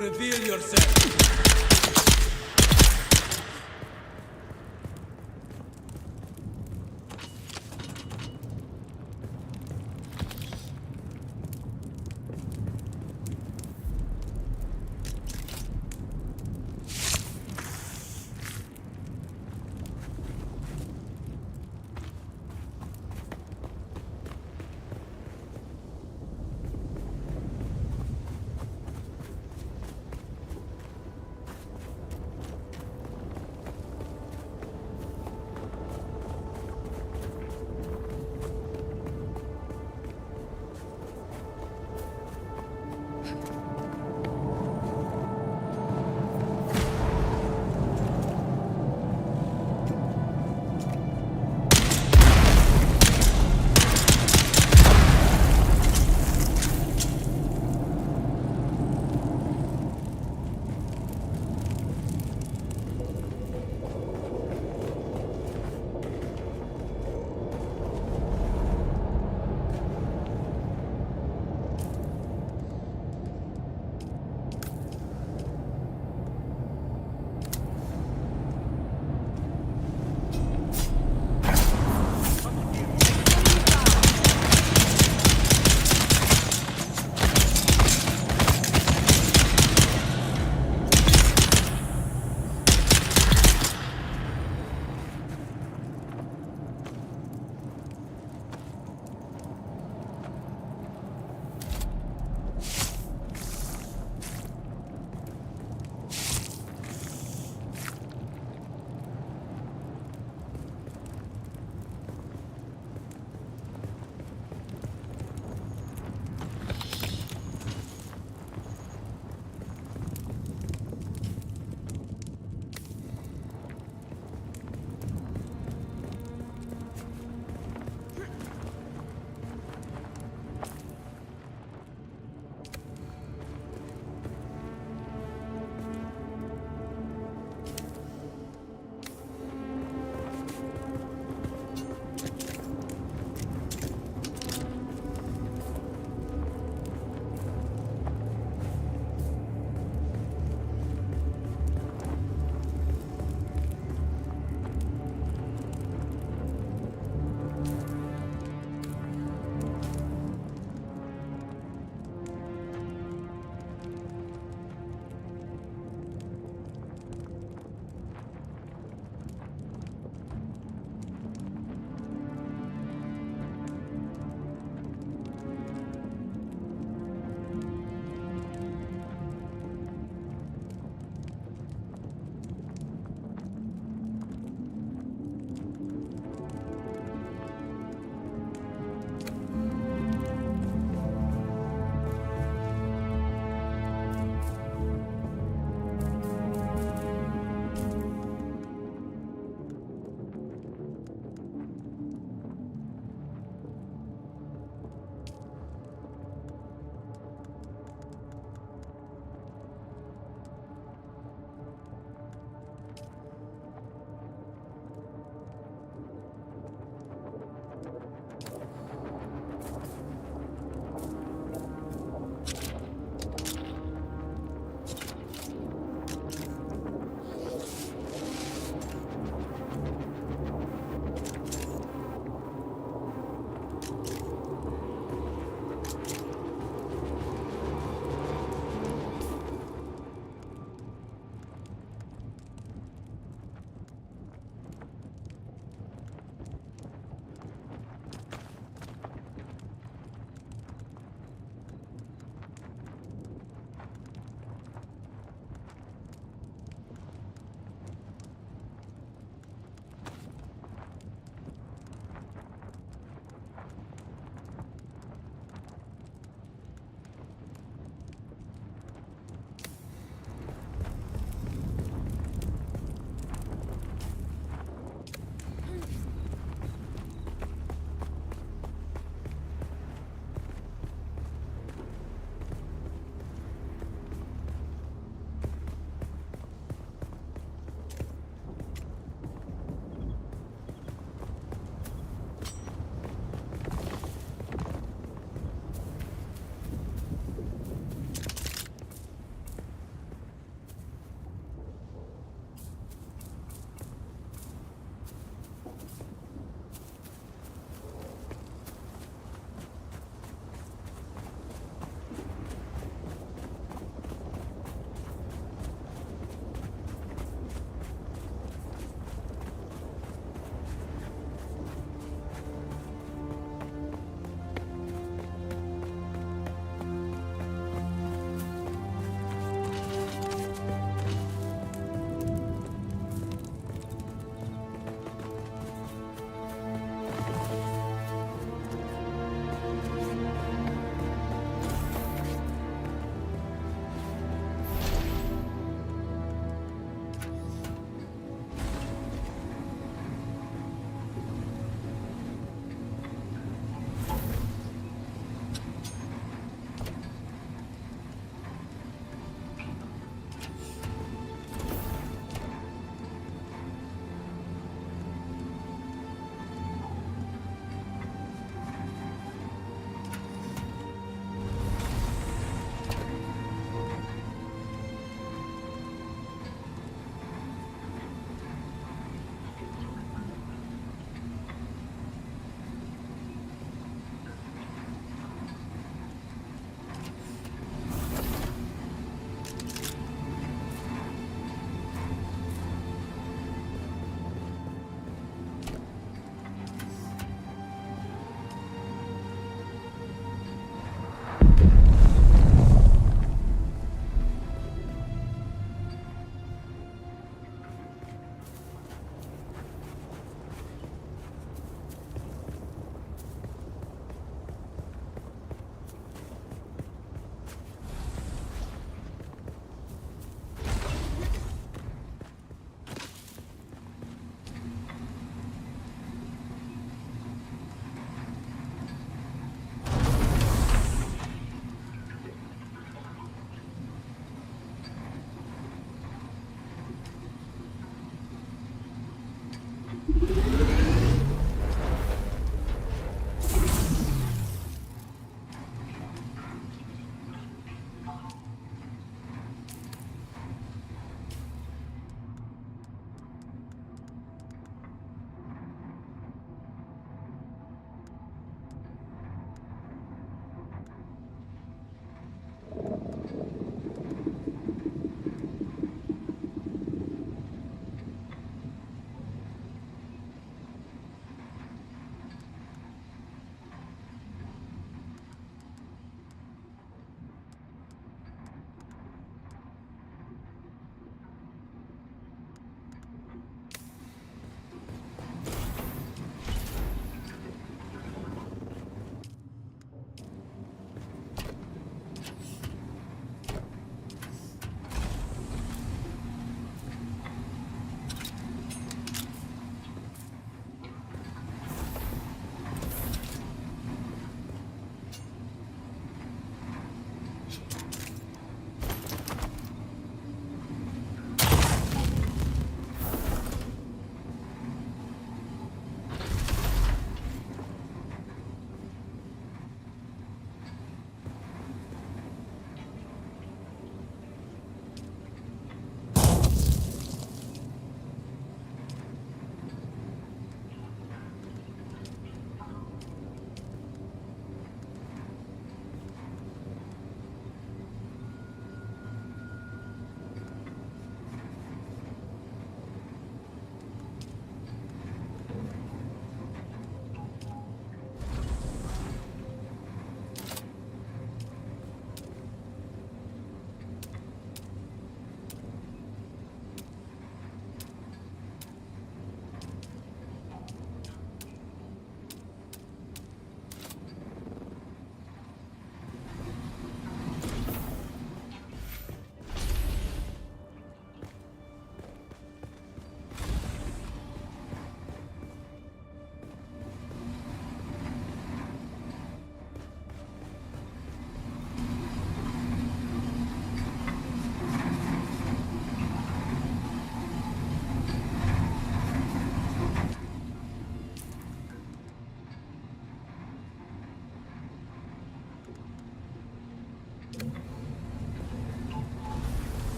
Reveal yourself.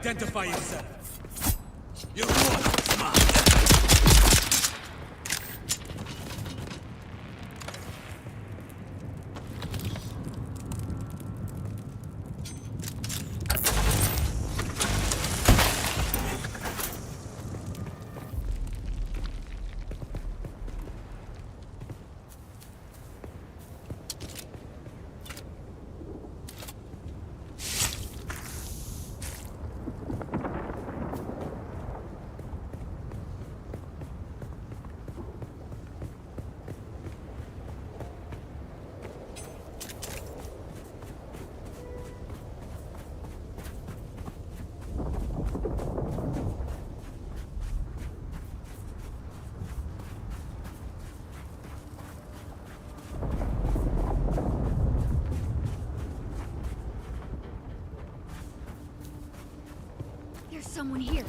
Identify yourself. You want smart. There's someone here.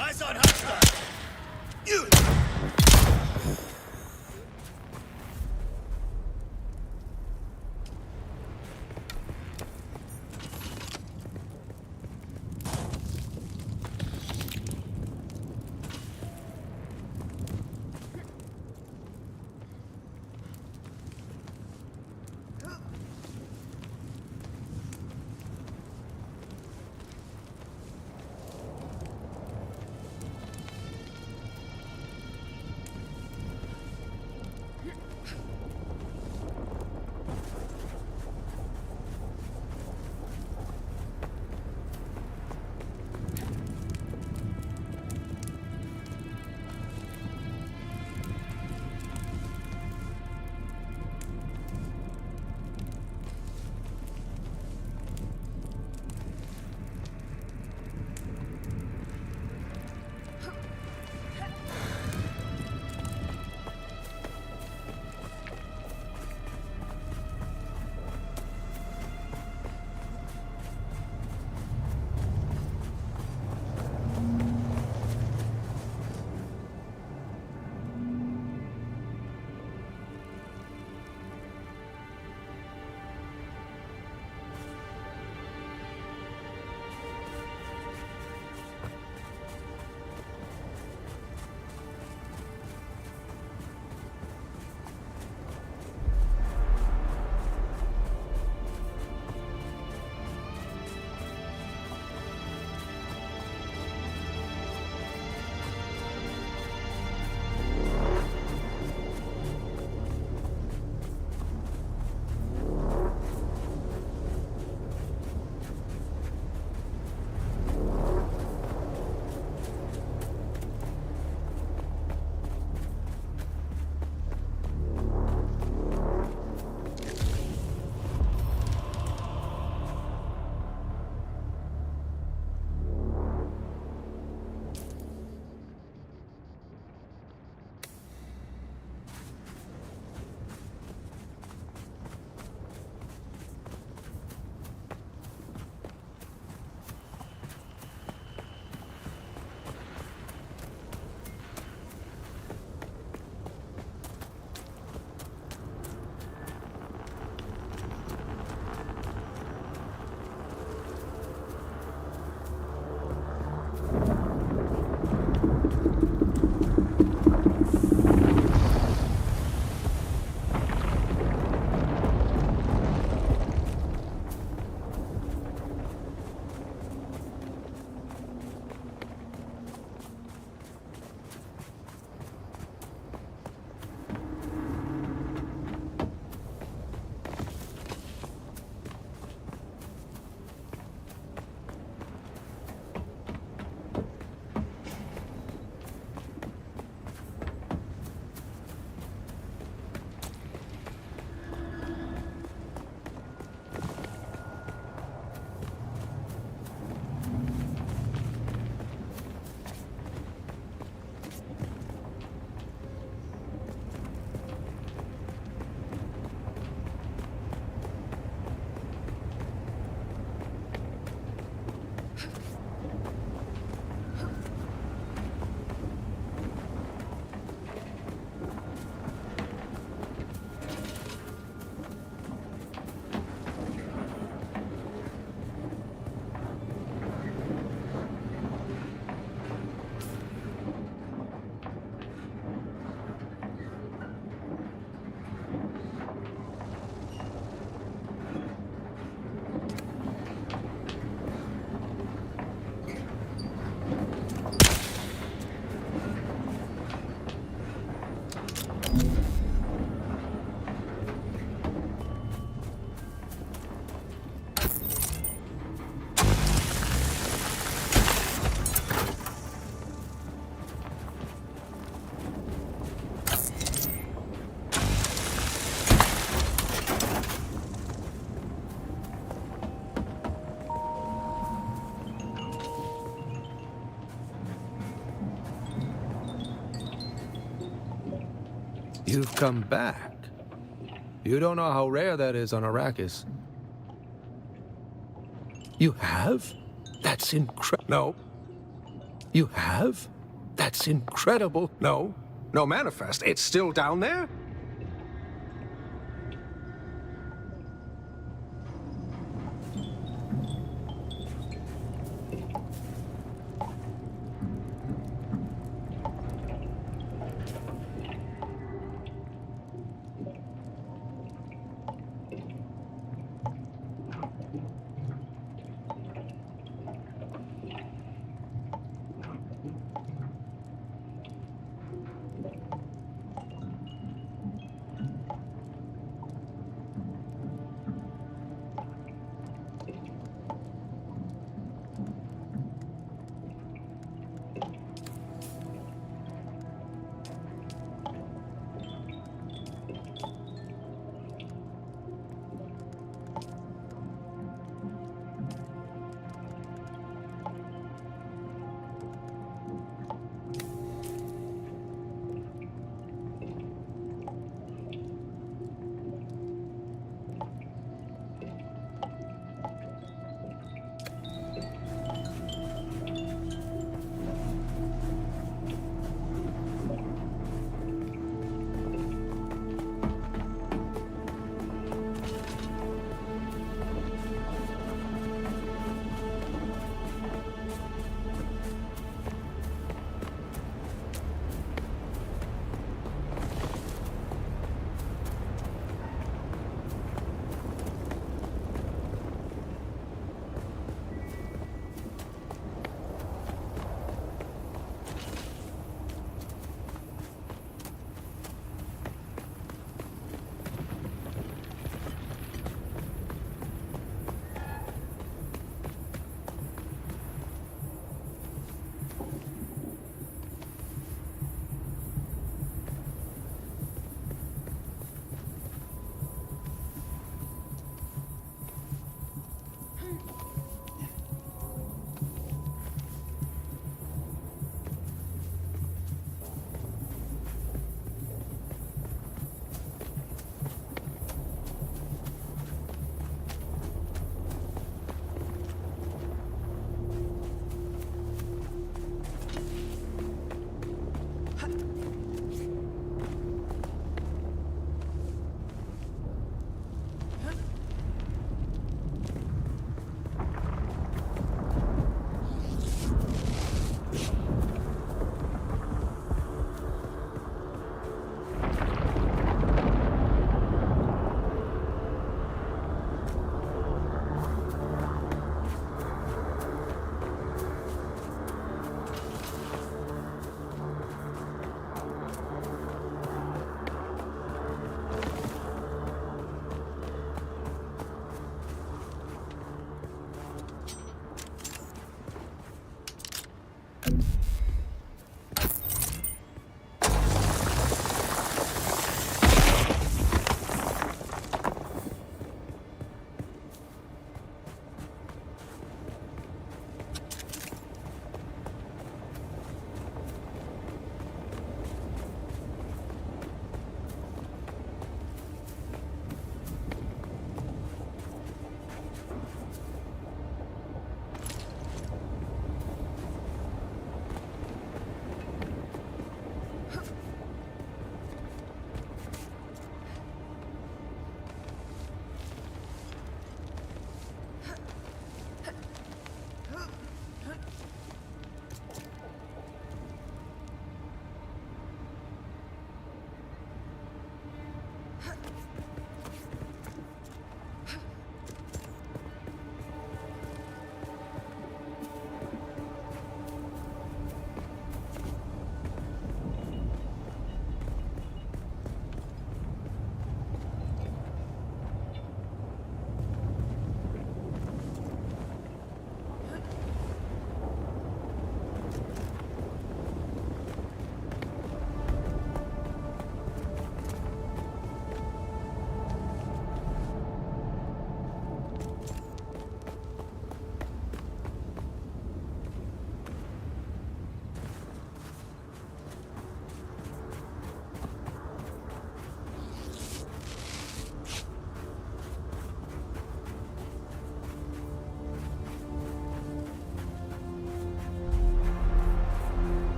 Eyes on hostile! You! You've come back. You don't know how rare that is on Arrakis. You have? That's incredible. No. You have? That's incredible. No. No manifest. It's still down there?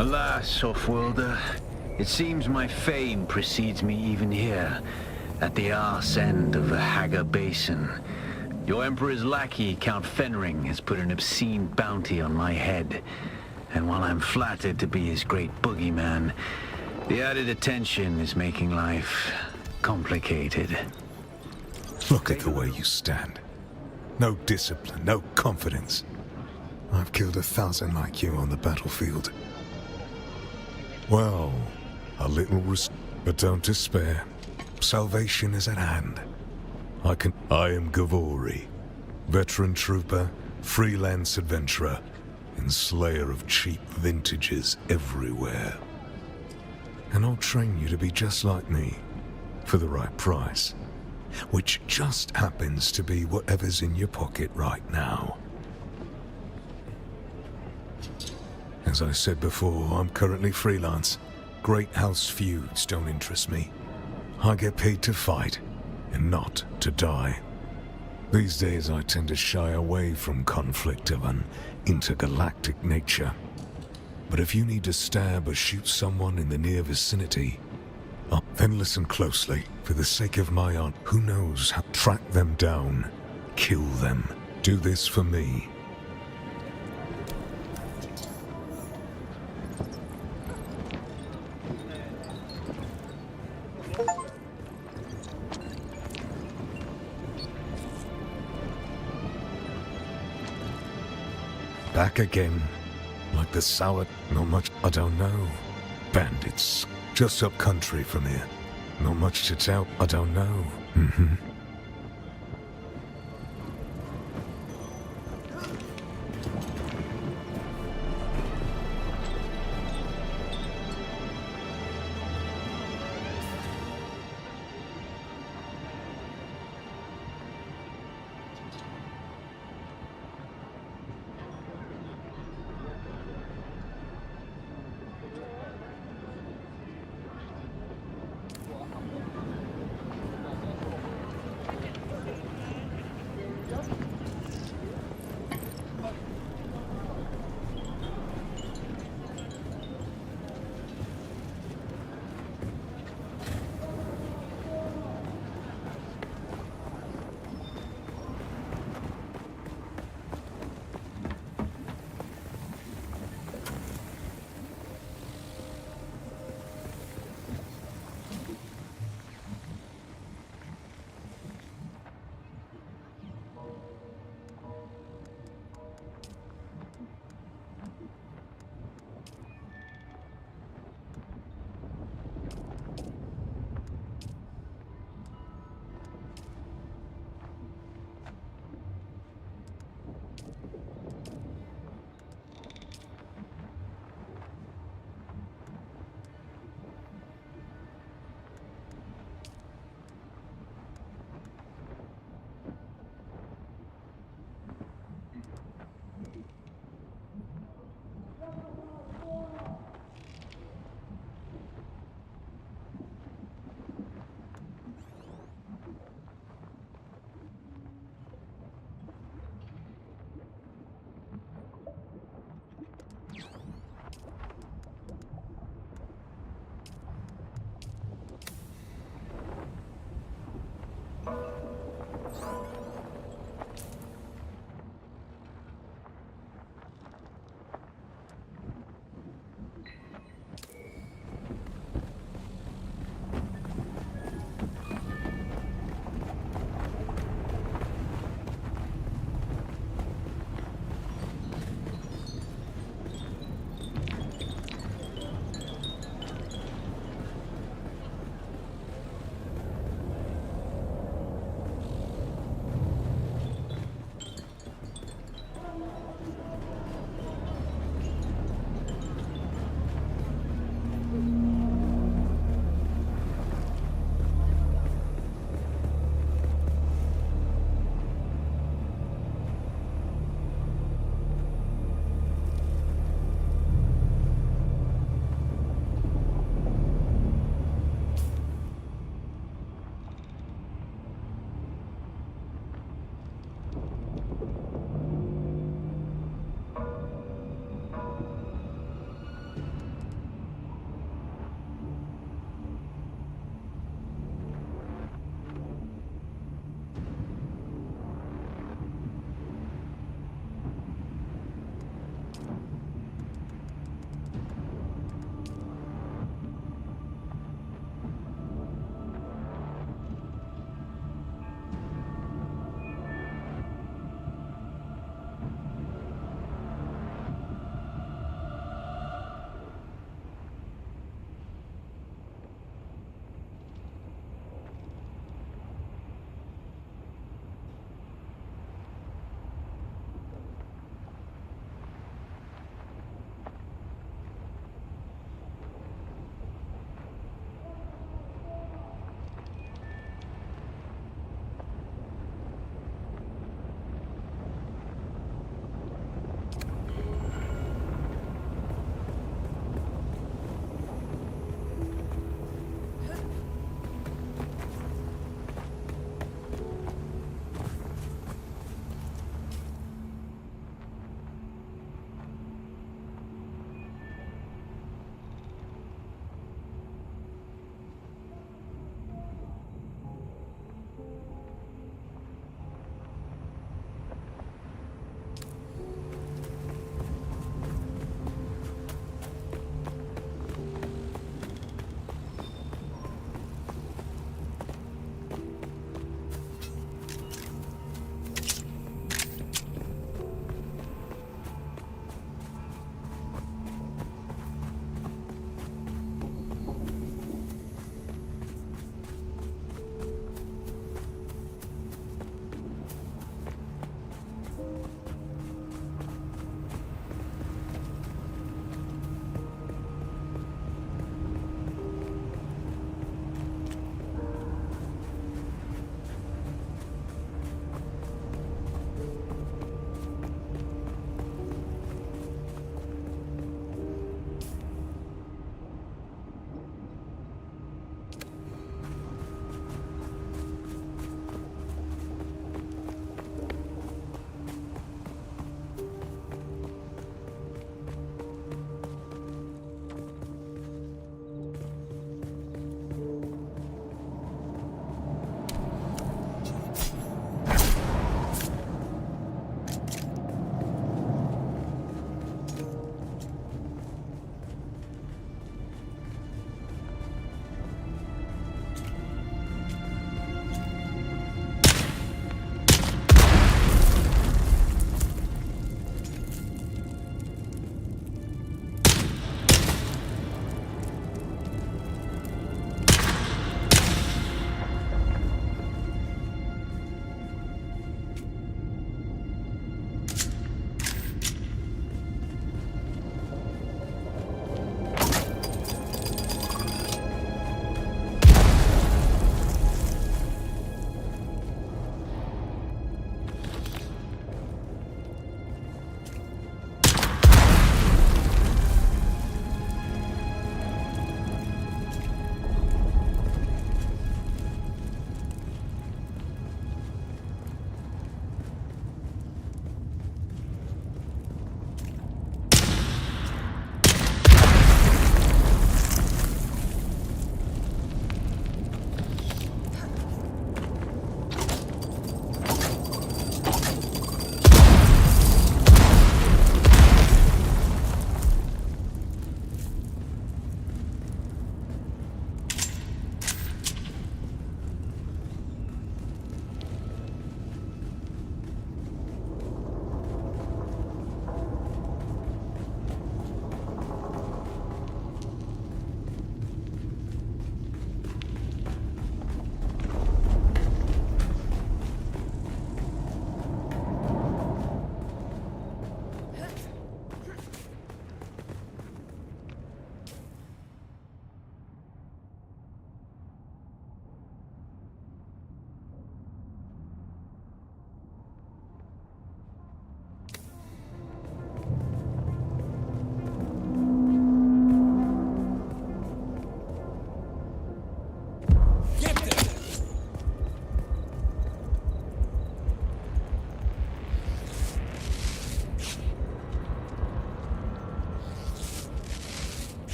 Alas, Offworlder, it seems my fame precedes me even here, at the arse end of the Haga Basin. Your Emperor's lackey, Count Fenring, has put an obscene bounty on my head. And while I'm flattered to be his great boogeyman, the added attention is making life complicated. Look at the way you stand. No discipline, no confidence. I've killed 1,000 like you on the battlefield. Well, a little but don't despair. Salvation is at hand. I am Gavori, veteran trooper, freelance adventurer, and slayer of cheap vintages everywhere. And I'll train you to be just like me, for the right price, which just happens to be whatever's in your pocket right now. As I said before, I'm currently freelance. Great house feuds don't interest me. I get paid to fight, and not to die. These days I tend to shy away from conflict of an intergalactic nature. But if you need to stab or shoot someone in the near vicinity, then listen closely. For the sake of my aunt, who knows how to track them down, kill them. Do this for me. Back again. Like the sour, not much, I don't know. Bandits, just up country from here. Not much to tell, I don't know.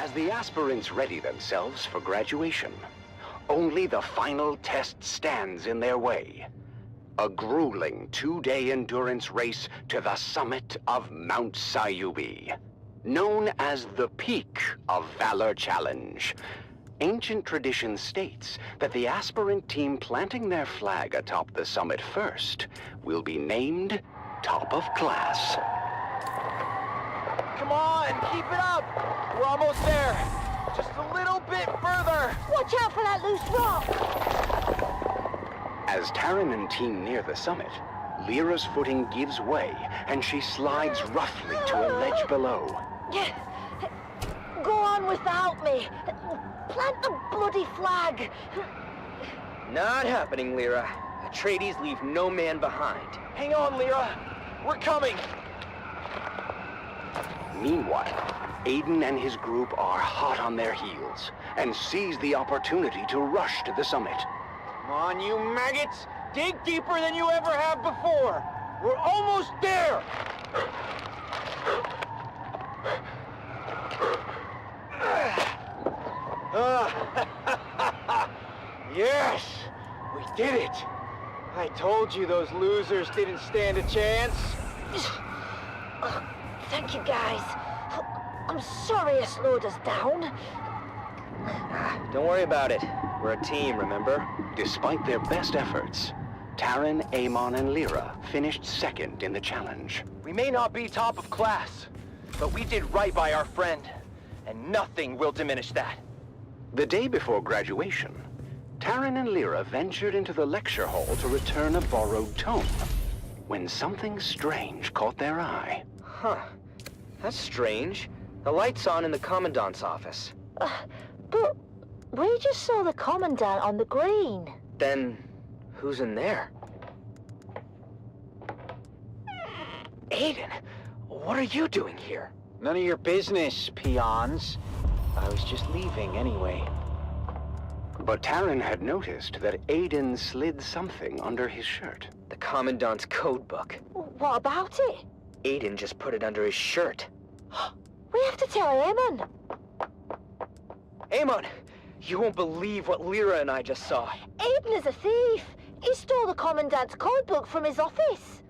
As the aspirants ready themselves for graduation, only the final test stands in their way. A grueling 2-day endurance race to the summit of Mount Sayubi, known as the Peak of Valor Challenge. Ancient tradition states that the aspirant team planting their flag atop the summit first will be named top of class. Come on, keep it up! We're almost there! Just a little bit further! Watch out for that loose rock! As Taryn and team near the summit, Lyra's footing gives way and she slides roughly to a ledge below. Go on without me! Plant the bloody flag! Not happening, Lyra. Atreides leave no man behind. Hang on, Lyra! We're coming! Meanwhile, Aiden and his group are hot on their heels and seize the opportunity to rush to the summit. Come on, you maggots! Dig deeper than you ever have before! We're almost there! Yes! We did it! I told you those losers didn't stand a chance. Thank you, guys. I'm sorry I slowed us down. Don't worry about it. We're a team, remember? Despite their best efforts, Taryn, Amon, and Lyra finished second in the challenge. We may not be top of class, but we did right by our friend, and nothing will diminish that. The day before graduation, Taryn and Lyra ventured into the lecture hall to return a borrowed tome, when something strange caught their eye. Huh. That's strange. The light's on in the Commandant's office. But we just saw the Commandant on the green. Then, who's in there? Aiden, what are you doing here? None of your business, peons. I was just leaving anyway. But Taryn had noticed that Aiden slid something under his shirt. The Commandant's code book. What about it? Aiden just put it under his shirt. We have to tell Amon. Amon, you won't believe what Lyra and I just saw. Aiden is a thief. He stole the Commandant's code book from his office.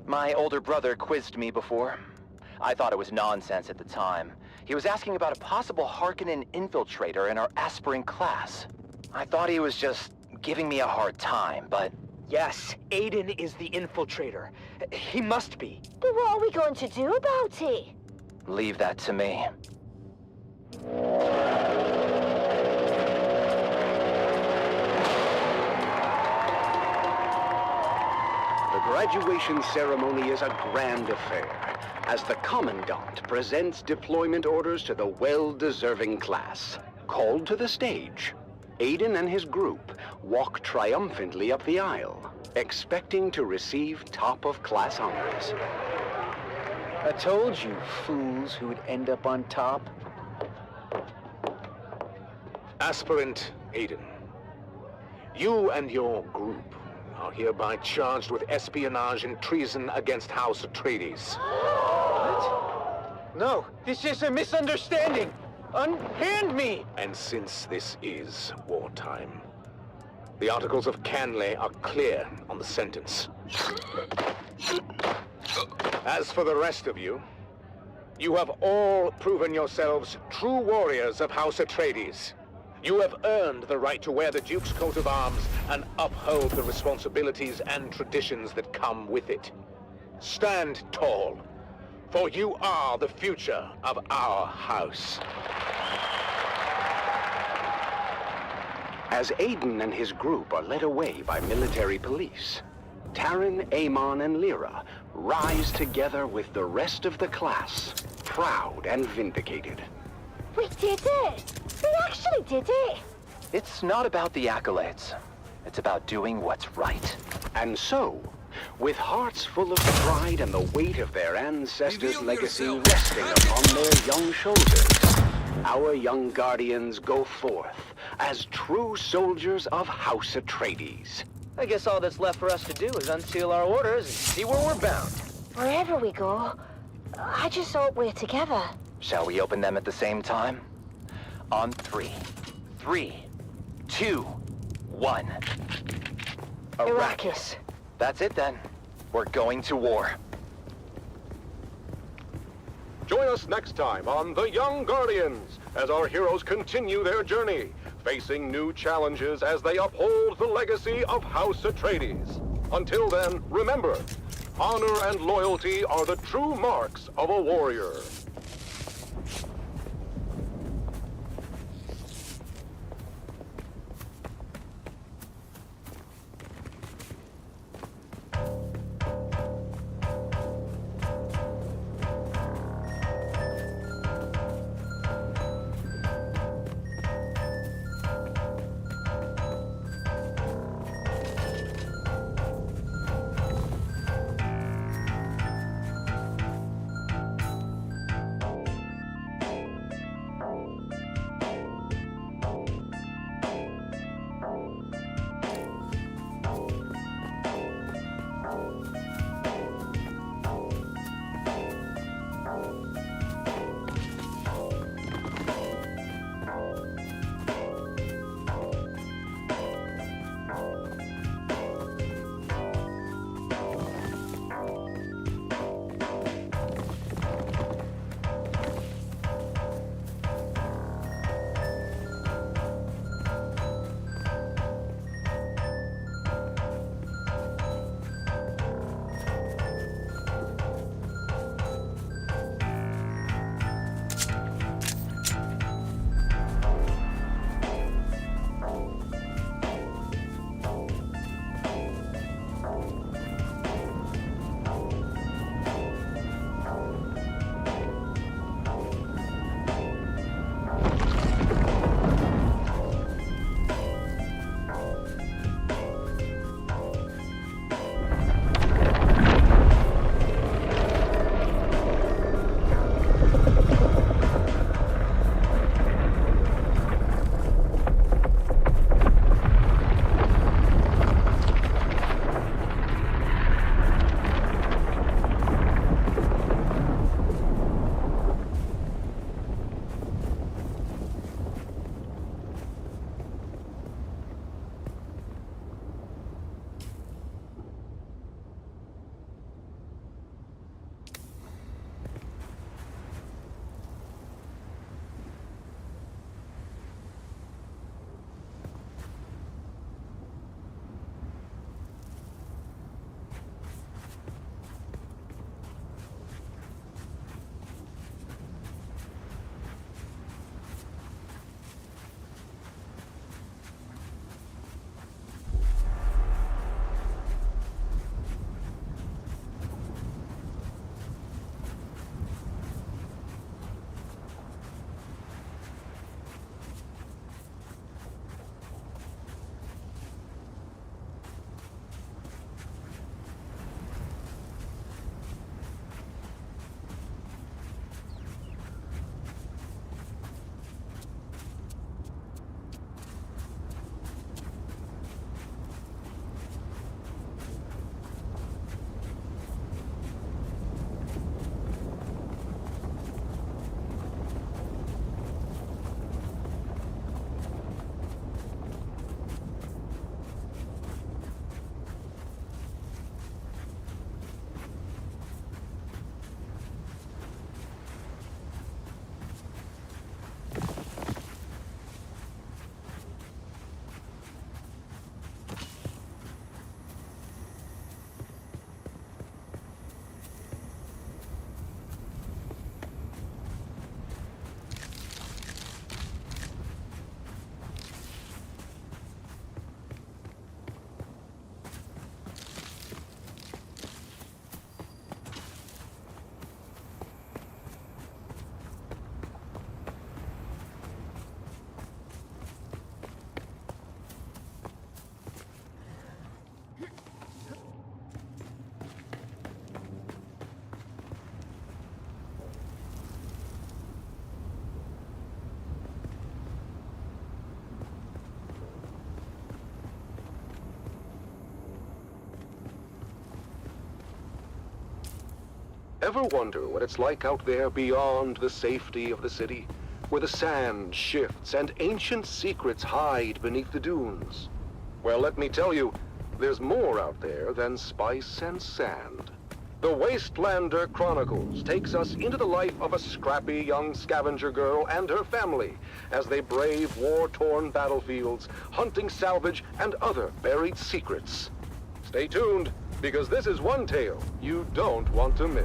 My older brother quizzed me before. I thought it was nonsense at the time. He was asking about a possible Harkonnen infiltrator in our aspirant class. I thought he was just giving me a hard time, but... Yes, Aiden is the infiltrator. He must be. But what are we going to do about it? Leave that to me. The graduation ceremony is a grand affair, as the Commandant presents deployment orders to the well-deserving class. Called to the stage, Aiden and his group walk triumphantly up the aisle, expecting to receive top-of-class honors. I told you, fools, who would end up on top. Aspirant Aiden, you and your group are hereby charged with espionage and treason against House Atreides. What? No, this is a misunderstanding. Unhand me! And since this is wartime, the Articles of Canley are clear on the sentence. As for the rest of you, you have all proven yourselves true warriors of House Atreides. You have earned the right to wear the Duke's coat of arms and uphold the responsibilities and traditions that come with it. Stand tall, for you are the future of our house. As Aiden and his group are led away by military police, Taryn, Amon, and Lyra rise together with the rest of the class, proud and vindicated. We did it! We actually did it! It's not about the accolades. It's about doing what's right. And so, with hearts full of pride and the weight of their ancestors' Reveal legacy yourself. resting upon their young shoulders, our young guardians go forth as true soldiers of House Atreides. I guess all that's left for us to do is unseal our orders and see where we're bound. Wherever we go, I just hope we're together. Shall we open them at the same time? On 3. 3, 2, 1. Arrakis. That's it then. We're going to war. Join us next time on The Young Guardians as our heroes continue their journey, facing new challenges as they uphold the legacy of House Atreides. Until then, remember, honor and loyalty are the true marks of a warrior. Ever wonder what it's like out there beyond the safety of the city? where the sand shifts and ancient secrets hide beneath the dunes. Well, let me tell you, there's more out there than spice and sand. The Wastelander Chronicles takes us into the life of a scrappy young scavenger girl and her family as they brave war-torn battlefields, hunting salvage and other buried secrets. Stay tuned, because this is one tale you don't want to miss.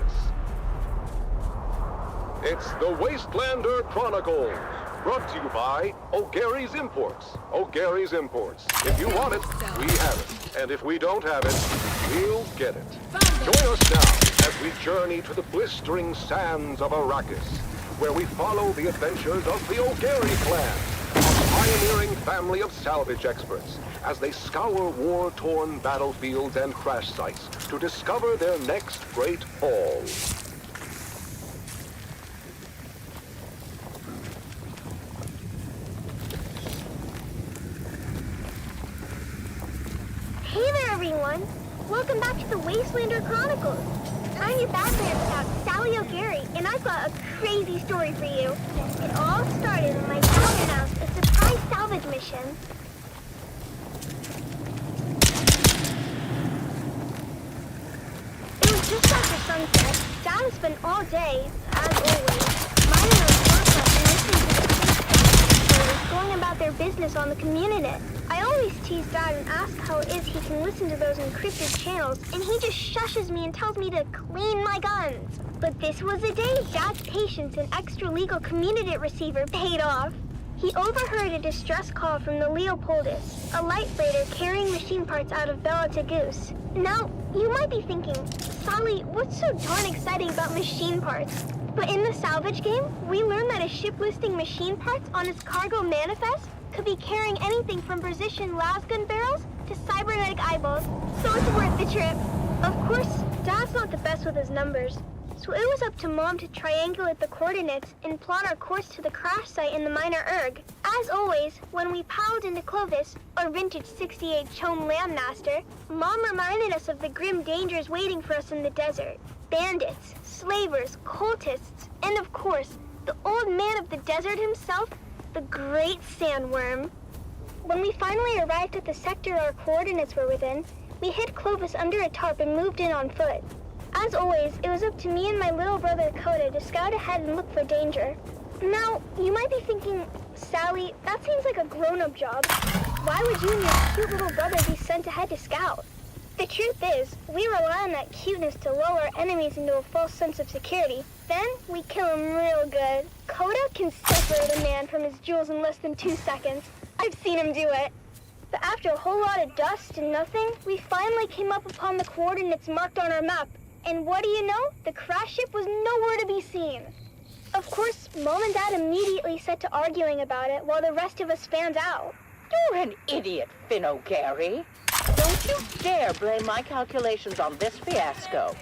It's the Wastelander Chronicles, brought to you by O'Gary's Imports. O'Gary's Imports. If you want it, we have it. And if we don't have it, we'll get it. Join us now as we journey to the blistering sands of Arrakis, where we follow the adventures of the O'Gary clan, a pioneering family of salvage experts, as they scour war-torn battlefields and crash sites to discover their next great haul. Hey there, everyone! Welcome back to the Wastelander Chronicles. I'm your Batman scout, Sally O'Gary, and I've got a crazy story for you. It all started when my dad announced a surprise salvage mission. It was just after sunset. Dad had spent all day, as always, minding our forefront and listening to the police going about their business on the community. I always tease Dad and ask how it is he can listen to those encrypted channels, and he just shushes me and tells me to clean my guns. But this was the day Dad's patience and extra-legal community receiver paid off. He overheard a distress call from the Leopoldus, a light freighter carrying machine parts out of Bella Tagus. Now, you might be thinking, Sally, what's so darn exciting about machine parts? But in the salvage game, we learned that a ship listing machine parts on its cargo manifest could be carrying anything from precision lasgun barrels to cybernetic eyeballs, so it's worth the trip. Of course, Dad's not the best with his numbers, so it was up to Mom to triangulate the coordinates and plot our course to the crash site in the Minor Erg. As always, when we piled into Clovis, our vintage 68 Chome Landmaster, Mom reminded us of the grim dangers waiting for us in the desert. Bandits, slavers, cultists, and of course, the old man of the desert himself, the Great Sandworm. When we finally arrived at the sector our coordinates were within, we hid Clovis under a tarp and moved in on foot. As always, it was up to me and my little brother Coda to scout ahead and look for danger. Now, you might be thinking, Sally, that seems like a grown-up job. Why would you and your cute little brother be sent ahead to scout? The truth is, we rely on that cuteness to lull our enemies into a false sense of security. Then, we kill him real good. Coda can separate a man from his jewels in less than 2 seconds. I've seen him do it. But after a whole lot of dust and nothing, we finally came up upon the coordinates marked on our map. And what do you know? The crash ship was nowhere to be seen. Of course, Mom and Dad immediately set to arguing about it while the rest of us fanned out. You're an idiot, Finn O'Gary. Don't you dare blame my calculations on this fiasco.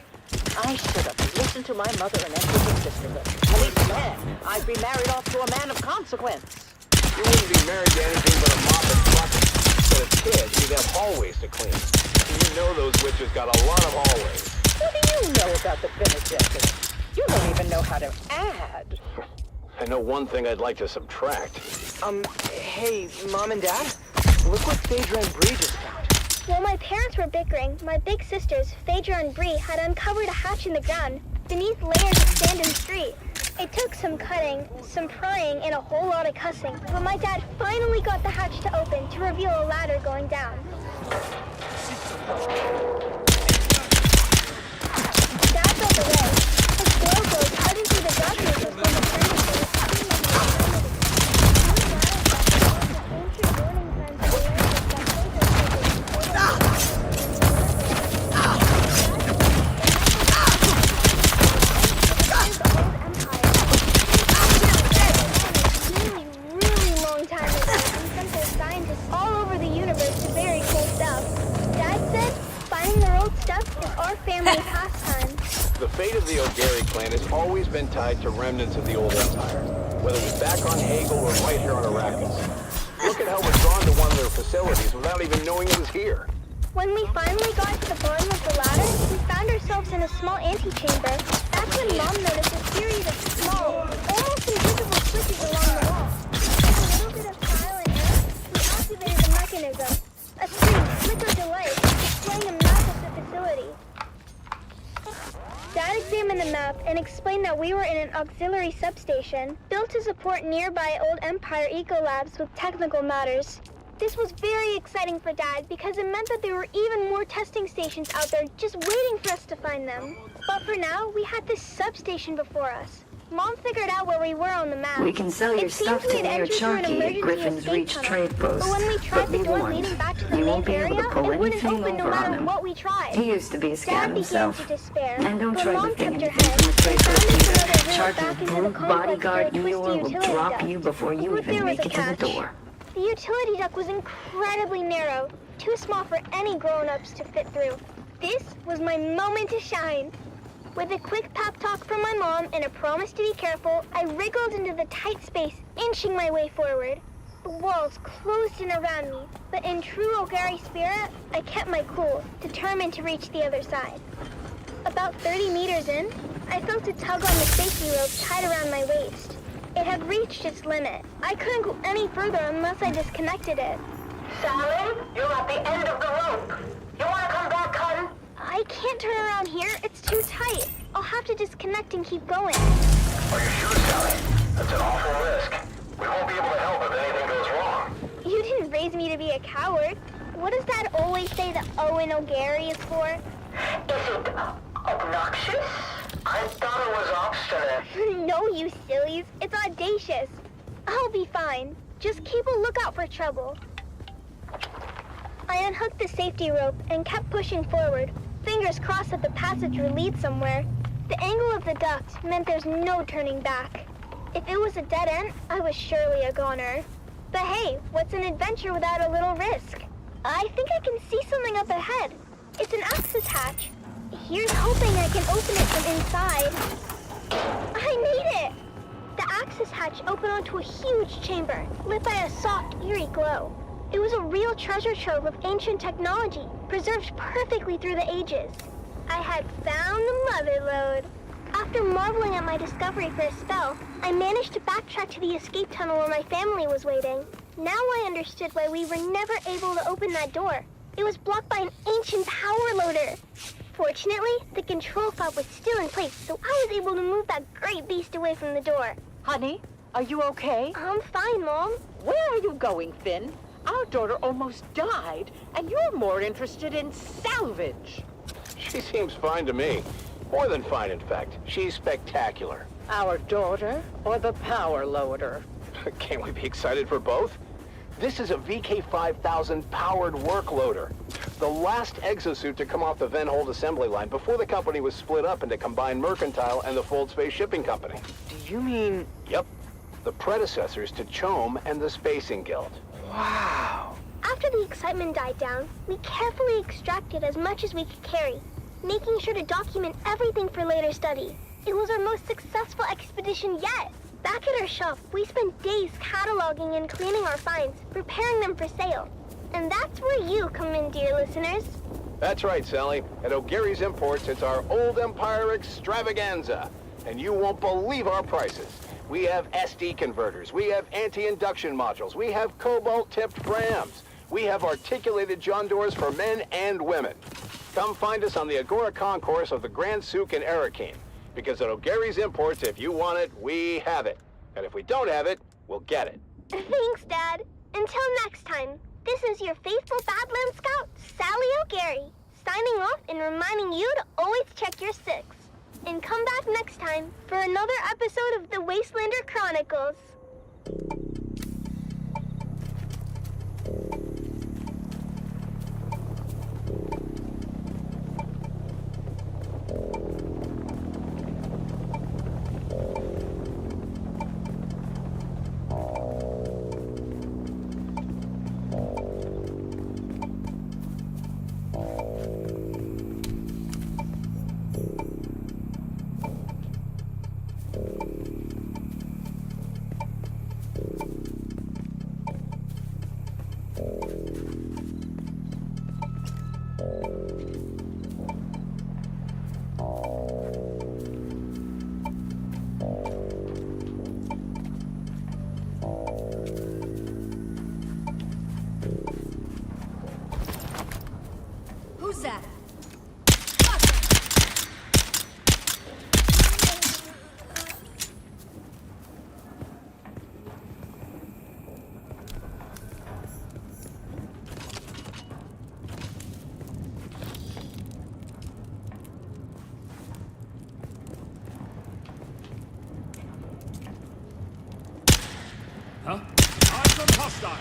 I should have listened to my mother and entered the sisterhood. At least then, I'd be married off to a man of consequence. You wouldn't be married to anything but a mop and bucket. But as kids, you'd have hallways to clean. You know those witches got a lot of hallways. What do you know about the Bene Gesserit? You don't even know how to add. I know one thing I'd like to subtract. Hey, Mom and Dad? Look what Phaedra and Bree just found. While my parents were bickering, my big sisters, Phaedra and Bree, had uncovered a hatch in the ground, beneath layers of sand and street. It took some cutting, some prying, and a whole lot of cussing, but my dad finally got the hatch to open to reveal a ladder going down. Dad led the way. His glow glowed out into the darkness as when the furniture was coming up behind it. Ancient warning signs of really long time ago, and sent their scientists all over the universe to very cool stuff. Dad said finding their old stuff is our family pastime. The fate of the O'Gary clan has always been tied to remnants of the old empire, whether it was back on Hagel or right here on Arrakis. Look at how we're drawn to one of their facilities without even knowing it was here. When we finally got to the bottom of the ladder, we found ourselves in a small antechamber. That's when Mom noticed a series of small, almost invisible switches along the wall. With a little bit of trial and error, we activated the mechanism. A screen flickered to life, displaying a map of the facility. Dad examined the map and explained that we were in an auxiliary substation built to support nearby old Empire Ecolabs with technical matters. This was very exciting for Dad because it meant that there were even more testing stations out there just waiting for us to find them. But for now, we had this substation before us. Mom figured out where we were on the map. We can sell your stuff to Mayor Chunky at Griffin's Reach Trade Post. But when we tried the door leading back to the main area, it wouldn't open no matter what we tried. He used to be a scout Dad began himself. to despair, And don't but try Mom lifting kept her anything head. from the trade They post found us either. another route back Chargie's into the brute complex bodyguard through a Eeyore twisty will utility drop duct. you before you But even there was make a it to the catch. door. The utility duct was incredibly narrow, too small for any grown-ups to fit through. This was my moment to shine. With a quick pep talk from my mom and a promise to be careful, I wriggled into the tight space, inching my way forward. The walls closed in around me, but in true O'Gary spirit, I kept my cool, determined to reach the other side. About 30 meters in, I felt a tug on the safety rope tied around my waist. It had reached its limit. I couldn't go any further unless I disconnected it. Sally, you're at the end of the rope. You want to come back, hun? I can't turn around here. It's too tight. I'll have to disconnect and keep going. Are you sure, Sally? That's an awful risk. We won't be able to help if anything goes wrong. You didn't raise me to be a coward. What does Dad always say that Owen O'Gary is for? Is it obnoxious? I thought it was obstinate. No, you sillies. It's audacious. I'll be fine. Just keep a lookout for trouble. I unhooked the safety rope and kept pushing forward, fingers crossed that the passage would lead somewhere. The angle of the duct meant there's no turning back. If it was a dead end, I was surely a goner. But hey, what's an adventure without a little risk? I think I can see something up ahead. It's an access hatch. Here's hoping I can open it from inside. I made it! The access hatch opened onto a huge chamber, lit by a soft, eerie glow. It was a real treasure trove of ancient technology, preserved perfectly through the ages. I had found the mother lode. After marveling at my discovery for a spell, I managed to backtrack to the escape tunnel where my family was waiting. Now I understood why we were never able to open that door. It was blocked by an ancient power loader. Fortunately, the control fob was still in place, so I was able to move that great beast away from the door. Honey, are you okay? I'm fine, Mom. Where are you going, Finn? Our daughter almost died, and you're more interested in salvage. She seems fine to me. More than fine, in fact. She's spectacular. Our daughter or the power loader? Can't we be excited for both? This is a VK5000 powered work loader. The last exosuit to come off the Venhold assembly line before the company was split up into Combined Mercantile and the Fold Space Shipping Company. Do you mean... Yep. The predecessors to CHOAM and the Spacing Guild. Wow. After the excitement died down, we carefully extracted as much as we could carry, making sure to document everything for later study. It was our most successful expedition yet. Back at our shop, we spent days cataloging and cleaning our finds, preparing them for sale. And that's where you come in, dear listeners. That's right, Sally. At O'Gary's Imports, it's our Old Empire extravaganza. And you won't believe our prices. We have SD converters, we have anti-induction modules, we have cobalt-tipped Brams, we have articulated John doors for men and women. Come find us on the Agora Concourse of the Grand Souk in Arakeen. Because at O'Gary's Imports, if you want it, we have it. And if we don't have it, we'll get it. Thanks, Dad. Until next time, this is your faithful Badland Scout, Sally O'Gary, signing off and reminding you to always check your six. And come back next time for another episode of the Wastelander Chronicles. Who's that? Huh? Eyes on hostile!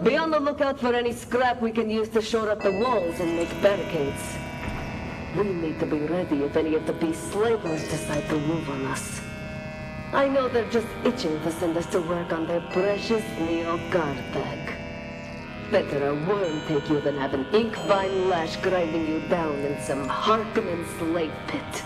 Be on the lookout for any scrap we can use to shore up the walls and make barricades. We need to be ready if any of the beast slavers decide to move on us. I know they're just itching to send us to work on their precious Neo-Guard bag. Better a worm take you than have an ink vine lash grinding you down in some Harkonnen slave pit.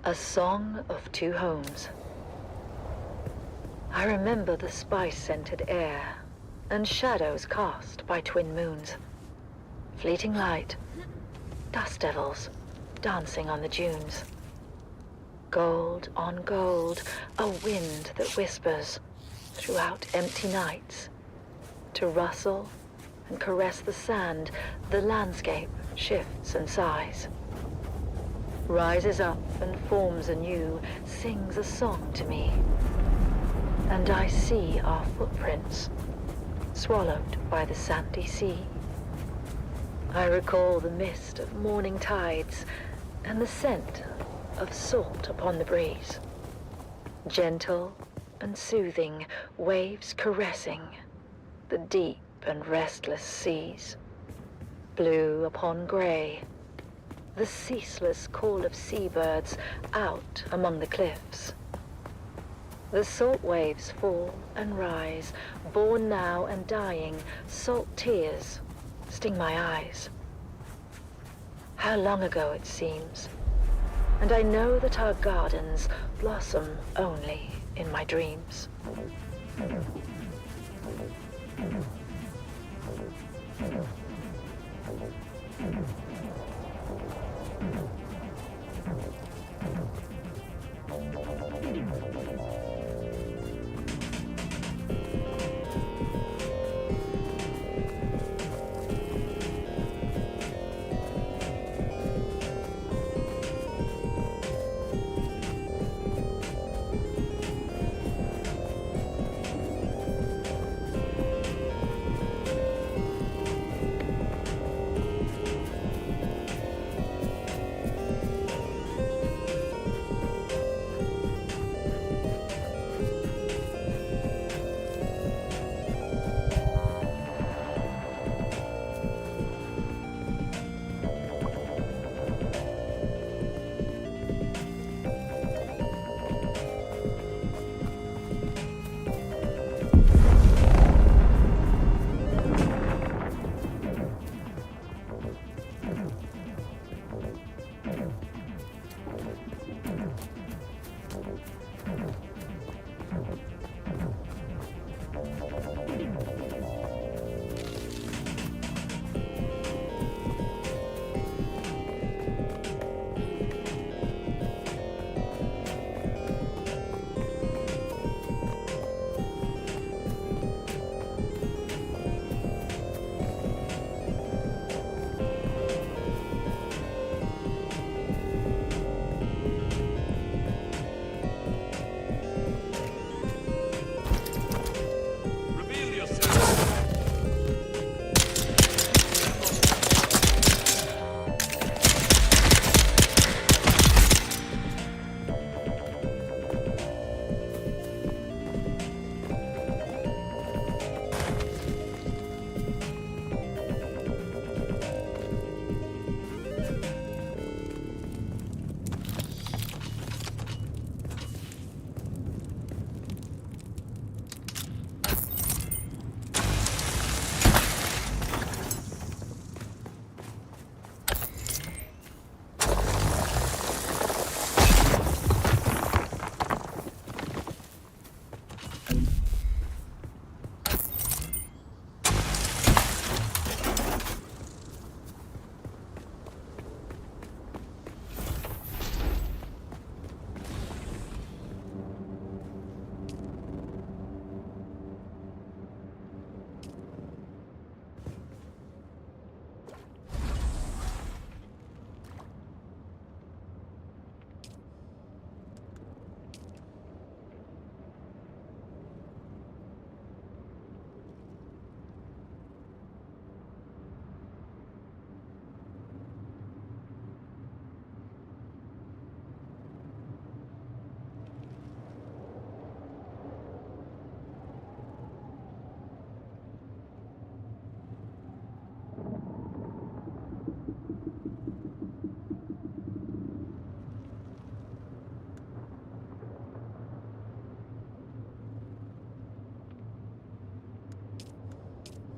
A Song of Two Homes. I remember the spice-scented air and shadows cast by twin moons. Fleeting light, dust devils dancing on the dunes. Gold on gold, a wind that whispers throughout empty nights. To rustle and caress the sand, the landscape shifts and sighs. Rises up and forms anew, sings a song to me. And I see our footprints, swallowed by the sandy sea. I recall the mist of morning tides and the scent of salt upon the breeze. Gentle and soothing, waves caressing the deep and restless seas. Blue upon gray, the ceaseless call of seabirds out among the cliffs. The salt waves fall and rise, born now and dying, salt tears sting my eyes. How long ago it seems, and I know that our gardens blossom only in my dreams.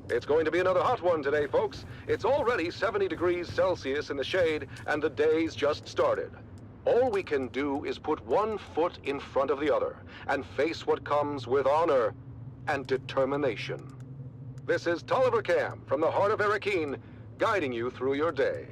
It's going to be another hot one today, folks. It's already 70 degrees Celsius in the shade, and the day's just started. All we can do is put one foot in front of the other and face what comes with honor and determination. This is Tolliver Cam from the heart of Arakeen, guiding you through your day.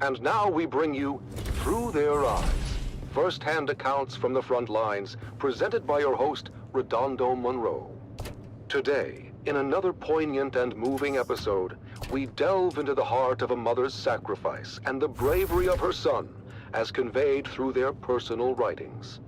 And now we bring you Through Their Eyes, first-hand accounts from the front lines, presented by your host, Redondo Monroe. Today, in another poignant and moving episode, we delve into the heart of a mother's sacrifice and the bravery of her son, as conveyed through their personal writings.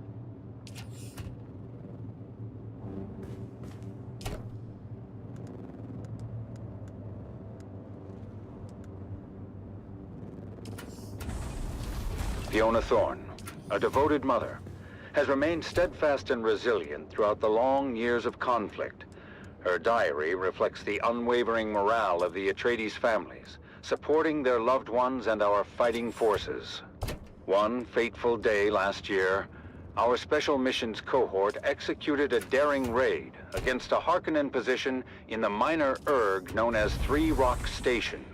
Fiona Thorne, a devoted mother, has remained steadfast and resilient throughout the long years of conflict. Her diary reflects the unwavering morale of the Atreides families, supporting their loved ones and our fighting forces. One fateful day last year, our Special Missions cohort executed a daring raid against a Harkonnen position in the minor Urg known as Three Rock Station.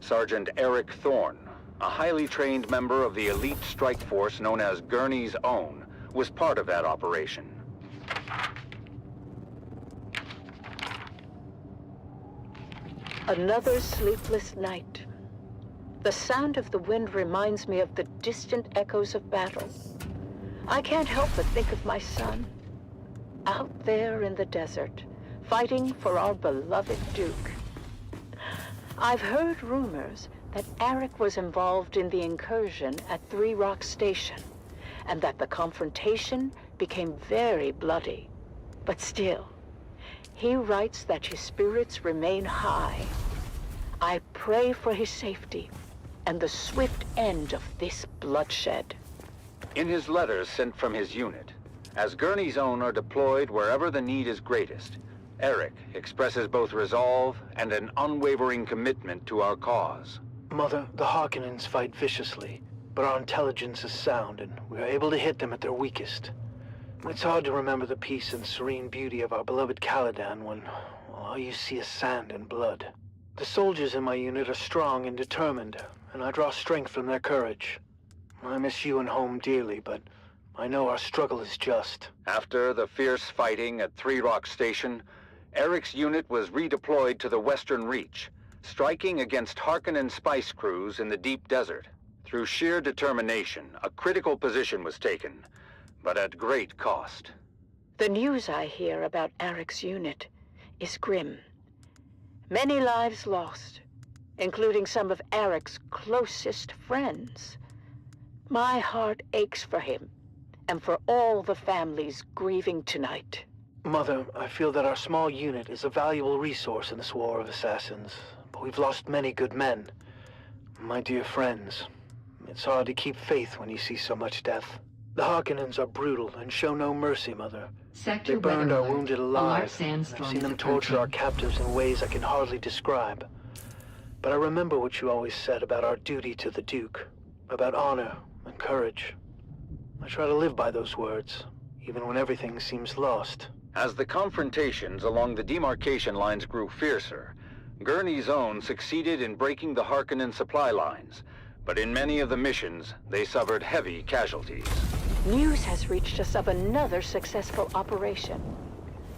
Sergeant Eric Thorne, a highly trained member of the elite strike force known as Gurney's Own, was part of that operation. Another sleepless night. The sound of the wind reminds me of the distant echoes of battle. I can't help but think of my son, out there in the desert, fighting for our beloved Duke. I've heard rumors that Arik was involved in the incursion at Three Rock Station, and that the confrontation became very bloody. But still, he writes that his spirits remain high. I pray for his safety and the swift end of this bloodshed. In his letters sent from his unit, as Gurney's Own are deployed wherever the need is greatest, Eric expresses both resolve and an unwavering commitment to our cause. Mother, the Harkonnens fight viciously, but our intelligence is sound, and we are able to hit them at their weakest. It's hard to remember the peace and serene beauty of our beloved Caladan when all you see is sand and blood. The soldiers in my unit are strong and determined, and I draw strength from their courage. I miss you and home dearly, but I know our struggle is just. After the fierce fighting at Three Rock Station, Eric's unit was redeployed to the Western Reach, striking against Harkonnen spice crews in the deep desert. Through sheer determination, a critical position was taken, but at great cost. The news I hear about Arik's unit is grim. Many lives lost, including some of Arik's closest friends. My heart aches for him, and for all the families grieving tonight. Mother, I feel that our small unit is a valuable resource in this war of assassins, but we've lost many good men. My dear friends, it's hard to keep faith when you see so much death. The Harkonnens are brutal and show no mercy, Mother. They burned our wounded alive. I've seen them torture our captives in ways I can hardly describe. But I remember what you always said about our duty to the Duke, about honor and courage. I try to live by those words, even when everything seems lost. As the confrontations along the demarcation lines grew fiercer, Gurney's own succeeded in breaking the Harkonnen supply lines, but in many of the missions, they suffered heavy casualties. News has reached us of another successful operation.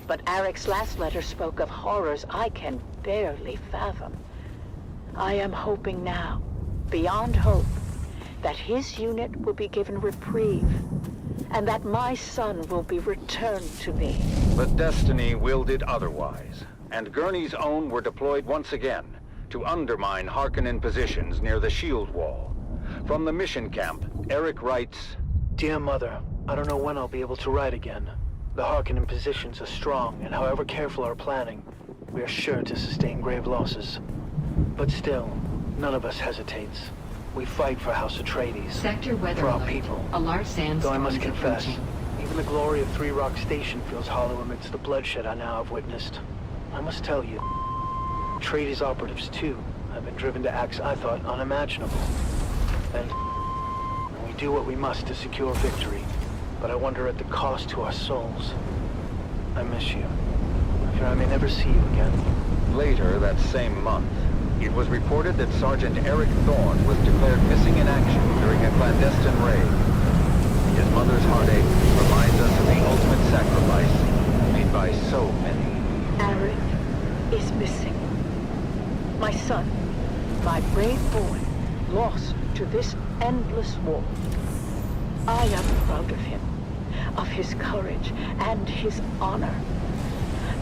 But Arek's last letter spoke of horrors I can barely fathom. I am hoping now, beyond hope, that his unit will be given reprieve, and that my son will be returned to me. But destiny willed it otherwise, and Gurney's own were deployed once again to undermine Harkonnen positions near the shield wall. From the mission camp, Arik writes, Dear Mother, I don't know when I'll be able to ride again. The Harkonnen positions are strong, and however careful our planning, we are sure to sustain grave losses. But still, none of us hesitates. We fight for House Atreides, Sector weather for our alert. people. A large Though sandstorm I must is confess, approaching. even the glory of Three Rock Station feels hollow amidst the bloodshed I now have witnessed. I must tell you, Atreides operatives too have been driven to acts I thought unimaginable. And we do what we must to secure victory, but I wonder at the cost to our souls. I miss you. I fear I may never see you again. Later that same month, it was reported that Sergeant Eric Thorne was declared missing in action during a clandestine raid. His mother's heartache reminds us of the ultimate sacrifice made by so many. Arik is missing. My son, my brave boy, lost to this endless war. I am proud of him, of his courage and his honor.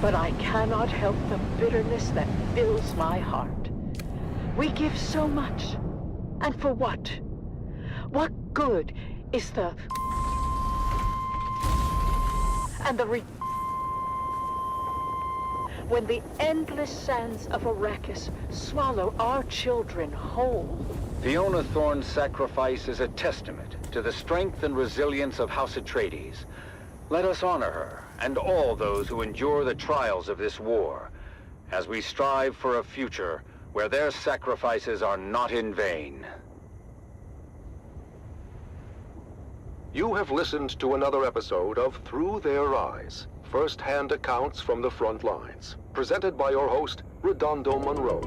But I cannot help the bitterness that fills my heart. We give so much, and for what? What good is the... and the when the endless sands of Arrakis swallow our children whole? Fiona Thorne's sacrifice is a testament to the strength and resilience of House Atreides. Let us honor her and all those who endure the trials of this war, as we strive for a future where their sacrifices are not in vain. You have listened to another episode of Through Their Eyes, first-hand accounts from the front lines, presented by your host, Redondo Monroe.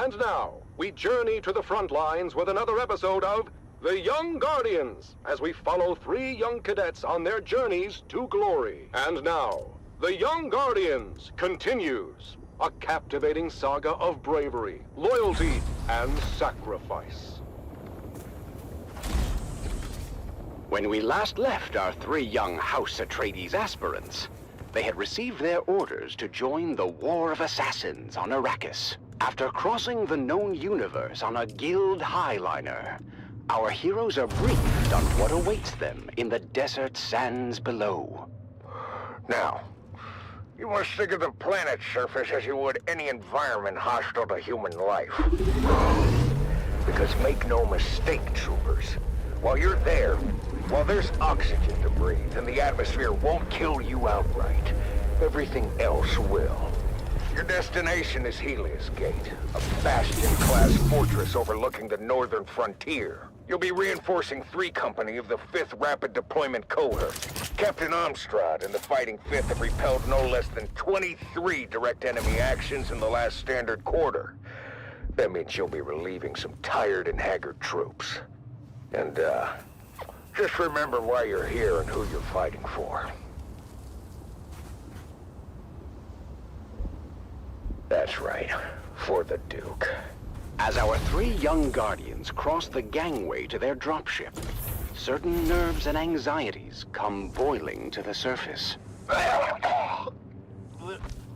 And now, we journey to the front lines with another episode of The Young Guardians, as we follow 3 young cadets on their journeys to glory. And now, The Young Guardians continues, a captivating saga of bravery, loyalty, and sacrifice. When we last left our 3 young House Atreides aspirants, they had received their orders to join the War of Assassins on Arrakis. After crossing the known universe on a guild highliner, our heroes are briefed on what awaits them in the desert sands below. Now, you must think of the planet's surface as you would any environment hostile to human life. Because make no mistake, troopers, while you're there, while there's oxygen to breathe and the atmosphere won't kill you outright, everything else will. Your destination is Helios Gate, a bastion-class fortress overlooking the northern frontier. You'll be reinforcing 3 Company of the 5th Rapid Deployment Cohort. Captain Amstrad and the Fighting 5th have repelled no less than 23 direct enemy actions in the last standard quarter. That means you'll be relieving some tired and haggard troops. And, just remember why you're here and who you're fighting for. That's right, for the Duke. As our 3 young guardians cross the gangway to their dropship, certain nerves and anxieties come boiling to the surface.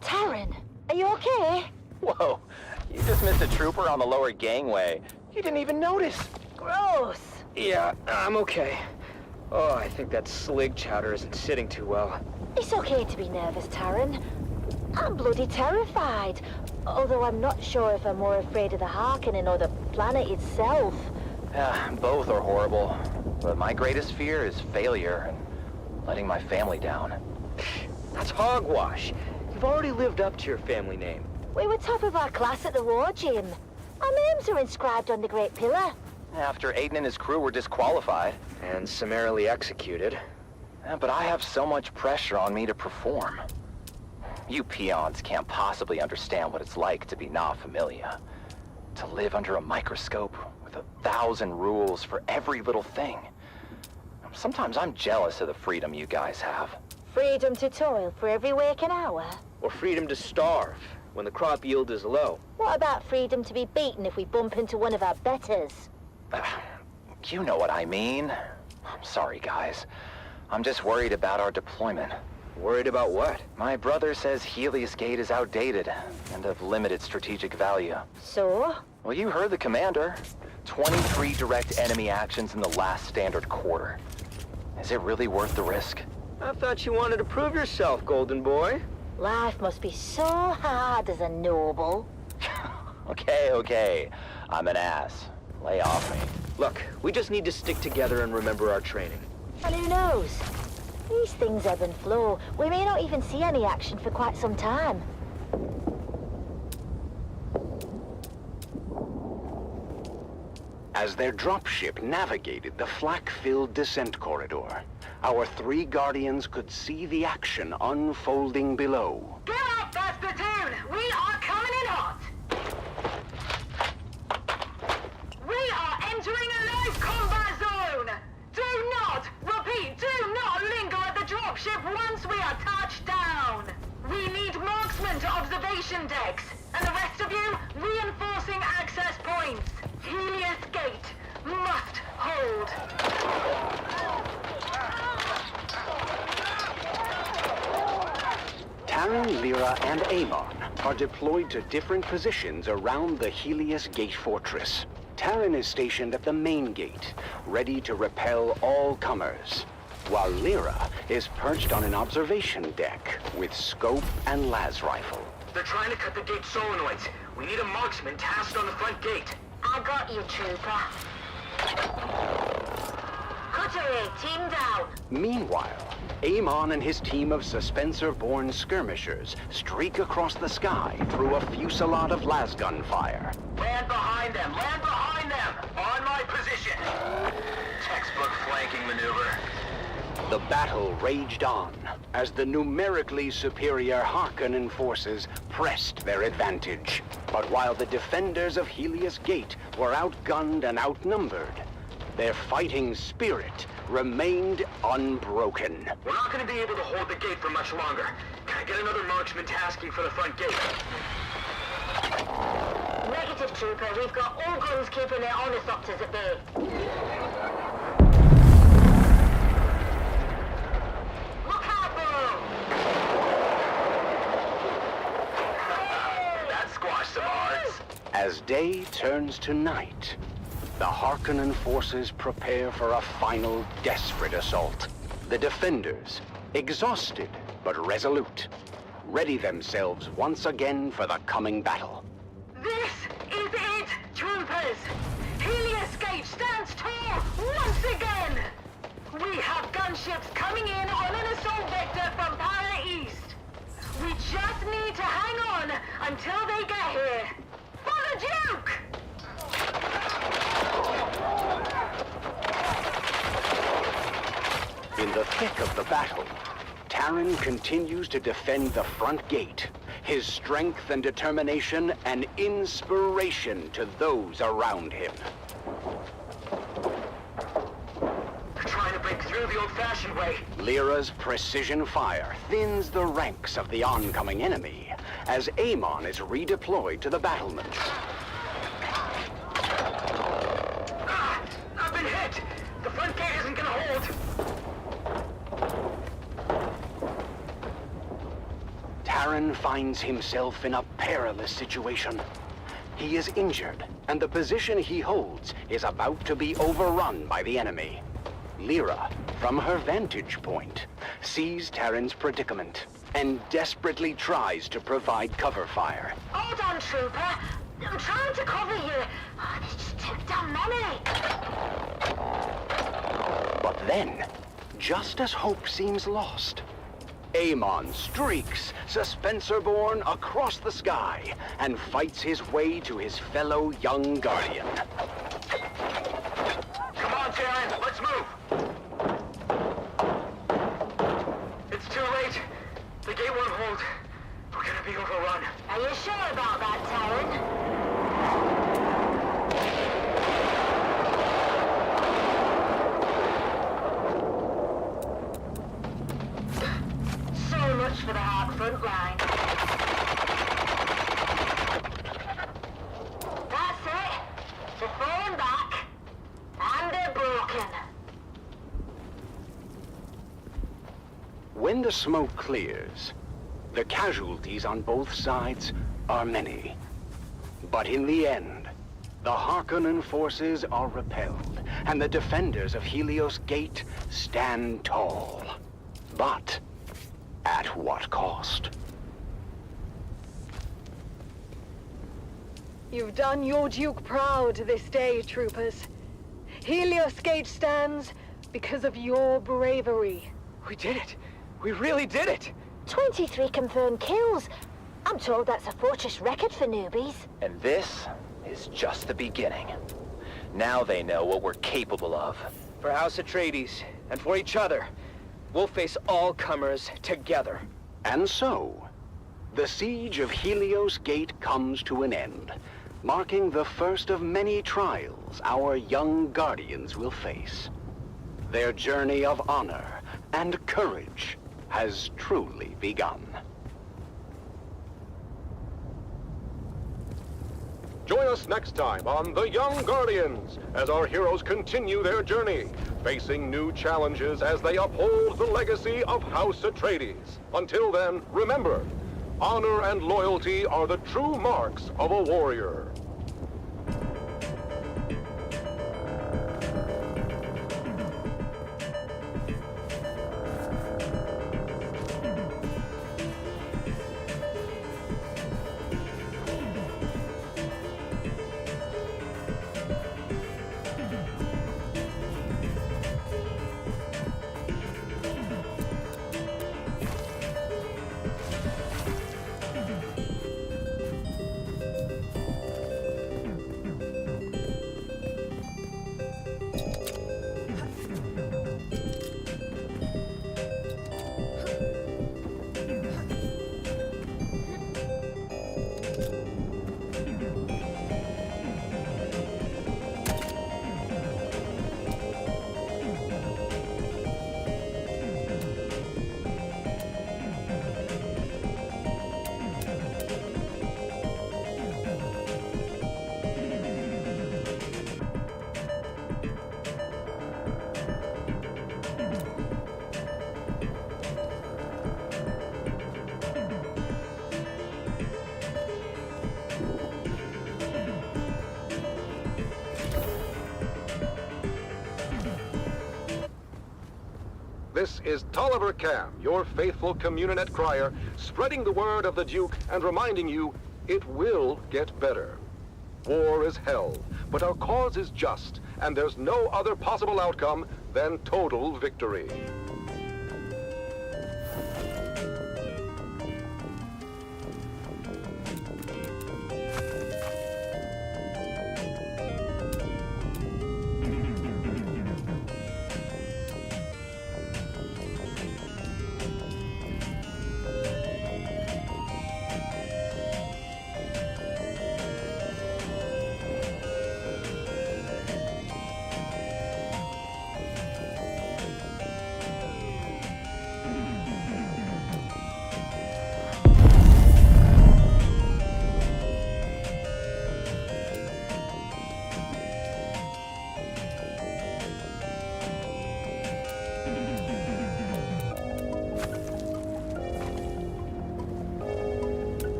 Taran, are you okay? Whoa, you just missed a trooper on the lower gangway. You didn't even notice. Gross. Yeah, I'm okay. Oh, I think that slig chowder isn't sitting too well. It's okay to be nervous, Taran. I'm bloody terrified. Although I'm not sure if I'm more afraid of the Harkonnen or the planet itself. Both are horrible. But my greatest fear is failure and letting my family down. That's hogwash. You've already lived up to your family name. We were top of our class at the war gym. Our names are inscribed on the Great Pillar. After Aiden and his crew were disqualified. And summarily executed. But I have so much pressure on me to perform. You peons can't possibly understand what it's like to be Na Familia. To live under a microscope with 1,000 rules for every little thing. Sometimes I'm jealous of the freedom you guys have. Freedom to toil for every waking hour. Or freedom to starve when the crop yield is low. What about freedom to be beaten if we bump into one of our betters? You know what I mean. I'm sorry, guys. I'm just worried about our deployment. Worried about what? My brother says Helios Gate is outdated and of limited strategic value. So? Well, you heard the commander. 23 direct enemy actions in the last standard quarter. Is it really worth the risk? I thought you wanted to prove yourself, Golden Boy. Life must be so hard as a noble. Okay. I'm an ass. Lay off me. Look, we just need to stick together and remember our training. And who knows? These things ebb and flow. We may not even see any action for quite some time. As their dropship navigated the flak-filled descent corridor, our 3 guardians could see the action unfolding below. Get up, that's the tune! We are coming in hot! We are entering a live combat zone! Do not, repeat, do not linger at the dropship once we are touched down! We need marksmen to observation decks, and the rest of you, reinforcing access points. Helios Gate must hold. Taran, Lyra, and Amon are deployed to different positions around the Helios Gate fortress. Taran is stationed at the main gate, ready to repel all comers, while Lyra is perched on an observation deck with scope and las rifle. They're trying to cut the gate solenoids. We need a marksman tasked on the front gate. I got you, trooper. Coterie, team down. Meanwhile, Amon and his team of Suspensor-born skirmishers streak across the sky through a fusillade of lasgun fire. Land behind them! Land behind them! On my position! Textbook flanking maneuver. The battle raged on, as the numerically superior Harkonnen forces pressed their advantage. But while the defenders of Helios Gate were outgunned and outnumbered, their fighting spirit remained unbroken. We're not going to be able to hold the gate for much longer. Can I get another marksman tasking for the front gate? Negative, Trooper. We've got all guns keeping their ornithopters at bay. Look out, Burrow! That squashed some odds. As day turns to night, the Harkonnen forces prepare for a final desperate assault. The defenders, exhausted but resolute, ready themselves once again for the coming battle. This is it, troopers! Helios Gate stands tall once again! We have gunships coming in on an assault vector from Para East. We just need to hang on until they get here. For the Duke! In the thick of the battle, Taran continues to defend the front gate. His strength and determination an inspiration to those around him. They're trying to break through the old-fashioned way. Lyra's precision fire thins the ranks of the oncoming enemy as Amon is redeployed to the battlement. I've been hit! The front gate isn't gonna hold! Taran finds himself in a perilous situation. He is injured, and the position he holds is about to be overrun by the enemy. Lyra, from her vantage point, sees Taran's predicament and desperately tries to provide cover fire. Hold on, Trooper. I'm trying to cover you. Oh, they just took down Memory. But then, just as hope seems lost, Amon streaks, Suspensor-born, across the sky and fights his way to his fellow young guardian. Come on, Taran, let's move! It's too late. The gate won't hold. We're gonna be overrun. Are you sure about that, Taran? So much for the hard front line. That's it. They're falling back. And they're broken. When the smoke clears, the casualties on both sides are many. But in the end, the Harkonnen forces are repelled, and the defenders of Helios Gate stand tall. But at what cost? You've done your Duke proud this day, troopers. Helios Gate stands because of your bravery. We did it. We really did it. 23 confirmed kills. I'm told that's a fortress record for newbies. And this is just the beginning. Now they know what we're capable of. For House Atreides, and for each other, we'll face all comers together. And so, the siege of Helios Gate comes to an end, marking the first of many trials our young guardians will face. Their journey of honor and courage has truly begun. Join us next time on The Young Guardians as our heroes continue their journey, facing new challenges as they uphold the legacy of House Atreides. Until then, remember, honor and loyalty are the true marks of a warrior. this is Tolliver Cam, your faithful Communinet crier, spreading the word of the Duke and reminding you it will get better. War is hell, but our cause is just, and there's no other possible outcome than total victory.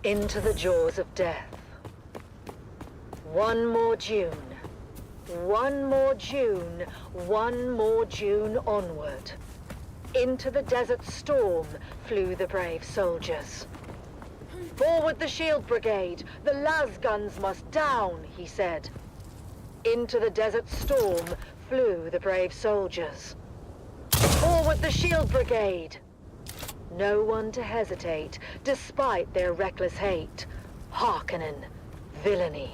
Into the jaws of death. One more June. One more June. One more June onward. Into the desert storm flew the brave soldiers. Forward the shield brigade! The lasguns must down, he said. Into the desert storm flew the brave soldiers. Forward the shield brigade! No one to hesitate, despite their reckless hate. Harkonnen, villainy.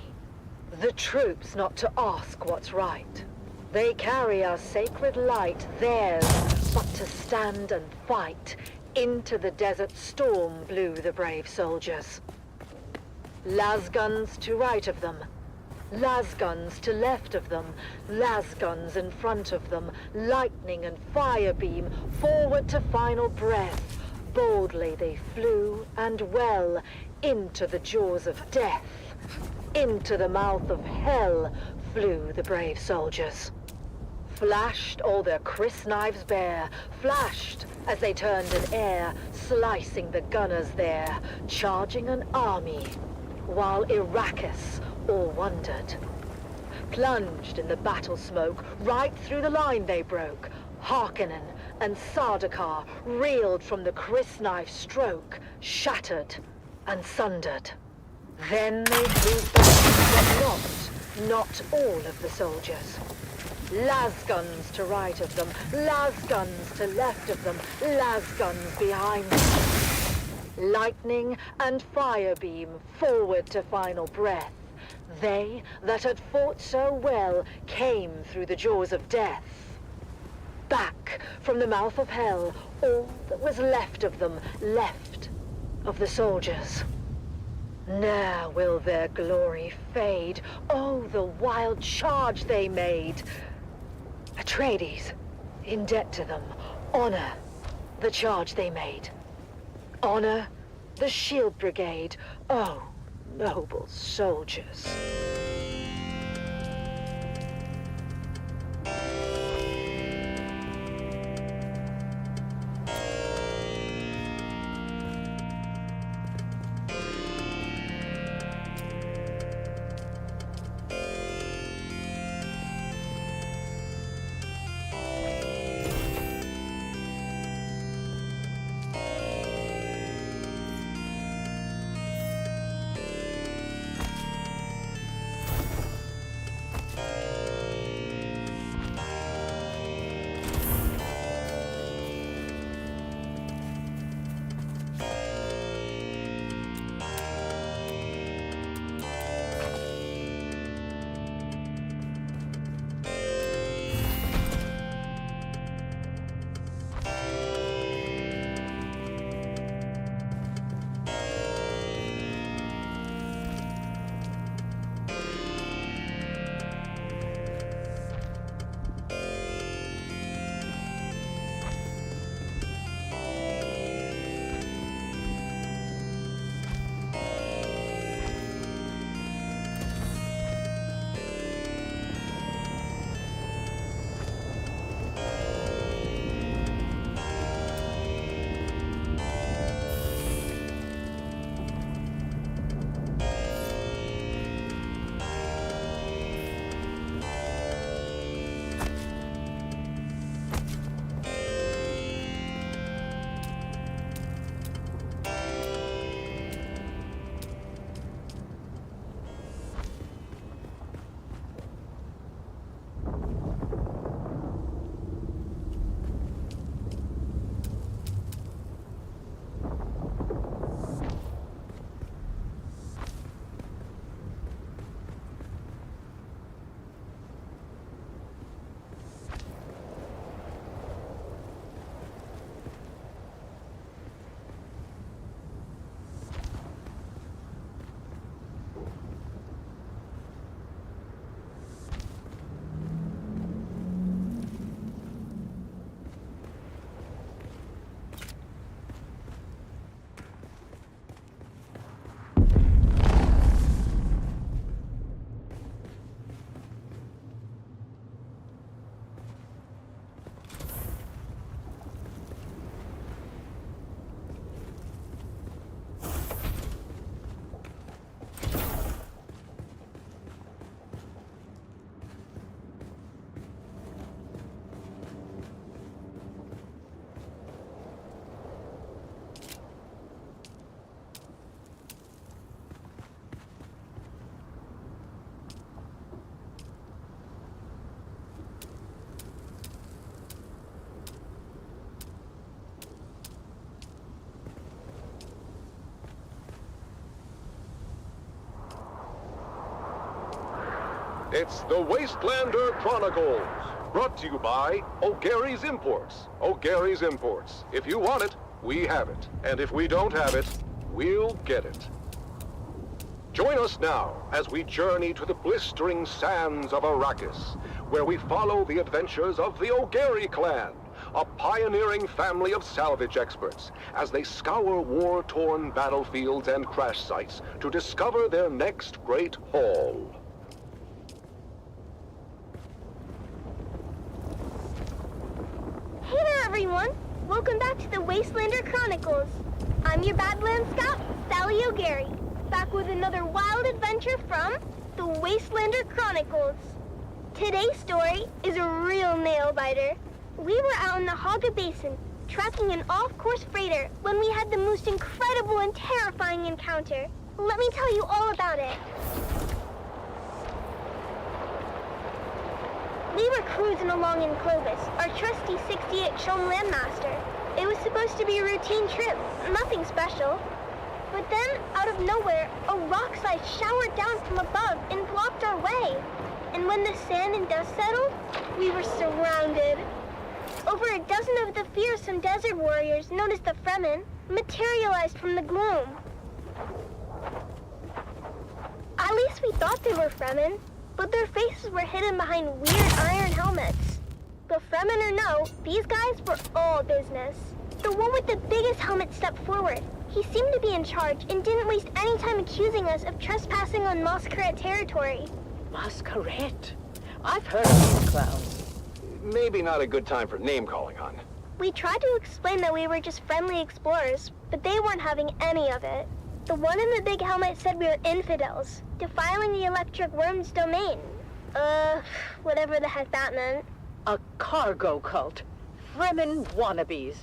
The troops not to ask what's right. They carry our sacred light, theirs, but to stand and fight. Into the desert storm flew the brave soldiers. Lasguns to right of them. Lasguns to left of them, lasguns in front of them, lightning and fire beam, forward to final breath. Boldly they flew, and well, into the jaws of death. Into the mouth of hell flew the brave soldiers. Flashed all their crysknives bare, flashed as they turned in air, slicing the gunners there, charging an army, while Arrakis all wondered. Plunged in the battle smoke, right through the line they broke. Harkonnen and Sardaukar reeled from the crysknife stroke, shattered and sundered. Then they flew back, but not all of the soldiers. Lasguns to right of them, lasguns to left of them, lasguns behind them. Lightning and fire beam forward to final breath. They that had fought so well came through the jaws of death. Back from the mouth of hell, all that was left of them, left of the soldiers. Ne'er will their glory fade. Oh, the wild charge they made. Atreides, in debt to them, honor the charge they made. Honor the shield brigade. Oh, noble soldiers. It's the Wastelander Chronicles, brought to you by O'Gary's Imports. O'Gary's Imports. If you want it, we have it. And if we don't have it, we'll get it. Join us now as we journey to the blistering sands of Arrakis, where we follow the adventures of the O'Gary clan, a pioneering family of salvage experts, as they scour war-torn battlefields and crash sites to discover their next great haul. Hey there, everyone! Welcome back to the Wastelander Chronicles. I'm your Badlands Scout, Sally O'Gary, back with another wild adventure from the Wastelander Chronicles. Today's story is a real nail-biter. We were out in the Haga Basin, tracking an off-course freighter when we had the most incredible and terrifying encounter. Let me tell you all about it. We were cruising along in Clovis, our trusty 68 Shom Landmaster. It was supposed to be a routine trip, nothing special. But then, out of nowhere, a rock slide showered down from above and blocked our way. And when the sand and dust settled, we were surrounded. Over a dozen of the fearsome desert warriors, known as the Fremen, materialized from the gloom. At least we thought they were Fremen, but their faces were hidden behind weird iron helmets. But Fremen or no, these guys were all business. The one with the biggest helmet stepped forward. He seemed to be in charge and didn't waste any time accusing us of trespassing on Masquerade territory. Masquerade? I've heard of these clowns. Maybe not a good time for name-calling, hon. We tried to explain that we were just friendly explorers, but they weren't having any of it. The one in the big helmet said we were infidels, defiling the Electric Worm's domain. Whatever the heck that meant. A cargo cult. Fremen wannabes.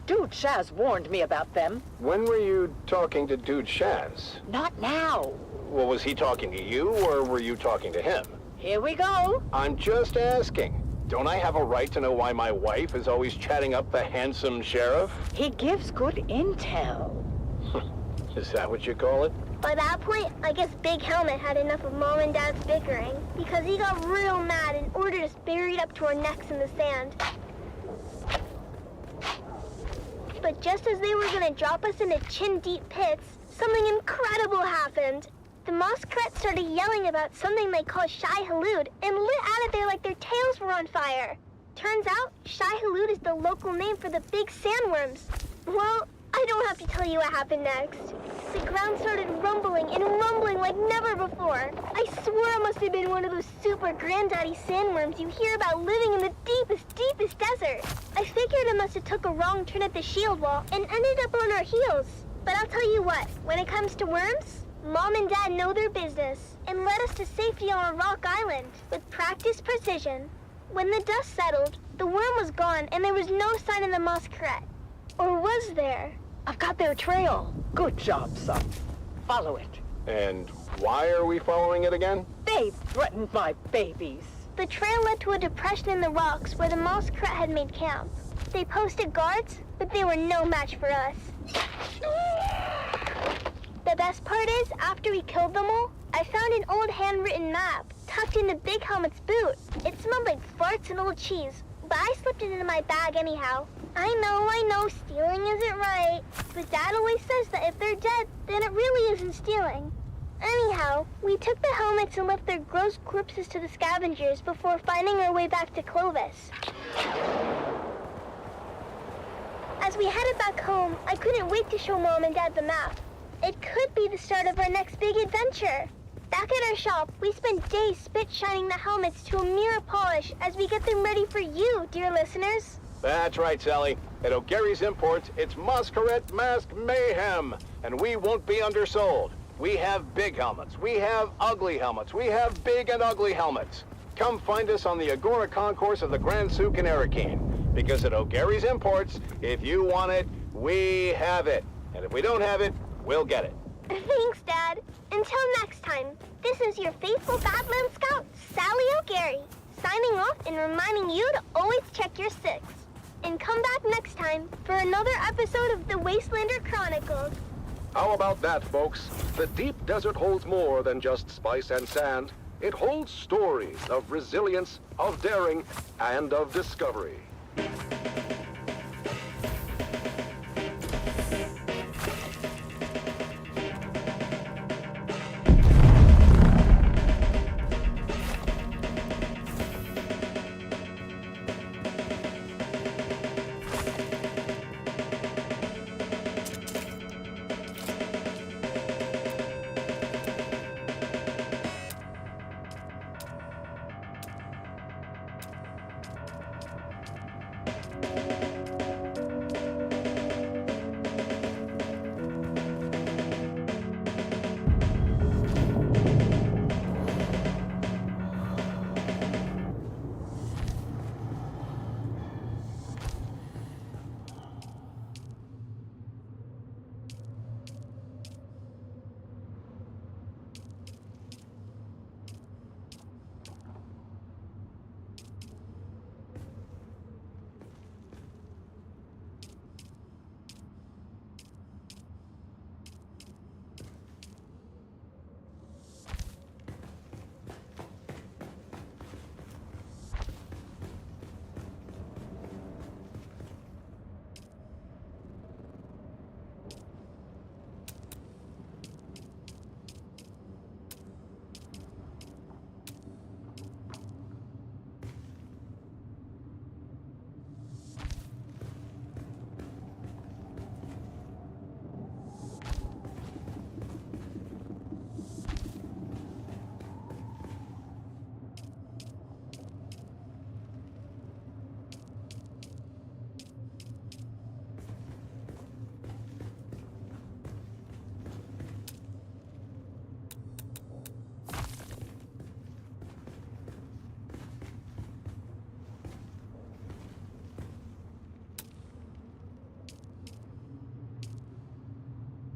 Dude Shaz warned me about them. When were you talking to Dude Shaz? Not now. Well, was he talking to you, or were you talking to him? Here we go. I'm just asking. Don't I have a right to know why my wife is always chatting up the handsome sheriff? He gives good intel. Is that what you call it? By that point, I guess Big Helmet had enough of Mom and Dad's bickering, because he got real mad and ordered us buried up to our necks in the sand. But just as they were gonna drop us into chin-deep pits, something incredible happened. The Moskret started yelling about something they call Shai Hulud and lit out of there like their tails were on fire. Turns out, Shai Hulud is the local name for the big sandworms. Well, I don't have to tell you what happened next. The ground started rumbling and rumbling like never before. I swear it must have been one of those super granddaddy sandworms you hear about living in the deepest desert. I figured it must have took a wrong turn at the shield wall and ended up on our heels. But I'll tell you what, when it comes to worms, Mom and Dad know their business and led us to safety on a rock island with practiced precision. When the dust settled, the worm was gone and there was no sign of the Masquerade. Or was there? I've got their trail. Good job, son. Follow it. And why are we following it again? They threatened my babies. The trail led to a depression in the rocks where the Masquerade had made camp. They posted guards, but they were no match for us. The best part is, after we killed them all, I found an old handwritten map tucked into Big Helmet's boot. It smelled like farts and old cheese, but I slipped it into my bag anyhow. I know, stealing isn't right, but Dad always says that if they're dead, then it really isn't stealing. Anyhow, we took the helmets and left their gross corpses to the scavengers before finding our way back to Clovis. As we headed back home, I couldn't wait to show Mom and Dad the map. It could be the start of our next big adventure. Back at our shop, we spend days spit-shining the helmets to a mirror polish as we get them ready for you, dear listeners. That's right, Sally. At O'Gary's Imports, it's Masquerade Mask Mayhem, and we won't be undersold. We have big helmets, we have ugly helmets, we have big and ugly helmets. Come find us on the Agora Concourse of the Grand Souk in Arakeen, because at O'Gary's Imports, if you want it, we have it. And if we don't have it, we'll get it. Thanks, Dad. Until next time, this is your faithful Badland Scout, Sally O'Gary, signing off and reminding you to always check your six. And come back next time for another episode of the Wastelander Chronicles. How about that, folks? The deep desert holds more than just spice and sand. It holds stories of resilience, of daring, and of discovery.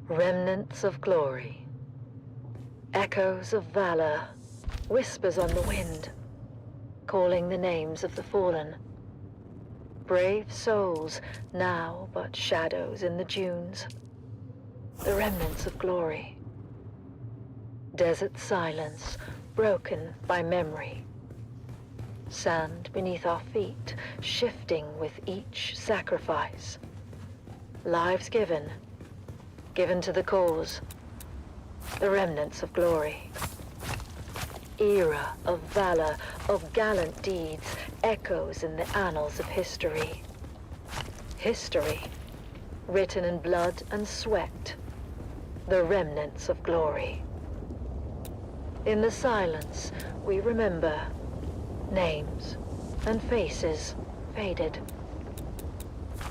Remnants of glory, echoes of valor, whispers on the wind, calling the names of the fallen. Brave souls, now but shadows in the dunes. The remnants of glory. Desert silence, broken by memory. Sand beneath our feet, shifting with each sacrifice. Lives given to the cause. The remnants of glory. Era of valor, of gallant deeds, echoes in the annals of history. History, written in blood and sweat. The remnants of glory. In the silence, we remember names and faces faded.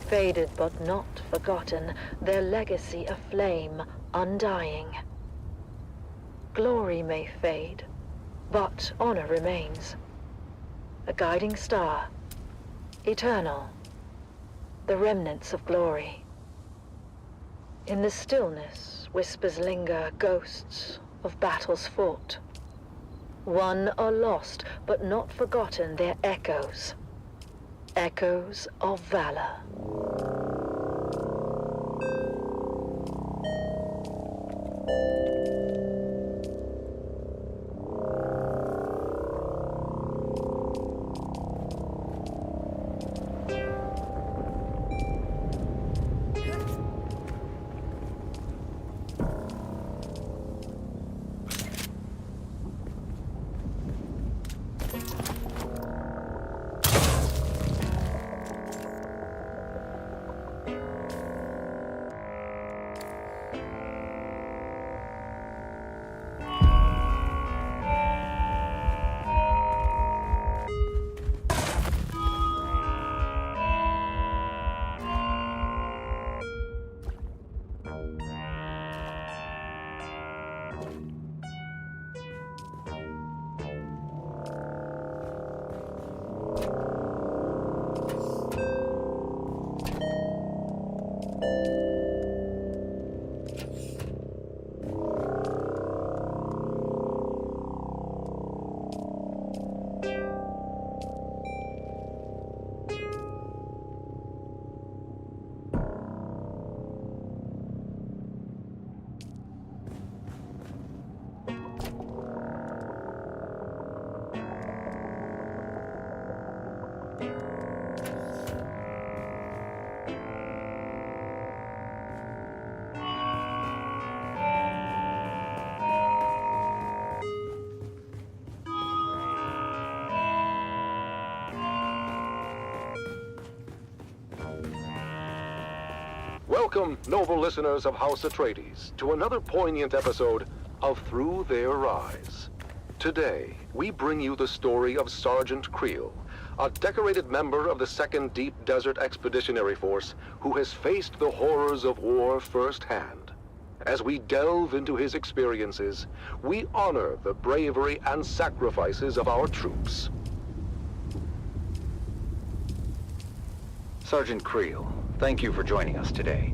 Faded but not forgotten, their legacy aflame, undying. Glory may fade, but honor remains. A guiding star, eternal, the remnants of glory. In the stillness, whispers linger, ghosts of battles fought. Won or lost, but not forgotten, their echoes. Echoes of valor. Welcome, noble listeners of House Atreides, to another poignant episode of Through Their Eyes. Today, we bring you the story of Sergeant Creel, a decorated member of the 2nd Deep Desert Expeditionary Force who has faced the horrors of war firsthand. As we delve into his experiences, we honor the bravery and sacrifices of our troops. Sergeant Creel, thank you for joining us today.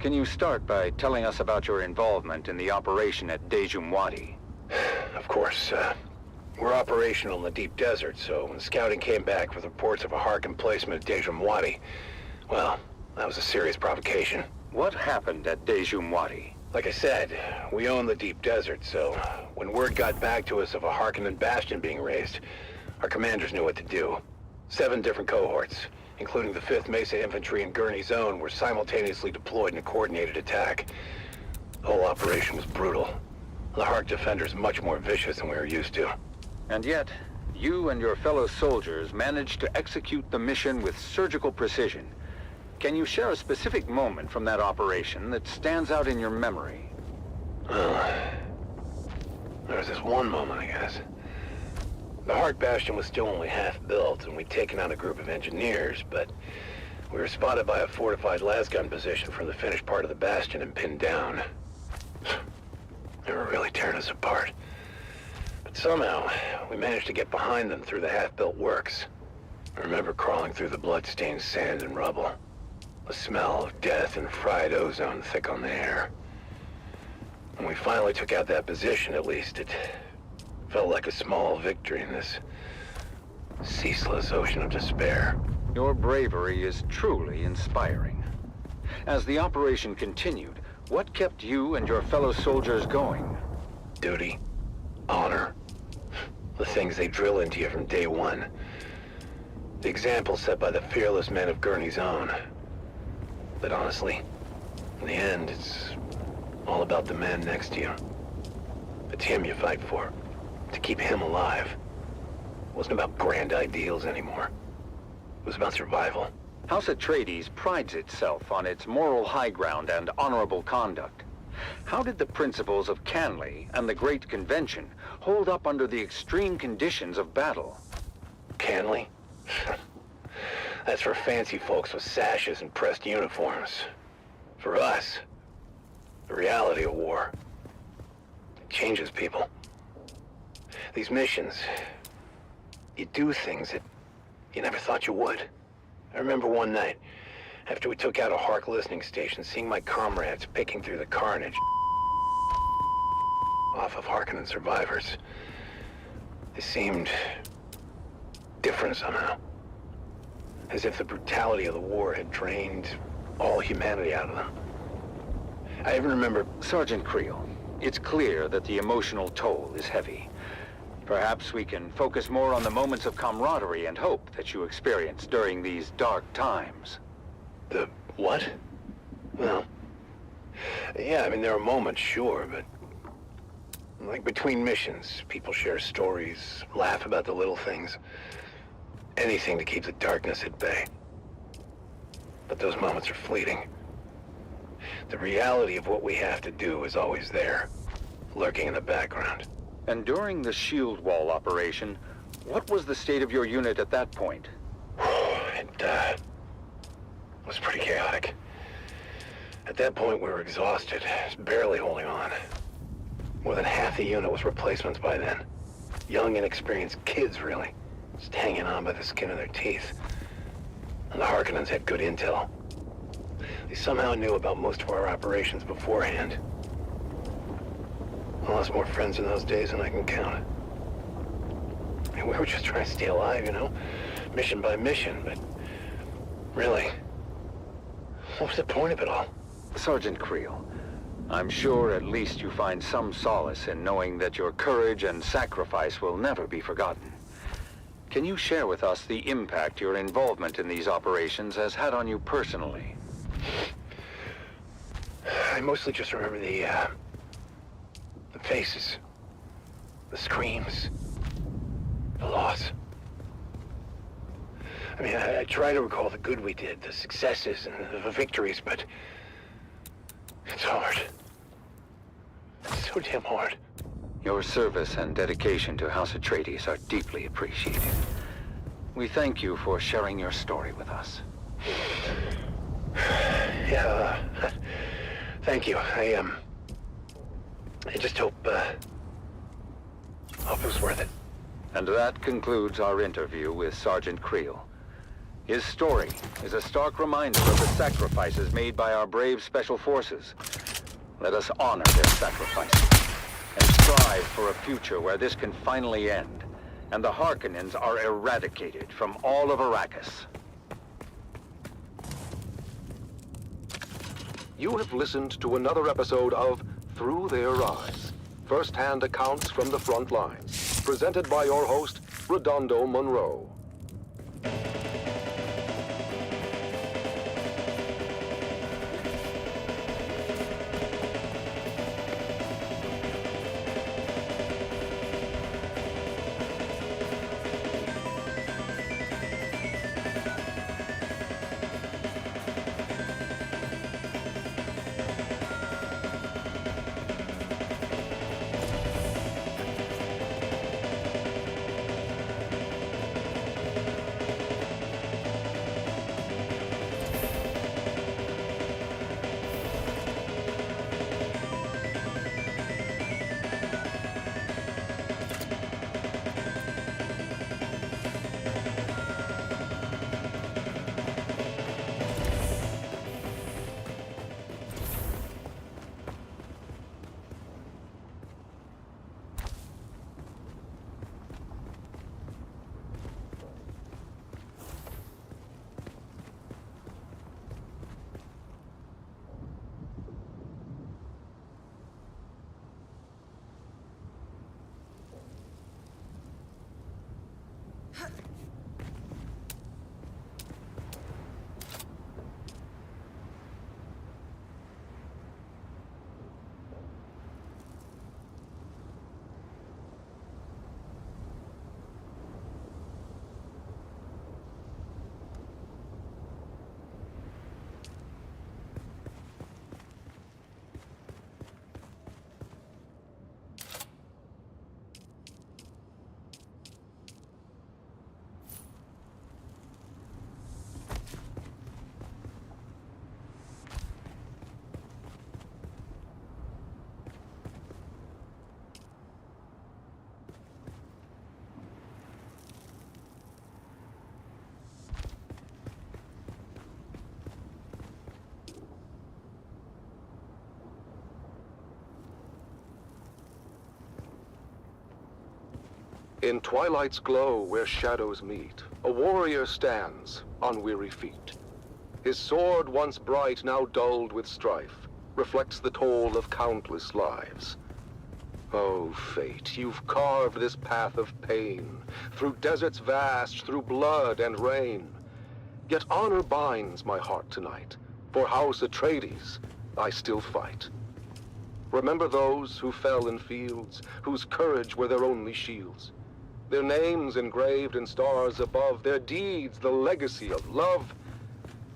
Can you start by telling us about your involvement in the operation at Dejum Wadi? Of course, we're operational in the deep desert, so when scouting came back with reports of a Hark emplacement at Dejum Wadi, well, that was a serious provocation. What happened at Dejum Wadi? Like I said, we own the deep desert, so when word got back to us of a Harkonnen bastion being raised, our commanders knew what to do. 7 different cohorts, including the 5th Mesa Infantry and Gurney Zone, were simultaneously deployed in a coordinated attack. The whole operation was brutal. The Hark defenders much more vicious than we were used to. And yet, you and your fellow soldiers managed to execute the mission with surgical precision. Can you share a specific moment from that operation that stands out in your memory? Well, there was this one moment, I guess. The Hark Bastion was still only half built, and we'd taken out a group of engineers, but we were spotted by a fortified lasgun position from the finished part of the bastion and pinned down. They were really tearing us apart. But somehow, we managed to get behind them through the half-built works. I remember crawling through the blood-stained sand and rubble. The smell of death and fried ozone thick on the air. When we finally took out that position, at least, it felt like a small victory in this ceaseless ocean of despair. Your bravery is truly inspiring. As the operation continued, what kept you and your fellow soldiers going? Duty, honor, the things they drill into you from day one. The example set by the fearless men of Gurney's Own. But honestly, in the end, it's all about the man next to you. It's him you fight for, to keep him alive. It wasn't about grand ideals anymore. It was about survival. House Atreides prides itself on its moral high ground and honorable conduct. How did the principles of Canley and the Great Convention hold up under the extreme conditions of battle? Canley? That's for fancy folks with sashes and pressed uniforms. For us, the reality of war, it changes people. These missions, you do things that you never thought you would. I remember one night, after we took out a Hark listening station, seeing my comrades picking through the carnage off of Harkonnen survivors. They seemed different somehow. As if the brutality of the war had drained all humanity out of them. I even remember... Sergeant Creel, it's clear that the emotional toll is heavy. Perhaps we can focus more on the moments of camaraderie and hope that you experienced during these dark times. The what? Well, yeah, I mean, there are moments, sure, but... like between missions, people share stories, laugh about the little things. Anything to keep the darkness at bay. But those moments are fleeting. The reality of what we have to do is always there, lurking in the background. And during the Shield Wall operation, what was the state of your unit at that point? It was pretty chaotic. At that point, we were exhausted, just barely holding on. More than half the unit was replacements by then. Young, inexperienced kids, really. Just hanging on by the skin of their teeth. And the Harkonnens had good intel. They somehow knew about most of our operations beforehand. I lost more friends in those days than I can count. I mean, we were just trying to stay alive, you know? Mission by mission, but... really, what was the point of it all? Sergeant Creel, I'm sure at least you find some solace in knowing that your courage and sacrifice will never be forgotten. Can you share with us the impact your involvement in these operations has had on you personally? I mostly just remember the faces, the screams, the loss. I mean, I try to recall the good we did, the successes and the victories, but It's hard. It's so damn hard. Your service and dedication to House Atreides are deeply appreciated. We thank you for sharing your story with us. Yeah, thank you. I just hope it was worth it. And that concludes our interview with Sergeant Creel. His story is a stark reminder of the sacrifices made by our brave Special Forces. Let us honor their sacrifices and strive for a future where this can finally end and the Harkonnens are eradicated from all of Arrakis. You have listened to another episode of Through Their Eyes, first-hand accounts from the front lines, presented by your host, Redondo Monroe. In twilight's glow where shadows meet, a warrior stands on weary feet. His sword, once bright, now dulled with strife, reflects the toll of countless lives. Oh, fate, you've carved this path of pain, through deserts vast, through blood and rain. Yet honor binds my heart tonight. For House Atreides, I still fight. Remember those who fell in fields, whose courage were their only shields. Their names engraved in stars above, their deeds the legacy of love.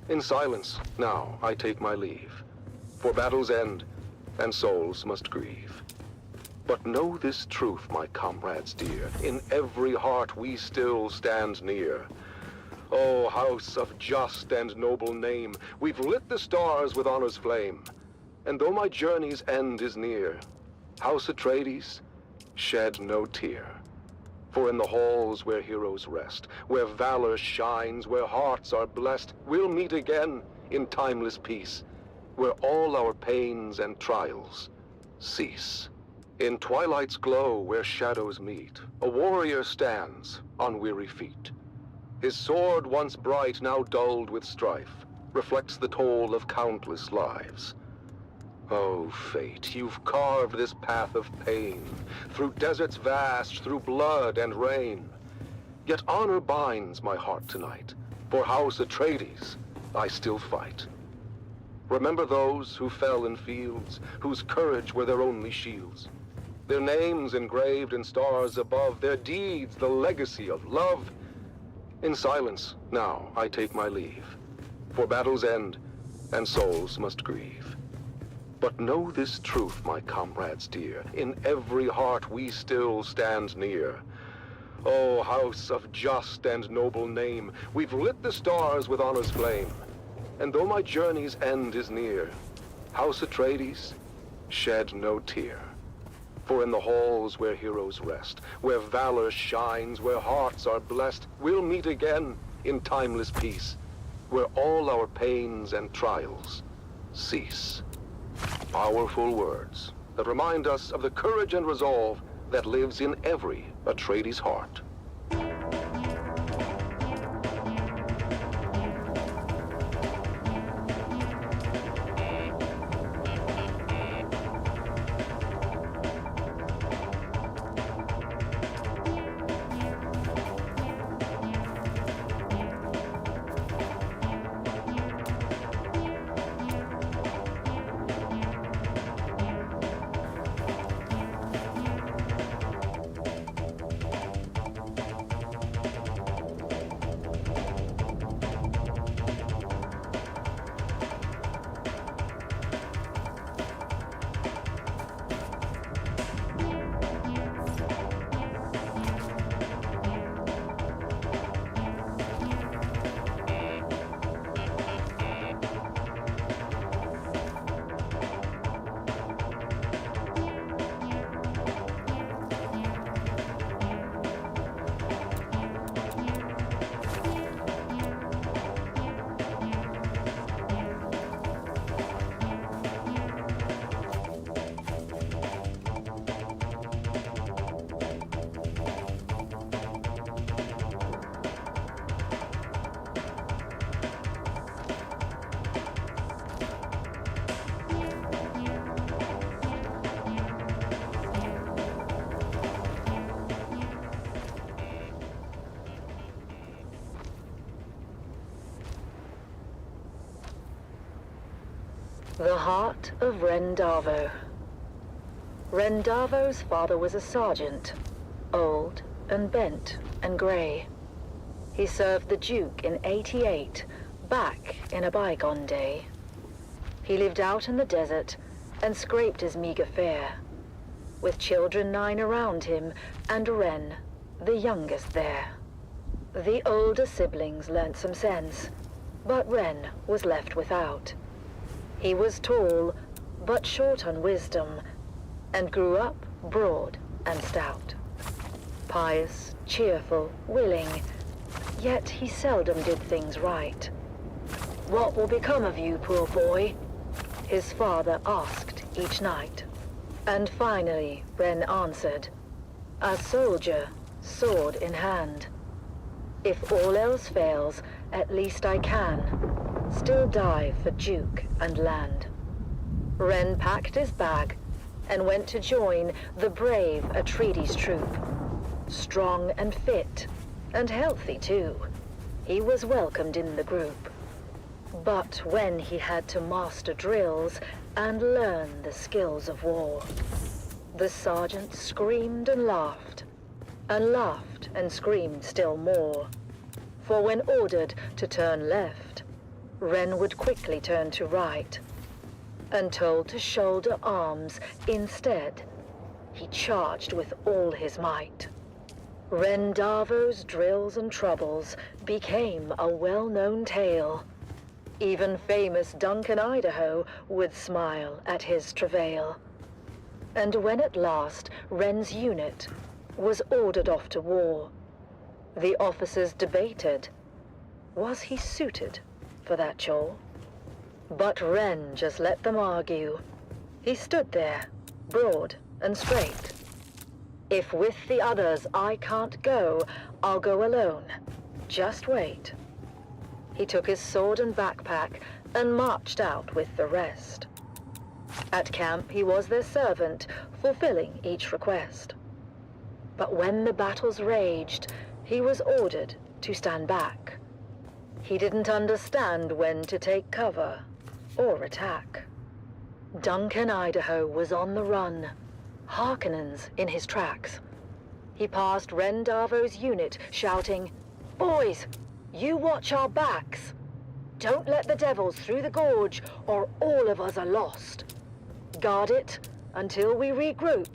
In silence, now I take my leave, for battles end, and souls must grieve. But know this truth, my comrades dear, in every heart we still stand near. O house of just and noble name, we've lit the stars with honor's flame. And though my journey's end is near, House Atreides, shed no tear. For in the halls where heroes rest, where valor shines, where hearts are blessed, we'll meet again in timeless peace, where all our pains and trials cease. In twilight's glow where shadows meet, a warrior stands on weary feet. His sword, once bright, now dulled with strife, reflects the toll of countless lives. Oh, fate, you've carved this path of pain, through deserts vast, through blood and rain. Yet honor binds my heart tonight. For House Atreides, I still fight. Remember those who fell in fields, whose courage were their only shields. Their names engraved in stars above, their deeds the legacy of love. In silence, now I take my leave, for battles end, and souls must grieve. But know this truth, my comrades dear, in every heart we still stand near. O house of just and noble name, we've lit the stars with honor's flame. And though my journey's end is near, House Atreides, shed no tear. For in the halls where heroes rest, where valor shines, where hearts are blessed, we'll meet again in timeless peace, where all our pains and trials cease. Powerful words that remind us of the courage and resolve that lives in every Atreides heart. The heart of Rendavo. Rendavo's father was a sergeant, old and bent and grey. He served the Duke in '88, back in a bygone day. He lived out in the desert and scraped his meager fare, with children 9 around him and Ren, the youngest there. The older siblings learnt some sense, but Ren was left without. He was tall, but short on wisdom, and grew up broad and stout. Pious, cheerful, willing, yet he seldom did things right. "What will become of you, poor boy?" his father asked each night. And finally, Ren answered, "A soldier, sword in hand. If all else fails, at least I can still die for Duke and land." Ren packed his bag and went to join the brave Atreides troop. Strong and fit, and healthy too, he was welcomed in the group. But when he had to master drills and learn the skills of war, the sergeant screamed and laughed and screamed still more. For when ordered to turn left, Ren would quickly turn to right, and told to shoulder arms instead, he charged with all his might. Rendavo's drills and troubles became a well-known tale. Even famous Duncan Idaho would smile at his travail. And when at last Ren's unit was ordered off to war, the officers debated, was he suited for that chore? But Ren just let them argue. He stood there, broad and straight. "If with the others I can't go, I'll go alone. Just wait." He took his sword and backpack and marched out with the rest. At camp he was their servant, fulfilling each request. But when the battles raged, he was ordered to stand back. He didn't understand when to take cover or attack. Duncan Idaho was on the run, Harkonnens in his tracks. He passed Rendavo's unit, shouting, "Boys, you watch our backs. Don't let the devils through the gorge, or all of us are lost." Guard it until we regroup.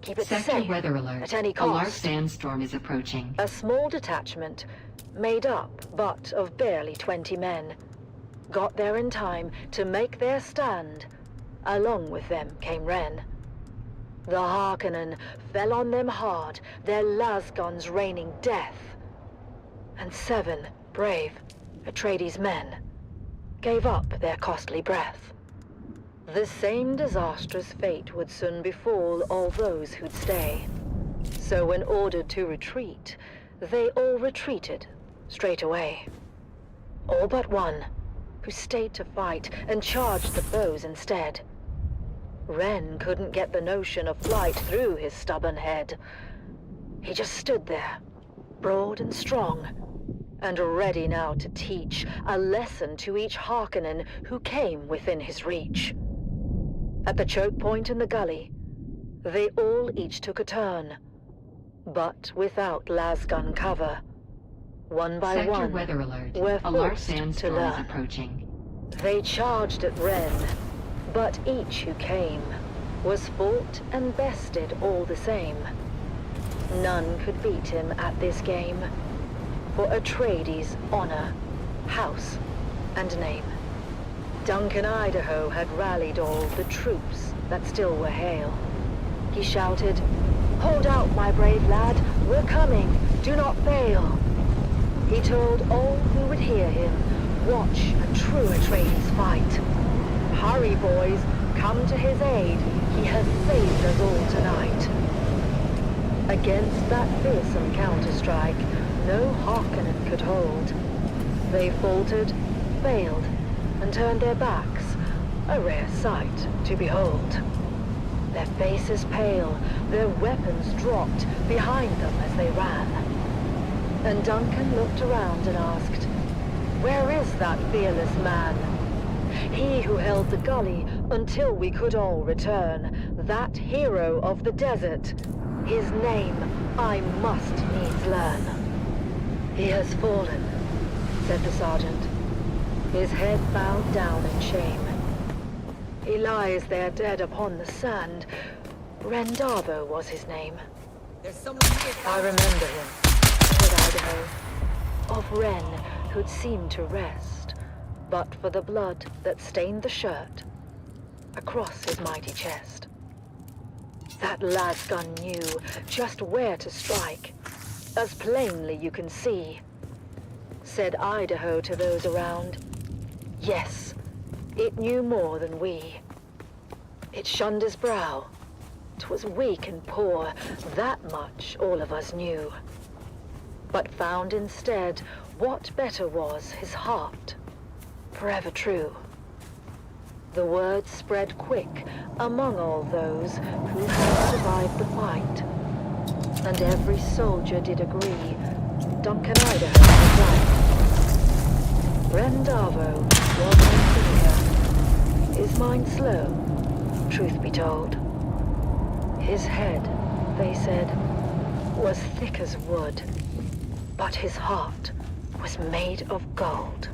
Keep it Sector safe weather alert. at any A large cost. sandstorm is approaching. A small detachment, made up but of barely 20 men, got there in time to make their stand. Along with them came Ren. The Harkonnen fell on them hard, their lasguns raining death. And 7 brave Atreides men gave up their costly breath. The same disastrous fate would soon befall all those who'd stay. So when ordered to retreat, they all retreated straight away. All but one, who stayed to fight and charged the foes instead. Ren couldn't get the notion of flight through his stubborn head. He just stood there, broad and strong, and ready now to teach a lesson to each Harkonnen who came within his reach. At the choke point in the gully, they all each took a turn, but without lasgun cover. One by Sector one, weather alert. were A large forced to sandstorm is learn. approaching. They charged at Ren, but each who came was fought and bested all the same. None could beat him at this game, for Atreides' honor, house, and name. Duncan Idaho had rallied all the troops that still were hale. He shouted, "Hold out, my brave lad, we're coming, do not fail." He told all who would hear him, watch a true Atreides fight. Hurry, boys, come to his aid, he has saved us all tonight. Against that fearsome counter-strike, no Harkonnen could hold. They faltered, failed, and turned their backs, a rare sight to behold. Their faces pale, their weapons dropped behind them as they ran. And Duncan looked around and asked, "Where is that fearless man? He who held the gully until we could all return, that hero of the desert. His name I must needs learn." "He has fallen," said the sergeant, his head bowed down in shame. "He lies there dead upon the sand. Rendavo was his name." There's someone here. "I remember him," said Idaho, "of Ren who'd seemed to rest, but for the blood that stained the shirt across his mighty chest. That lasgun knew just where to strike, as plainly you can see," said Idaho to those around. "Yes, it knew more than we. It shunned his brow. 'Twas weak and poor, that much all of us knew. But found instead what better was his heart, forever true." The word spread quick among all those who had survived the fight, and every soldier did agree Duncan Idaho was right. Rendavo was no thinker, his mind slow, truth be told. His head, they said, was thick as wood, but his heart was made of gold.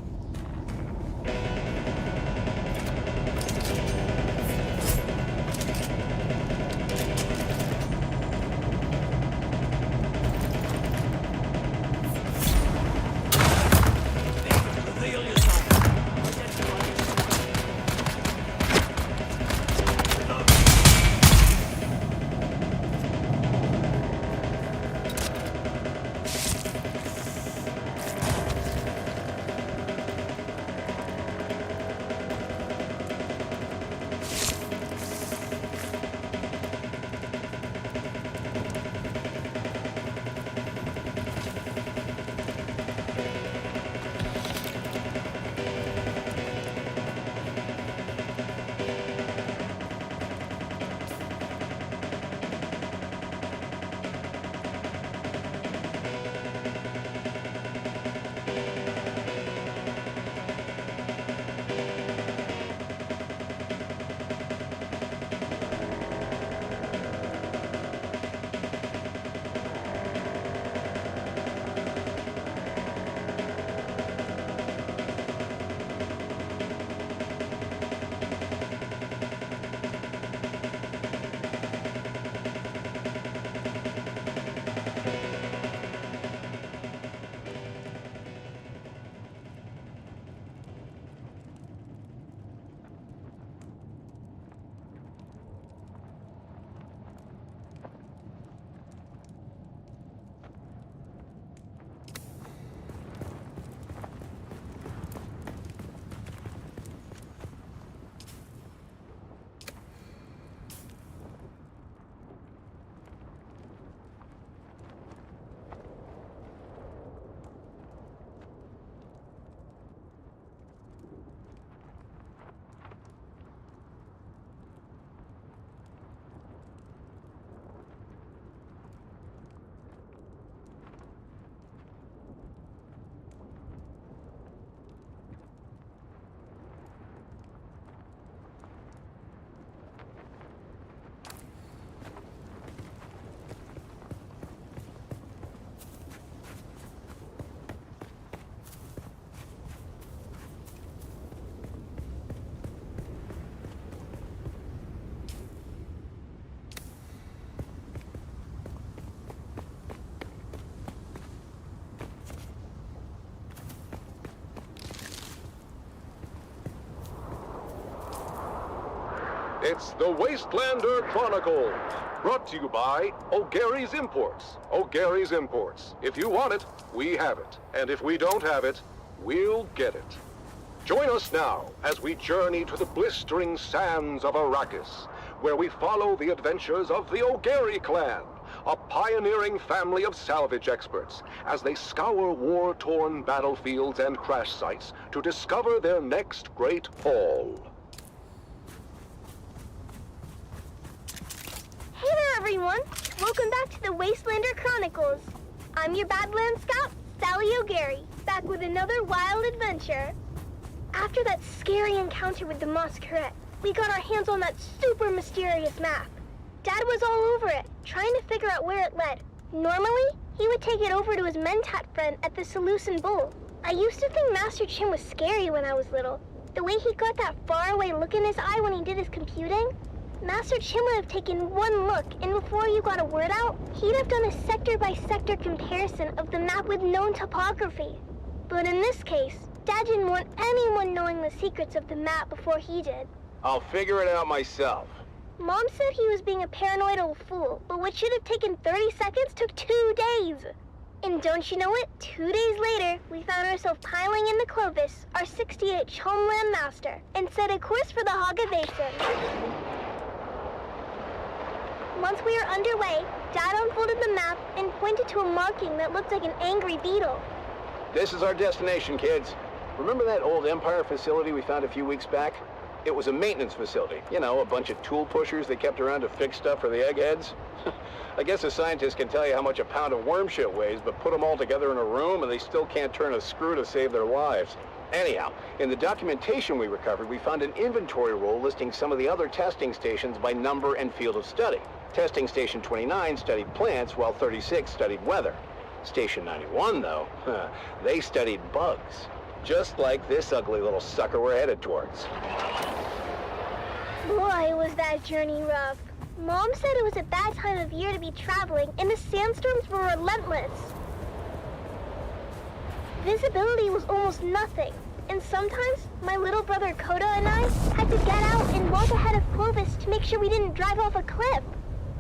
It's the Wastelander Chronicles, brought to you by O'Gary's Imports. O'Gary's Imports. If you want it, we have it. And if we don't have it, we'll get it. Join us now as we journey to the blistering sands of Arrakis, where we follow the adventures of the O'Gary clan, a pioneering family of salvage experts, as they scour war-torn battlefields and crash sites to discover their next great haul. Hey there, everyone! Welcome back to the Wastelander Chronicles. I'm your Badlands Scout, Sally O'Gary, back with another wild adventure. After that scary encounter with the Masquerade, we got our hands on that super mysterious map. Dad was all over it, trying to figure out where it led. Normally, he would take it over to his Mentat friend at the Seleucid Bull. I used to think Master Chim was scary when I was little. The way he got that faraway look in his eye when he did his computing. Master Chim would have taken one look, and before you got a word out, he'd have done a sector-by-sector comparison of the map with known topography. But in this case, Dad didn't want anyone knowing the secrets of the map before he did. I'll figure it out myself. Mom said he was being a paranoid old fool, but what should have taken 30 seconds took 2 days. And don't you know it, 2 days later, we found ourselves piling in the Clovis, our 68 Homeland Master, and set a course for the Haga Basin. Once we were underway, Dad unfolded the map and pointed to a marking that looked like an angry beetle. This is our destination, kids. Remember that old Empire facility we found a few weeks back? It was a maintenance facility. You know, a bunch of tool pushers they kept around to fix stuff for the eggheads. I guess a scientist can tell you how much a pound of worm shit weighs, but put them all together in a room and they still can't turn a screw to save their lives. Anyhow, in the documentation we recovered, we found an inventory roll listing some of the other testing stations by number and field of study. Testing Station 29 studied plants, while 36 studied weather. Station 91, though, they studied bugs. Just like this ugly little sucker we're headed towards. Boy, was that journey rough. Mom said it was a bad time of year to be traveling, and the sandstorms were relentless. Visibility was almost nothing, and sometimes my little brother Koda and I had to get out and walk ahead of Clovis to make sure we didn't drive off a cliff.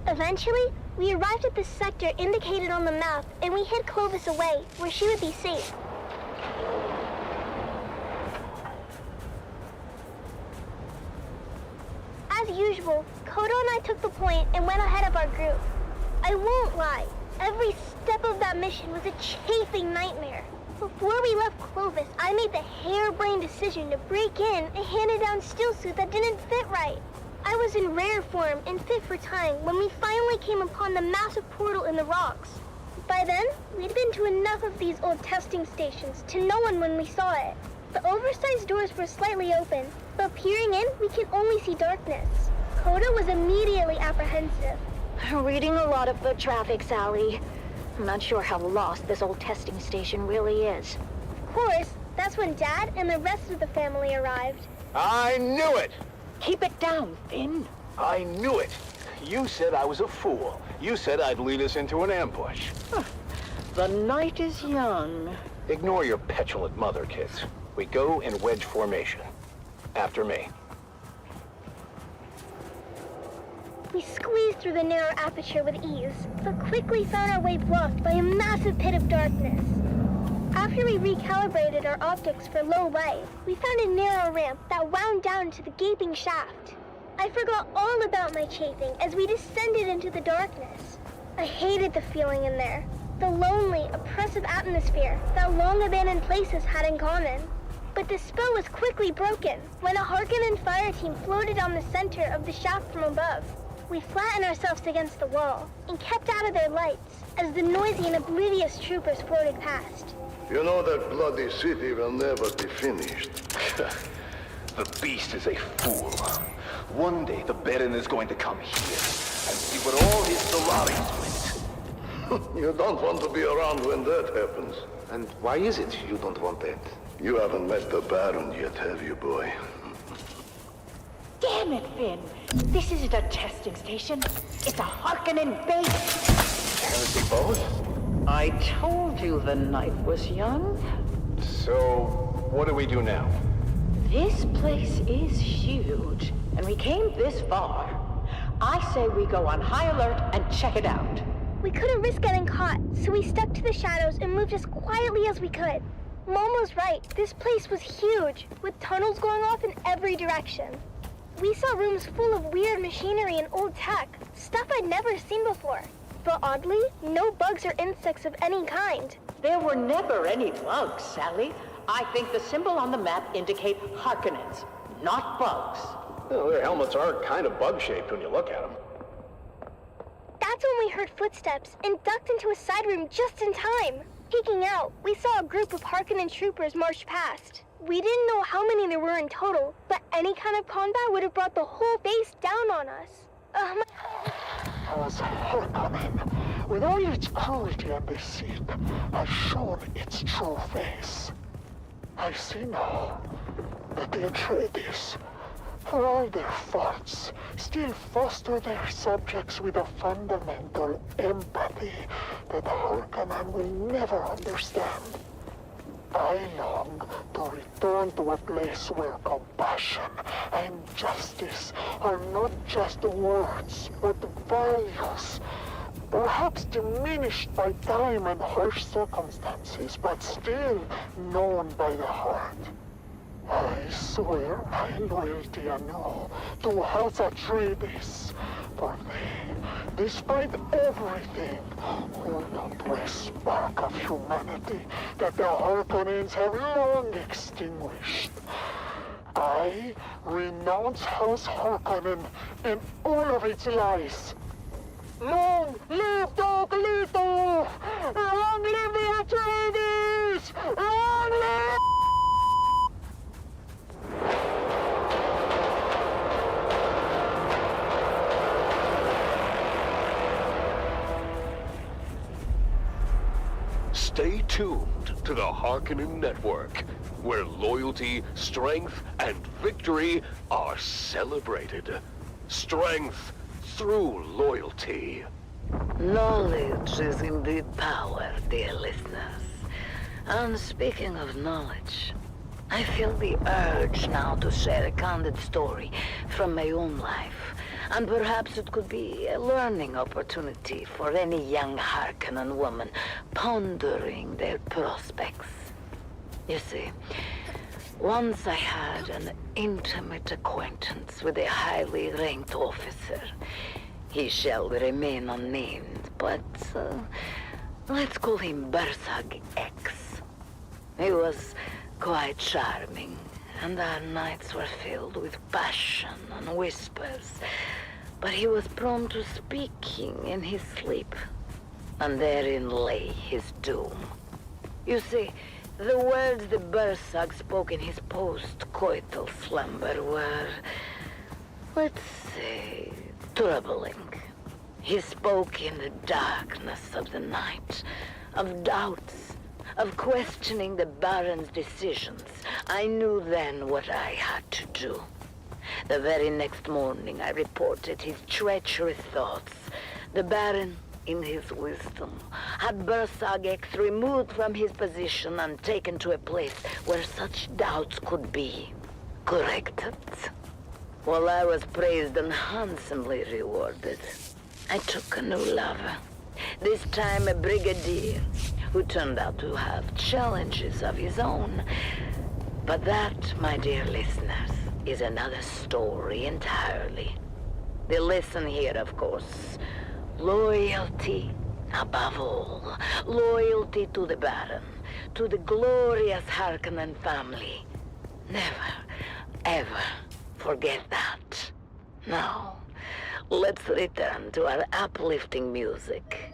Eventually, we arrived at the sector indicated on the map, and we hid Clovis away, where she would be safe. As usual, Koda and I took the point and went ahead of our group. I won't lie, every step of that mission was a chafing nightmare. Before we left Clovis, I made the harebrained decision to break in a handed-down stillsuit that didn't fit right. I was in rare form and fit for time when we finally came upon the massive portal in the rocks. By then, we'd been to enough of these old testing stations to know when we saw it. The oversized doors were slightly open, but peering in, we could only see darkness. Koda was immediately apprehensive. Reading a lot of foot traffic, Sally. I'm not sure how lost this old testing station really is. Of course, that's when Dad and the rest of the family arrived. I knew it! Keep it down, Finn. I knew it. You said I was a fool. You said I'd lead us into an ambush. The night is young. Ignore your petulant mother, kids. We go in wedge formation. After me. We squeezed through the narrow aperture with ease, but quickly found our way blocked by a massive pit of darkness. After we recalibrated our optics for low light, we found a narrow ramp that wound down to the gaping shaft. I forgot all about my chafing as we descended into the darkness. I hated the feeling in there, the lonely, oppressive atmosphere that long-abandoned places had in common. But the spell was quickly broken when a Harkonnen fire team floated on the center of the shaft from above. We flattened ourselves against the wall and kept out of their lights as the noisy and oblivious troopers floated past. You know that bloody city will never be finished. The beast is a fool. One day the Baron is going to come here and see what all his Solarians went. You don't want to be around when that happens. And why is it you don't want that? You haven't met the Baron yet, have you, boy? Damn it, Finn. This isn't a testing station. It's a Harkonnen base. Heresy both? I told you the night was young. So, what do we do now? This place is huge. and we came this far. I say we go on high alert and check it out. We couldn't risk getting caught, so we stuck to the shadows and moved as quietly as we could. Mom was right. This place was huge, with tunnels going off in every direction. We saw rooms full of weird machinery and old tech, stuff I'd never seen before. But oddly, no bugs or insects of any kind. There were never any bugs, Sally. I think the symbol on the map indicate Harkonnens, not bugs. Well, their helmets are kind of bug-shaped when you look at them. That's when we heard footsteps and ducked into a side room just in time. Peeking out, we saw a group of Harkonnen troopers march past. We didn't know how many there were in total, but any kind of combat would have brought the whole base down on us. As Harkonnen, with all its cruelty and deceit, has shown its true face. I see now that the Atreides, for all their faults, still foster their subjects with a fundamental empathy that Harkonnen will never understand. I long to return to a place where compassion and justice are not just words, but values. Perhaps diminished by time and harsh circumstances, but still known by the heart. I swear my loyalty anew to House Atreides, for they, despite everything, hold a bright spark of humanity that the Harkonnens have long extinguished. I renounce House Harkonnen and all of its lies. Long live Dark Leto! Long live the Atreides! Long live... Stay tuned to the Harkonnen Network, where loyalty, strength, and victory are celebrated. Strength through loyalty. Knowledge is indeed power, dear listeners. And speaking of knowledge, I feel the urge now to share a candid story from my own life. And perhaps it could be a learning opportunity for any young Harkonnen woman pondering their prospects. You see, once I had an intimate acquaintance with a highly ranked officer. He shall remain unnamed, but let's call him Bersag X. He was quite charming, and our nights were filled with passion and whispers. But he was prone to speaking in his sleep, and therein lay his doom. You see, the words the Bersag spoke in his post-coital slumber were, let's say, troubling. He spoke in the darkness of the night, of doubts, of questioning the Baron's decisions. I knew then what I had to do. The very next morning I reported his treacherous thoughts. The Baron, in his wisdom, had Bersag X removed from his position and taken to a place where such doubts could be corrected. While I was praised and handsomely rewarded, I took a new lover. This time a brigadier, who turned out to have challenges of his own. But that, my dear listeners, is another story entirely. The lesson here, of course, loyalty above all. Loyalty to the Baron, to the glorious Harkonnen family. Never, ever forget that. Now, let's return to our uplifting music.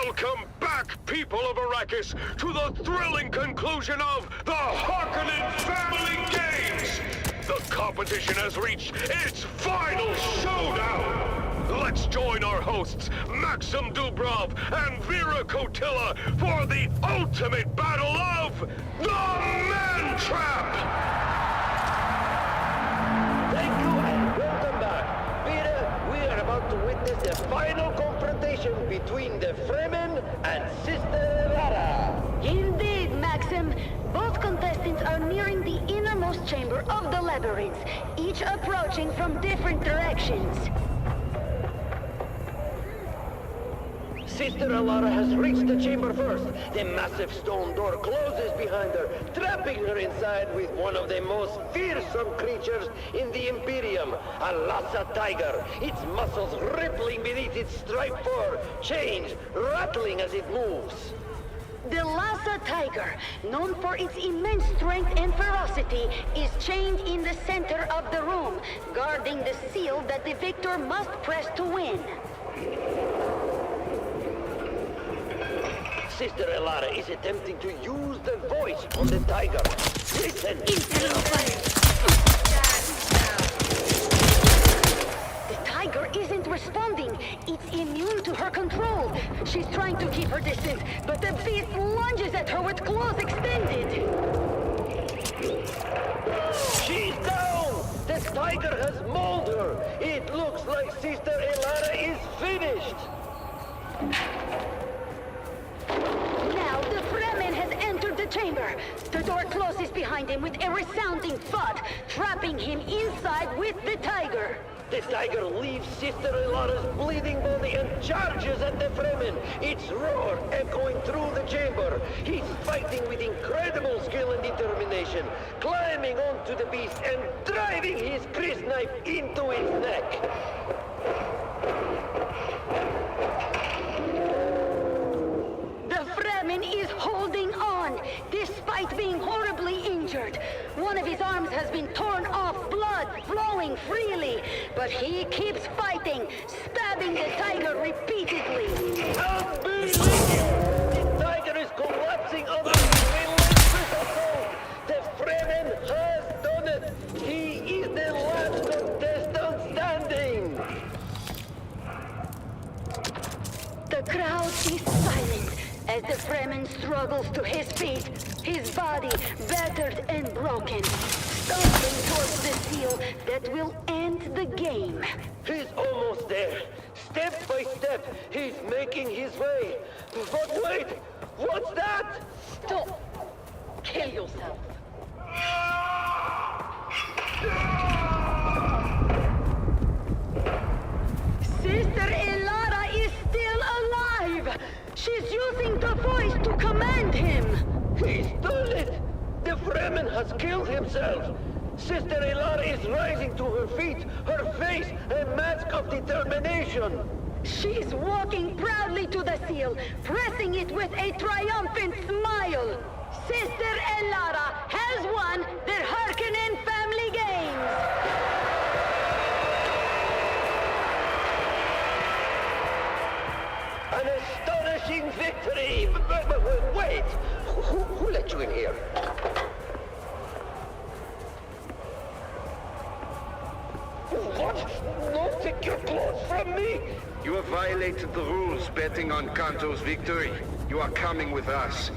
Welcome back, people of Arrakis, to the thrilling conclusion of the Harkonnen Family Games! The competition has reached its final showdown! Let's join our hosts, Maxim Dubrov and Vera Kotila, for the ultimate battle of the Man Trap! Thank you and welcome back. Vera, we are about to witness the final confrontation between the Fremen and Sister Lara. Indeed, Maxim. Both contestants are nearing the innermost chamber of the labyrinth, each approaching from different directions. Sister Alara has reached the chamber first. The massive stone door closes behind her, trapping her inside with one of the most fearsome creatures in the Imperium, a Lhasa tiger, its muscles rippling beneath its striped fur, chains rattling as it moves. The Lhasa tiger, known for its immense strength and ferocity, is chained in the center of the room, guarding the seal that the victor must press to win. Sister Alara is attempting to use the voice on the tiger. Listen! The tiger isn't responding. It's immune to her control. She's trying to keep her distance, but the beast lunges at her with claws extended. She's down! The tiger has mauled her. It looks like Sister Alara is finished. Now the Fremen has entered the chamber. The door closes behind him with a resounding thud, trapping him inside with the tiger. The tiger leaves Sister Alara's bleeding body and charges at the Fremen, its roar echoing through the chamber. He's fighting with incredible skill and determination, climbing onto the beast and driving his crisp knife into its neck. Fremen is holding on, despite being horribly injured. One of his arms has been torn off, blood flowing freely, but he keeps fighting, stabbing the tiger repeatedly. Unbelievable! The tiger is collapsing under the relentless assault. The Fremen has done it. He is the last contestant standing. The crowd is silent as the Fremen struggles to his feet, his body battered and broken, stumbling towards the seal that will end the game. He's almost there. Step by step, he's making his way. But wait, what's that? Stop! Kill yourself. Sister Alara is still alive! She's using the voice to command him! He's done it! The Fremen has killed himself! Sister Alara is rising to her feet, her face a mask of determination! She's walking proudly to the seal, pressing it with a triumphant smile! Sister Alara has won the Harkonnen Family Games! An astonishing victory! But wait! Who let you in here? What? No, take your clothes from me! You have violated the rules betting on Kanto's victory. You are coming with us.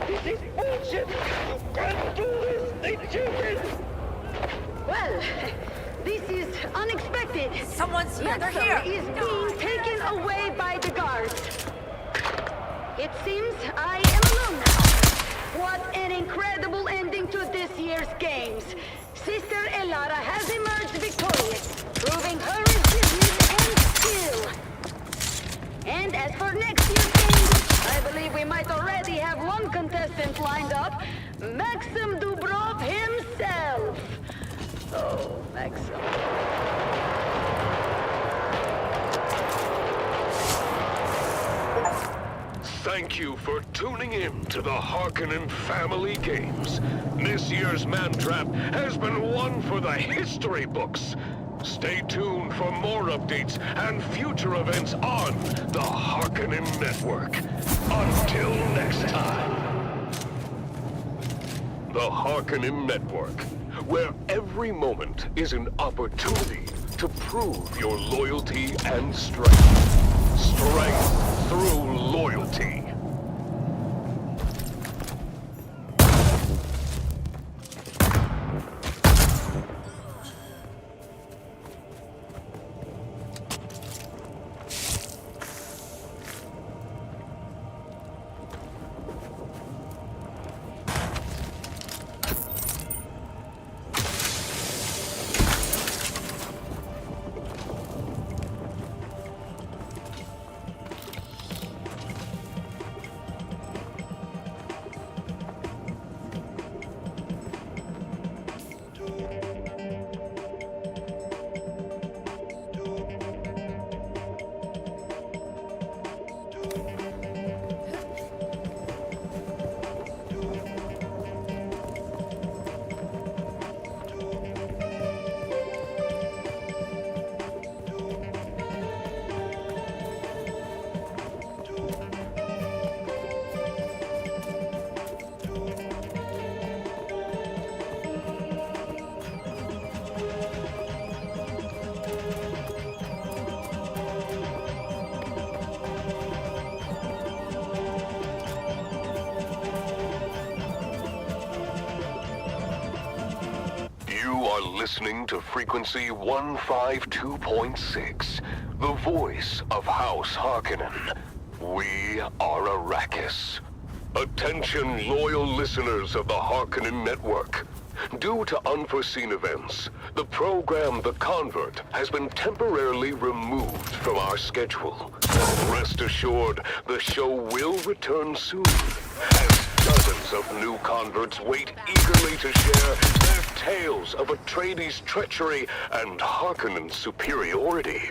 This is bullshit! You can't do this! They cheated! Well, this is unexpected. Someone's here. They're here. Is being taken away by the guards. It seems I am alone now. What an incredible ending to this year's games. Sister Alara has emerged victorious, proving her resilience and skill. And as for next year's games, I believe we might already have one contestant lined up, Maxim Dubrov himself. Oh, Maxim. Thank you for tuning in to the Harkonnen Family Games. This year's Man Trap has been one for the history books. Stay tuned for more updates and future events on the Harkonnen Network. Until next time. The Harkonnen Network, where every moment is an opportunity to prove your loyalty and strength. Strength through loyalty. Listening to frequency 152.6, the voice of House Harkonnen. We are Arrakis. Attention, loyal listeners of the Harkonnen Network. Due to unforeseen events, the program The Convert has been temporarily removed from our schedule. Rest assured, the show will return soon, as dozens of new converts wait eagerly to share their tales of Atreides' treachery and Harkonnen's superiority.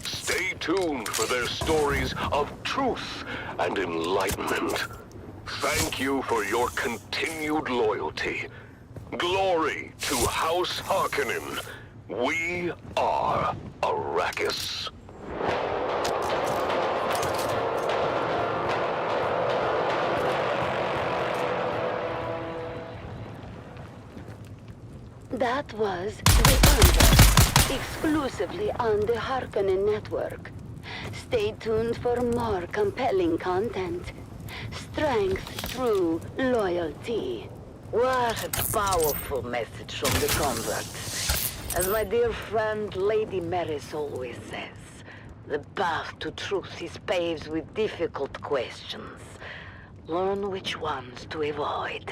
Stay tuned for their stories of truth and enlightenment. Thank you for your continued loyalty. Glory to House Harkonnen. We are Arrakis. That was The Convert, exclusively on the Harkonnen Network. Stay tuned for more compelling content. Strength through loyalty. What a powerful message from the Convert. As my dear friend Lady Maris always says, the path to truth is paved with difficult questions. Learn which ones to avoid.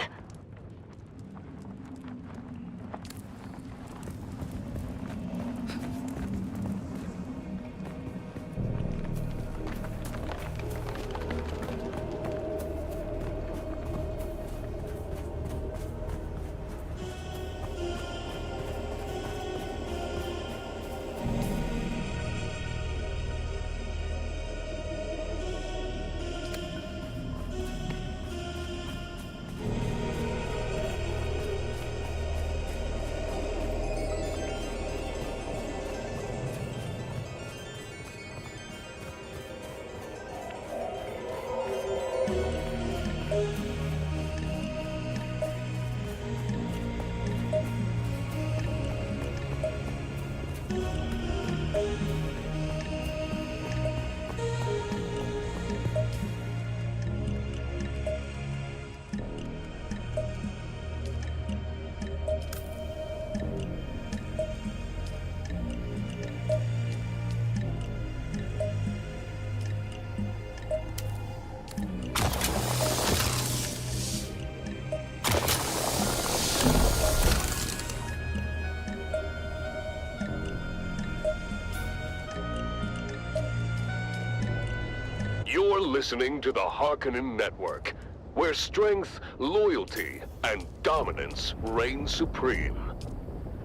You're listening to the Harkonnen Network, where strength, loyalty, and dominance reign supreme.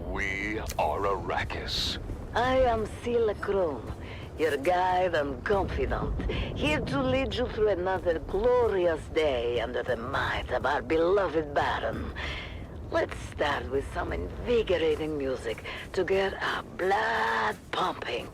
We are Arrakis. I am Sela Krum, your guide and confidant, here to lead you through another glorious day under the might of our beloved Baron. Let's start with some invigorating music to get our blood pumping.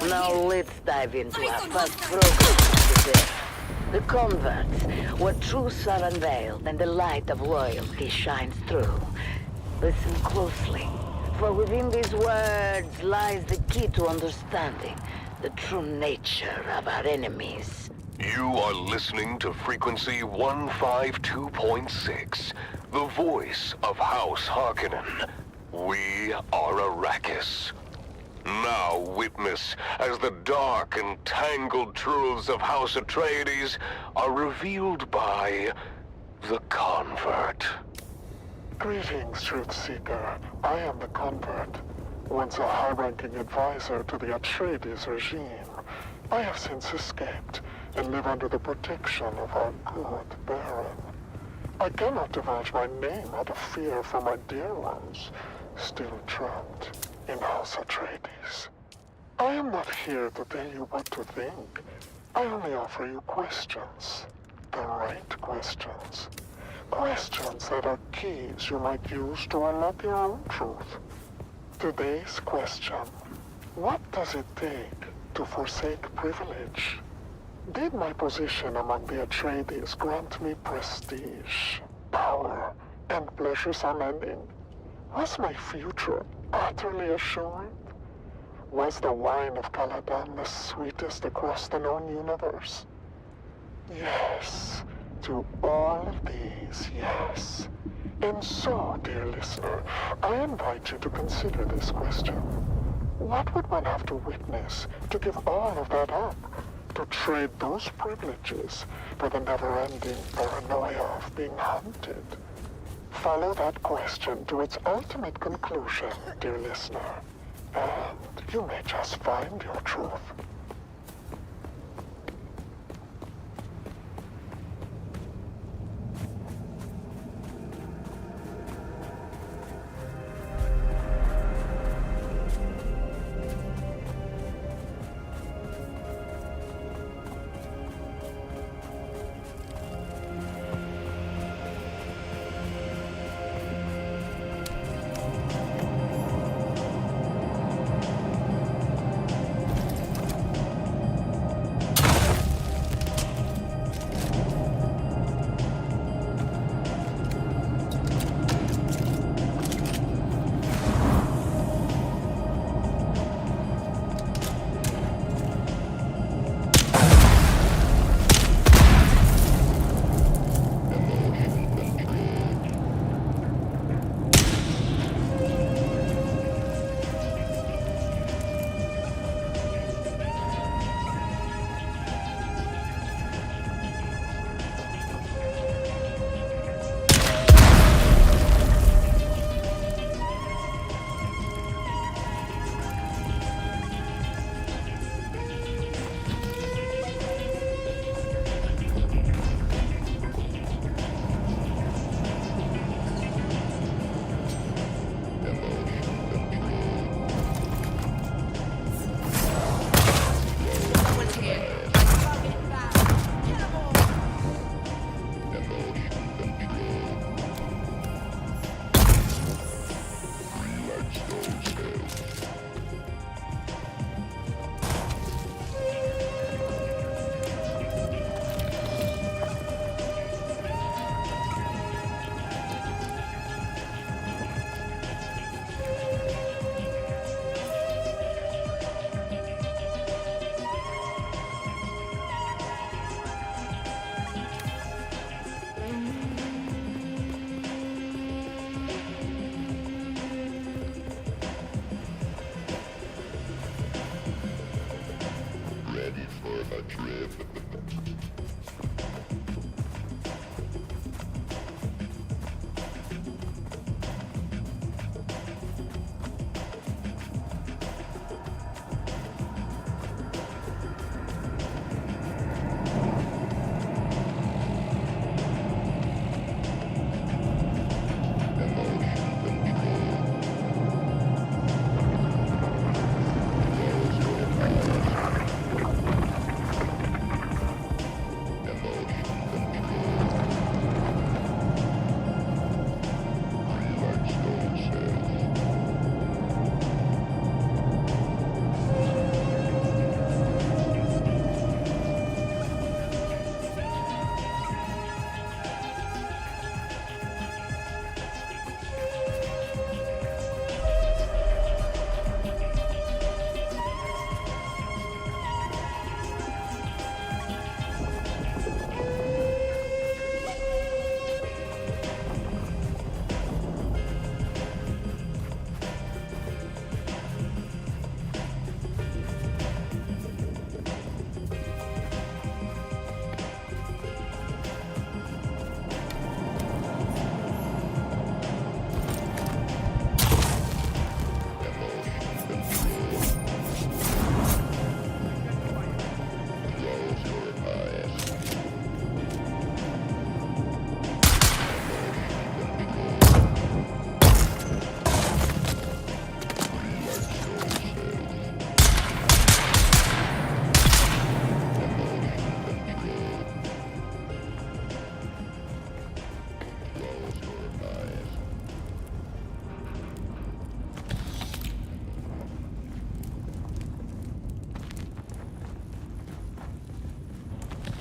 Now let's dive into our first program today. The converts, where truths are unveiled and the light of loyalty shines through. Listen closely, for within these words lies the key to understanding the true nature of our enemies. You are listening to Frequency 152.6, the voice of House Harkonnen. We are Arrakis. Now witness as the dark and tangled truths of House Atreides are revealed by the Convert. Greetings, Truthseeker. I am the Convert, once a high-ranking advisor to the Atreides regime. I have since escaped and live under the protection of our good Baron. I cannot divulge my name out of fear for my dear ones, still trapped in House Atreides. I am not here to tell you what to think. I only offer you questions. The right questions. Questions that are keys you might use to unlock your own truth. Today's question: what does it take to forsake privilege? Did my position among the Atreides grant me prestige, power, and pleasures unending? Was my future utterly assured? Was the wine of Caladan the sweetest across the known universe? Yes, to all of these, yes. And so, dear listener, I invite you to consider this question. What would one have to witness to give all of that up? To trade those privileges for the never-ending paranoia of being hunted? Follow that question to its ultimate conclusion, dear listener, and you may just find your truth.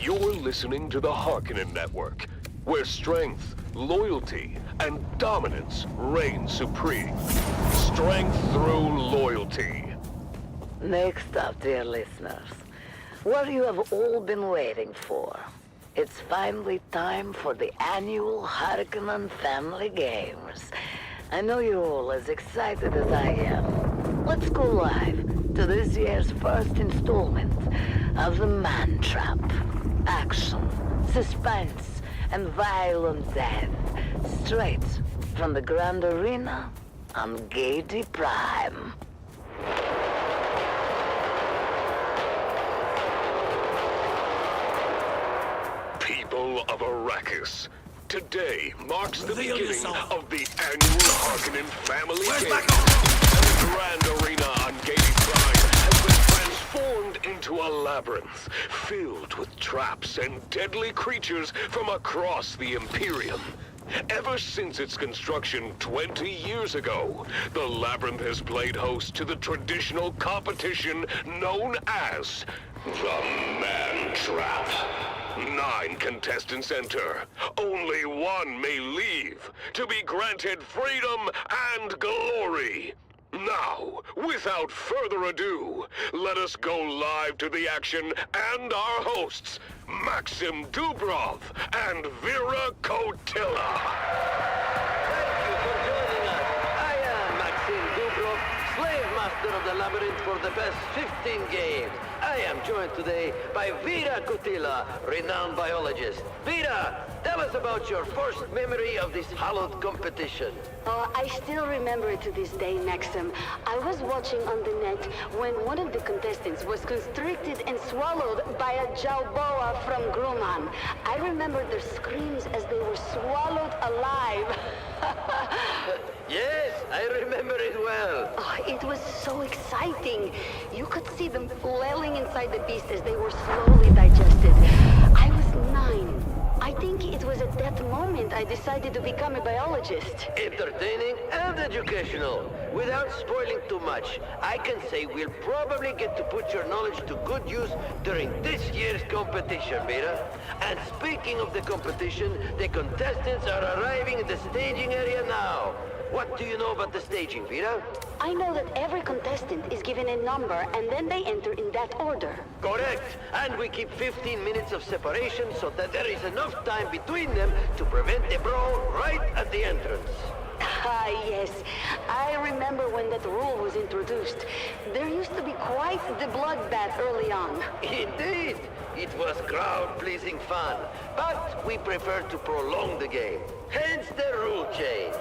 You're listening to the Harkonnen Network, where strength, loyalty, and dominance reign supreme. Strength through loyalty. Next up, dear listeners, what you have all been waiting for. It's finally time for the annual Harkonnen Family Games. I know you're all as excited as I am. let's go live to this year's first installment of The Man Trap. Action, suspense, and violent death. Straight from the Grand Arena on Gaiety Prime. People of Arrakis, today marks the beginning of the annual Harkonnen Family Games. And the Grand Arena on Gaiety Prime has been transformed into a labyrinth filled with traps and deadly creatures from across the Imperium. Ever since its construction 20 years ago, the labyrinth has played host to the traditional competition known as the Man Trap. 9 contestants enter. Only one may leave to be granted freedom and glory. Now, without further ado, let us go live to the action and our hosts, Maxim Dubrov and Vera Kotila. Thank you for joining us. I am Maxim Dubrov, slave master of the labyrinth for the past 15 games. I am joined today by Vera Kotila, renowned biologist. Vera, tell us about your first memory of this hallowed competition. I still remember it to this day, Maxim. I was watching on the net when one of the contestants was constricted and swallowed by a Jawboa from Grumman. I remember their screams as they were swallowed alive. Yes, I remember it well. Oh, it was so exciting. You could see them flailing inside the beast as they were slowly digested. I was 9. I think it was at that moment I decided to become a biologist. Entertaining and educational. Without spoiling too much, I can say we'll probably get to put your knowledge to good use during this year's competition, Vera. And speaking of the competition, the contestants are arriving at the staging area now. What do you know about the staging, Vera? I know that every contestant is given a number and then they enter in that order. Correct. And we keep 15 minutes of separation so that there is enough time between them to prevent a brawl right at the entrance. Ah, yes. I remember when that rule was introduced. There used to be quite the bloodbath early on. Indeed. It was crowd-pleasing fun, but we prefer to prolong the game. Hence the rule change.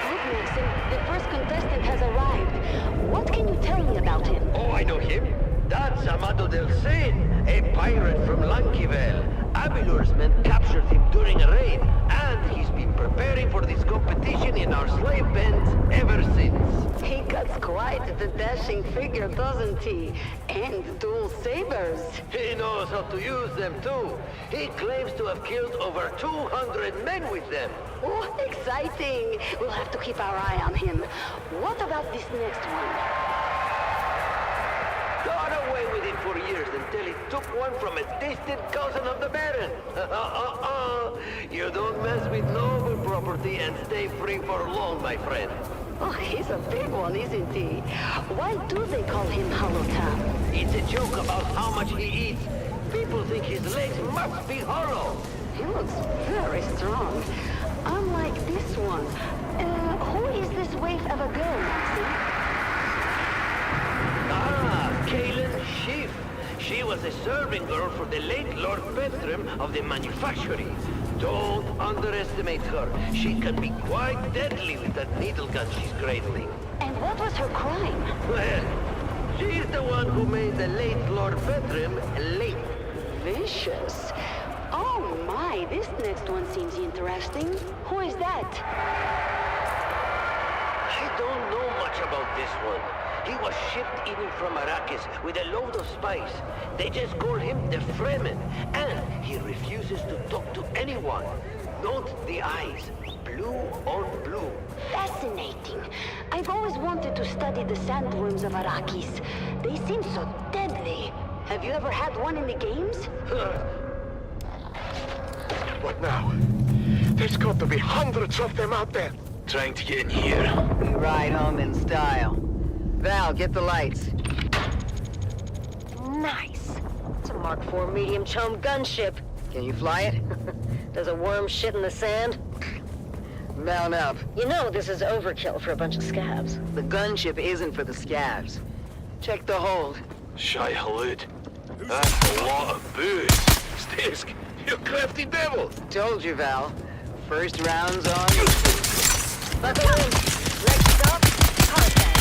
Look, Maxim, the first contestant has arrived. What can you tell me about him? Oh, I know him. That's Amado Del Cid, a pirate from Lankivel. Abilur's men captured him during a raid, and he's been preparing for this competition in our slave pens ever since. He cuts quite the dashing figure, doesn't he? And dual sabers. He knows how to use them, too. He claims to have killed over 200 men with them. Oh, exciting! We'll have to keep our eye on him. What about this next one? Got away with it for years until he took one from a distant cousin of the Baron. You don't mess with noble property and stay free for long, my friend. Oh, he's a big one, isn't he? Why do they call him Hollow? It's a joke about how much he eats. People think his legs must be hollow. He looks very strong. Unlike this one. Who is this waif of a girl, Maxim? Kaelin Schiff. She was a serving girl for the late Lord Petrim of the Manufactory. Don't underestimate her. She can be quite deadly with that needle gun she's cradling. And what was her crime? Well, she's the one who made the late Lord Petrim late. Vicious. Oh my, this next one seems interesting. Who is that? I don't know much about this one. He was shipped in from Arrakis with a load of spice. They just call him the Fremen, and he refuses to talk to anyone. Note the eyes, blue on blue. Fascinating. I've always wanted to study the sandworms of Arrakis. They seem so deadly. Have you ever had one in the games? What now? There's got to be hundreds of them out there. Trying to get in here. We ride home in style. Val, get the lights. Nice. It's a Mark IV medium chum gunship. Can you fly it? Does a worm shit in the sand? Mount up. You know this is overkill for a bunch of scabs. The gunship isn't for the scabs. Check the hold. Shy Halud. That's a lot of booze. Stisk, you crafty devil. Told you, Val. First round's on. Buckle in. Next stop, Hardback.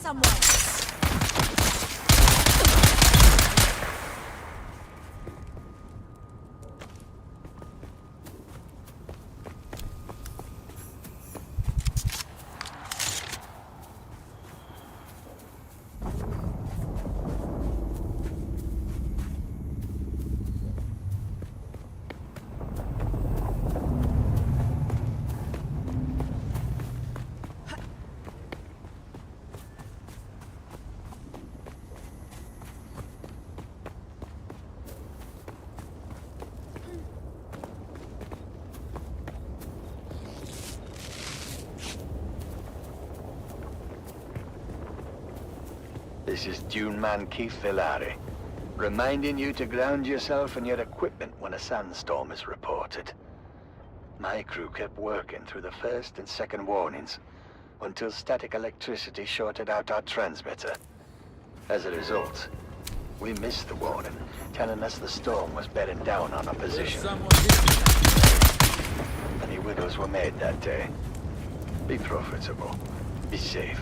someone. This is Dune Man Keith Villari, reminding you to ground yourself and your equipment when a sandstorm is reported. My crew kept working through the first and second warnings until static electricity shorted out our transmitter. As a result, we missed the warning, telling us the storm was bedding down on our position. Many widows were made that day. Be profitable. Be safe.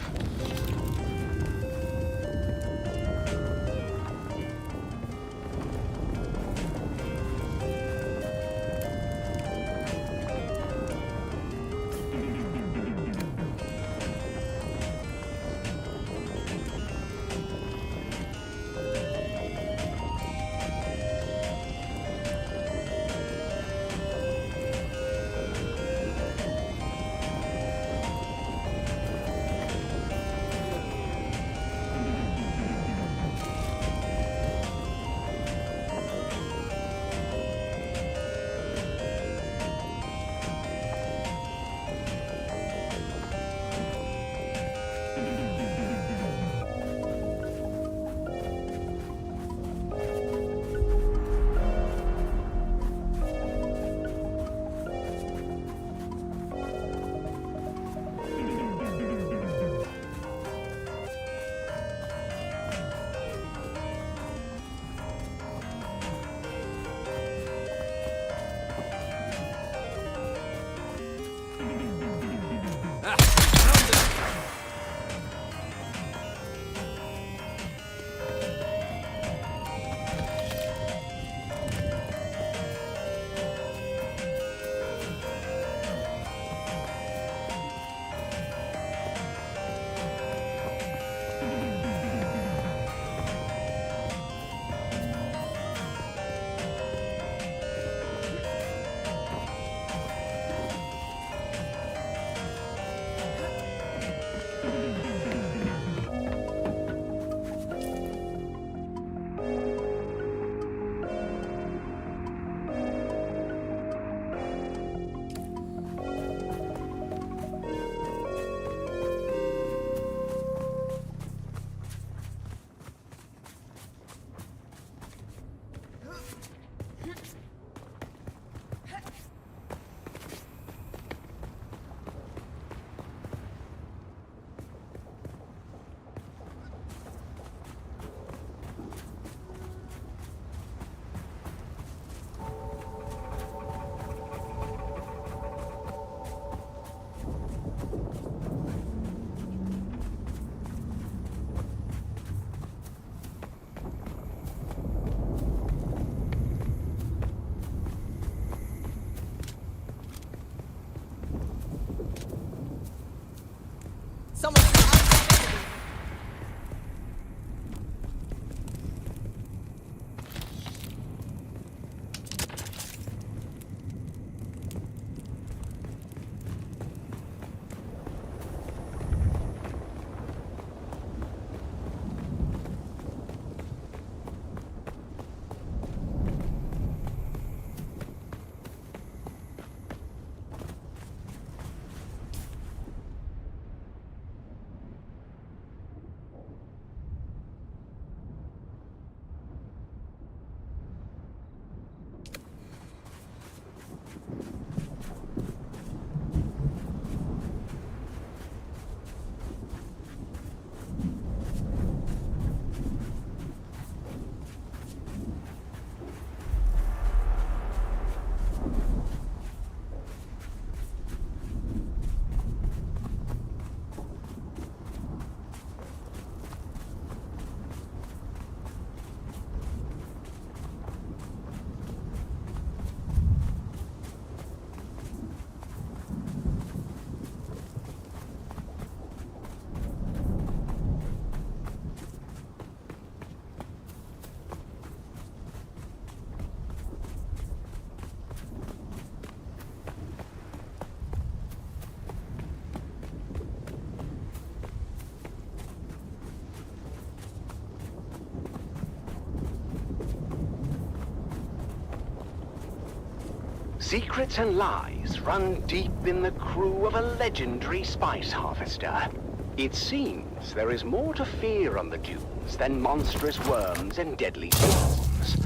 Secrets and lies run deep in the crew of a legendary spice harvester. It seems there is more to fear on the dunes than monstrous worms and deadly storms.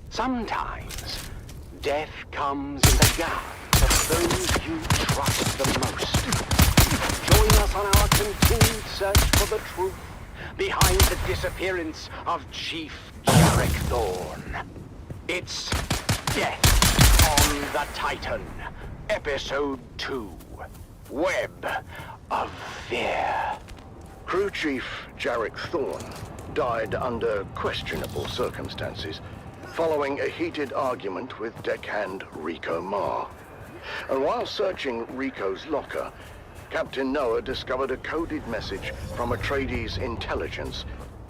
Sometimes, death comes in the guise of those you trust the most. Join us on our continued search for the truth, behind the disappearance of Chief Jarek Thorne. It's Death on the Titan, Episode 2, Web of Fear. Crew Chief Jarek Thorne died under questionable circumstances following a heated argument with deckhand Rico Ma. And while searching Rico's locker, Captain Noah discovered a coded message from Atreides intelligence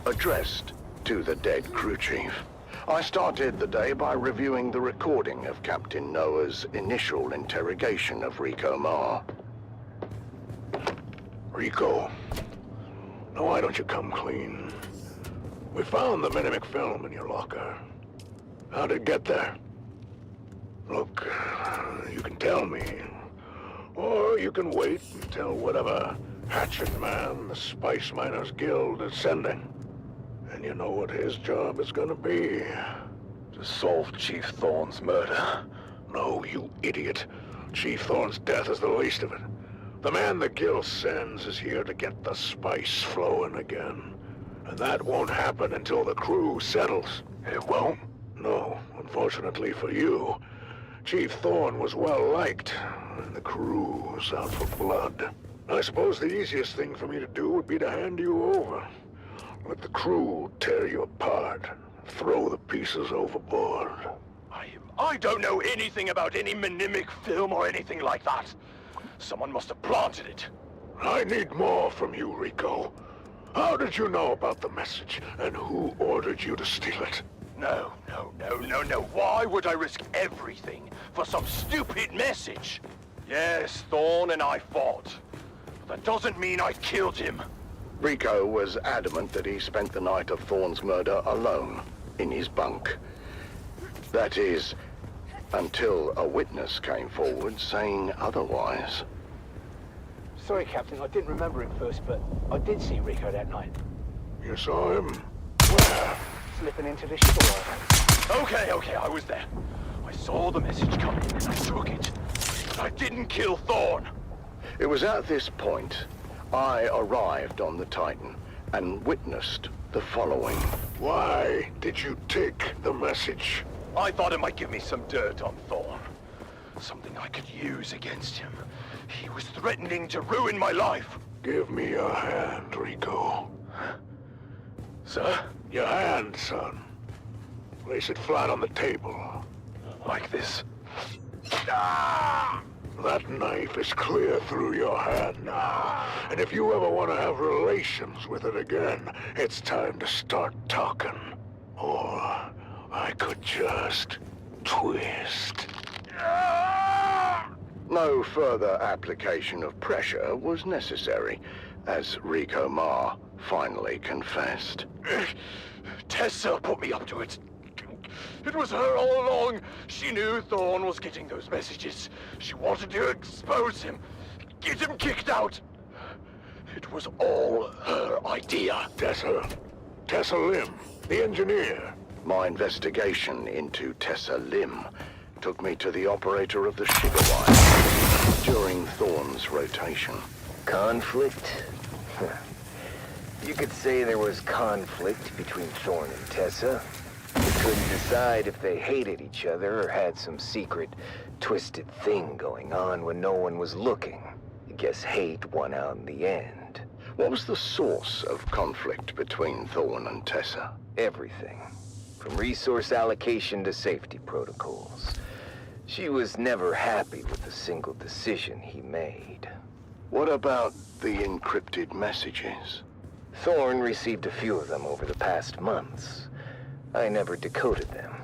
addressed to the dead crew chief. I started the day by reviewing the recording of Captain Noah's initial interrogation of Rico Ma. Rico, now why don't you come clean? We found the Mimic film in your locker. How did it get there? Look, you can tell me. Or you can wait until whatever hatchet man the Spice Miners Guild is sending. And you know what his job is gonna be. To solve Chief Thorne's murder? No, you idiot. Chief Thorne's death is the least of it. The man the Guild sends is here to get the spice flowing again. And that won't happen until the crew settles. It won't? No, unfortunately for you. Chief Thorne was well liked, and the crew's out for blood. I suppose the easiest thing for me to do would be to hand you over. Let the crew tear you apart, throw the pieces overboard. I don't know anything about any Mimic film or anything like that. Someone must have planted it. I need more from you, Rico. How did you know about the message, and who ordered you to steal it? No. Why would I risk everything for some stupid message? Yes, Thorne and I fought. But that doesn't mean I killed him. Rico was adamant that he spent the night of Thorne's murder alone, in his bunk. That is, until a witness came forward saying otherwise. Sorry, Captain, I didn't remember him first, but I did see Rico that night. You saw him? Where? Slipping into the store. Okay, I was there. I saw the message coming and I took it. But I didn't kill Thorne. It was at this point I arrived on the Titan and witnessed the following. Why did you take the message? I thought it might give me some dirt on Thorne. Something I could use against him. He was threatening to ruin my life. Give me your hand, Rico. Sir? Your hand, son. Place it flat on the table. Like this. Ah! That knife is clear through your hand now. And if you ever want to have relations with it again, it's time to start talking. Or I could just twist. No further application of pressure was necessary, as Rico Ma finally confessed. Tessa put me up to it. It was her all along. She knew Thorne was getting those messages. She wanted to expose him, get him kicked out. It was all her idea. Tessa Lim, the engineer. My investigation into Tessa Lim took me to the operator of the Shigawai during Thorne's rotation. Conflict? You could say there was conflict between Thorne and Tessa. They couldn't decide if they hated each other or had some secret, twisted thing going on when no one was looking. I guess hate won out in the end. What was the source of conflict between Thorne and Tessa? Everything. From resource allocation to safety protocols. She was never happy with a single decision he made. What about the encrypted messages? Thorne received a few of them over the past months. I never decoded them.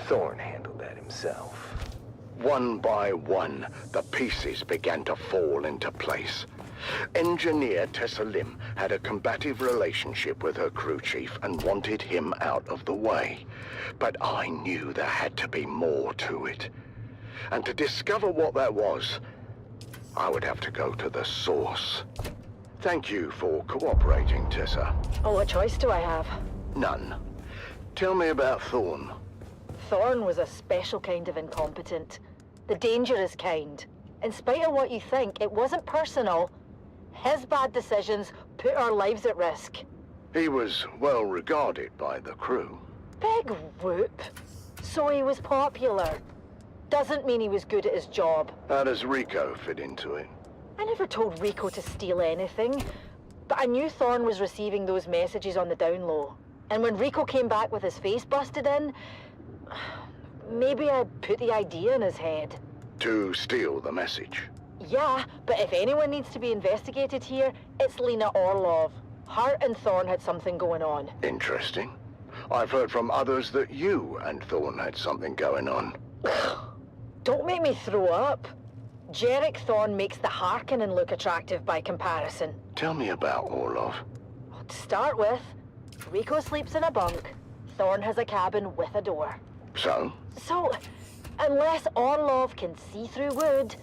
Thorne handled that himself. One by one, the pieces began to fall into place. Engineer Tessa Lim had a combative relationship with her crew chief and wanted him out of the way. But I knew there had to be more to it. And to discover what that was, I would have to go to the source. Thank you for cooperating, Tessa. Oh, what choice do I have? None. Tell me about Thorne. Thorne was a special kind of incompetent. The dangerous kind. In spite of what you think, it wasn't personal. His bad decisions put our lives at risk. He was well regarded by the crew. Big whoop. So he was popular. Doesn't mean he was good at his job. How does Rico fit into it? I never told Rico to steal anything, but I knew Thorne was receiving those messages on the down low. And when Rico came back with his face busted in, maybe I put the idea in his head. To steal the message. Yeah, but if anyone needs to be investigated here, it's Lena Orlov. Her and Thorne had something going on. Interesting. I've heard from others that you and Thorne had something going on. Don't make me throw up. Jarek Thorne makes the Harkonnen look attractive by comparison. Tell me about Orlov. To start with, Rico sleeps in a bunk. Thorne has a cabin with a door. So? So, unless Orlov can see through wood,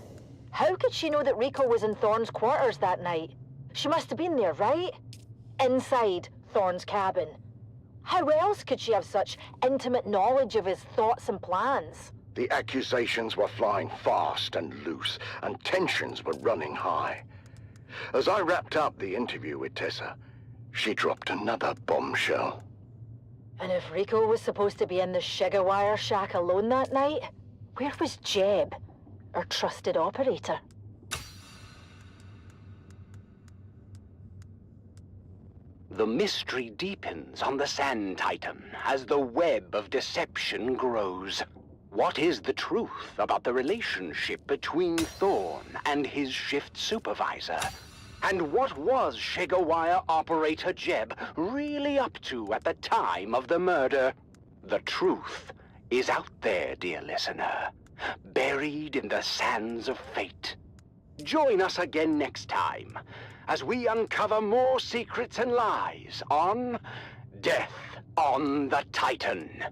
how could she know that Rico was in Thorne's quarters that night? She must have been there, right? Inside Thorne's cabin. How else could she have such intimate knowledge of his thoughts and plans? The accusations were flying fast and loose, and tensions were running high. As I wrapped up the interview with Tessa, she dropped another bombshell. And if Rico was supposed to be in the Shigawire shack alone that night, where was Jeb, our trusted operator? The mystery deepens on the Sand Titan as the web of deception grows. What is the truth about the relationship between Thorne and his shift supervisor? And what was Shigawire operator Jeb really up to at the time of the murder? The truth is out there, dear listener, buried in the sands of fate. Join us again next time as we uncover more secrets and lies on Death on the Titan.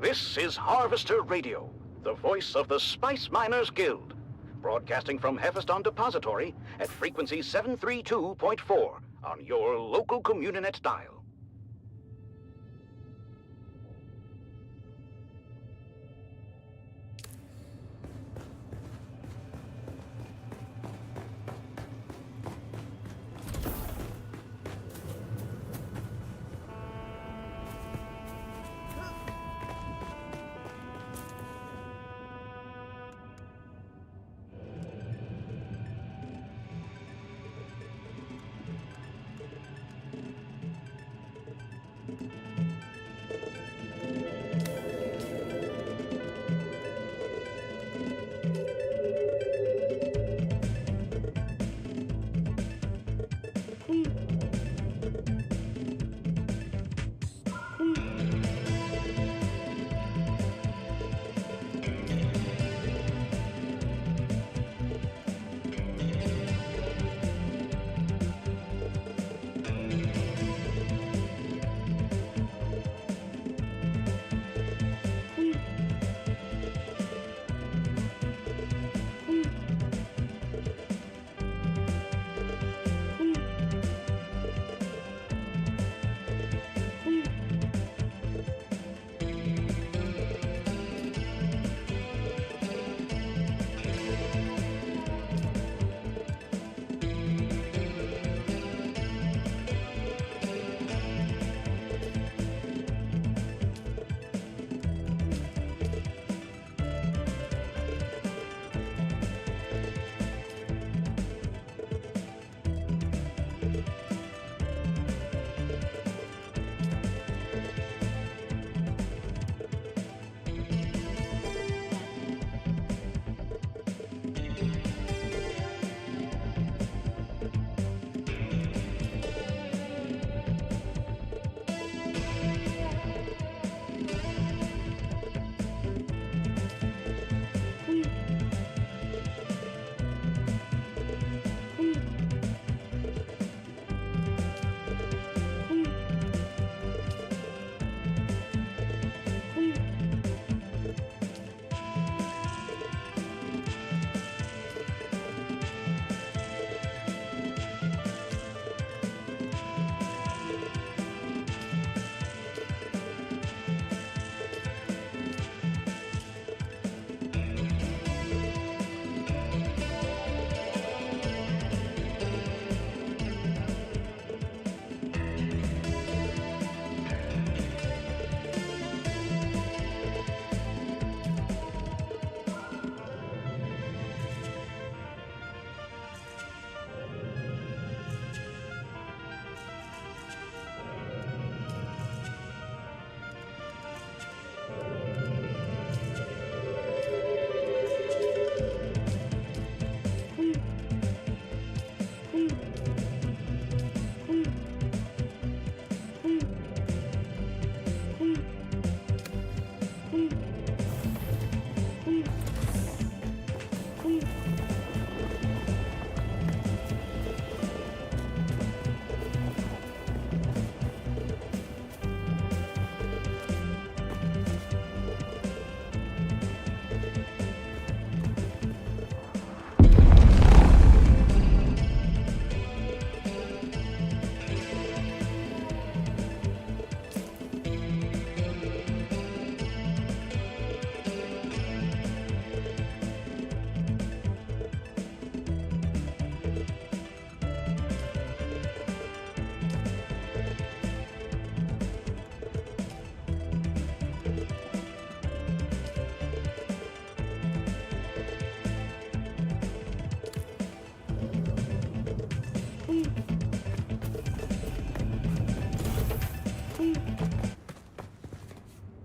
This is Harvester Radio, the voice of the Spice Miners Guild, broadcasting from Hephaeston Depository at frequency 732.4 on your local Communinet dial.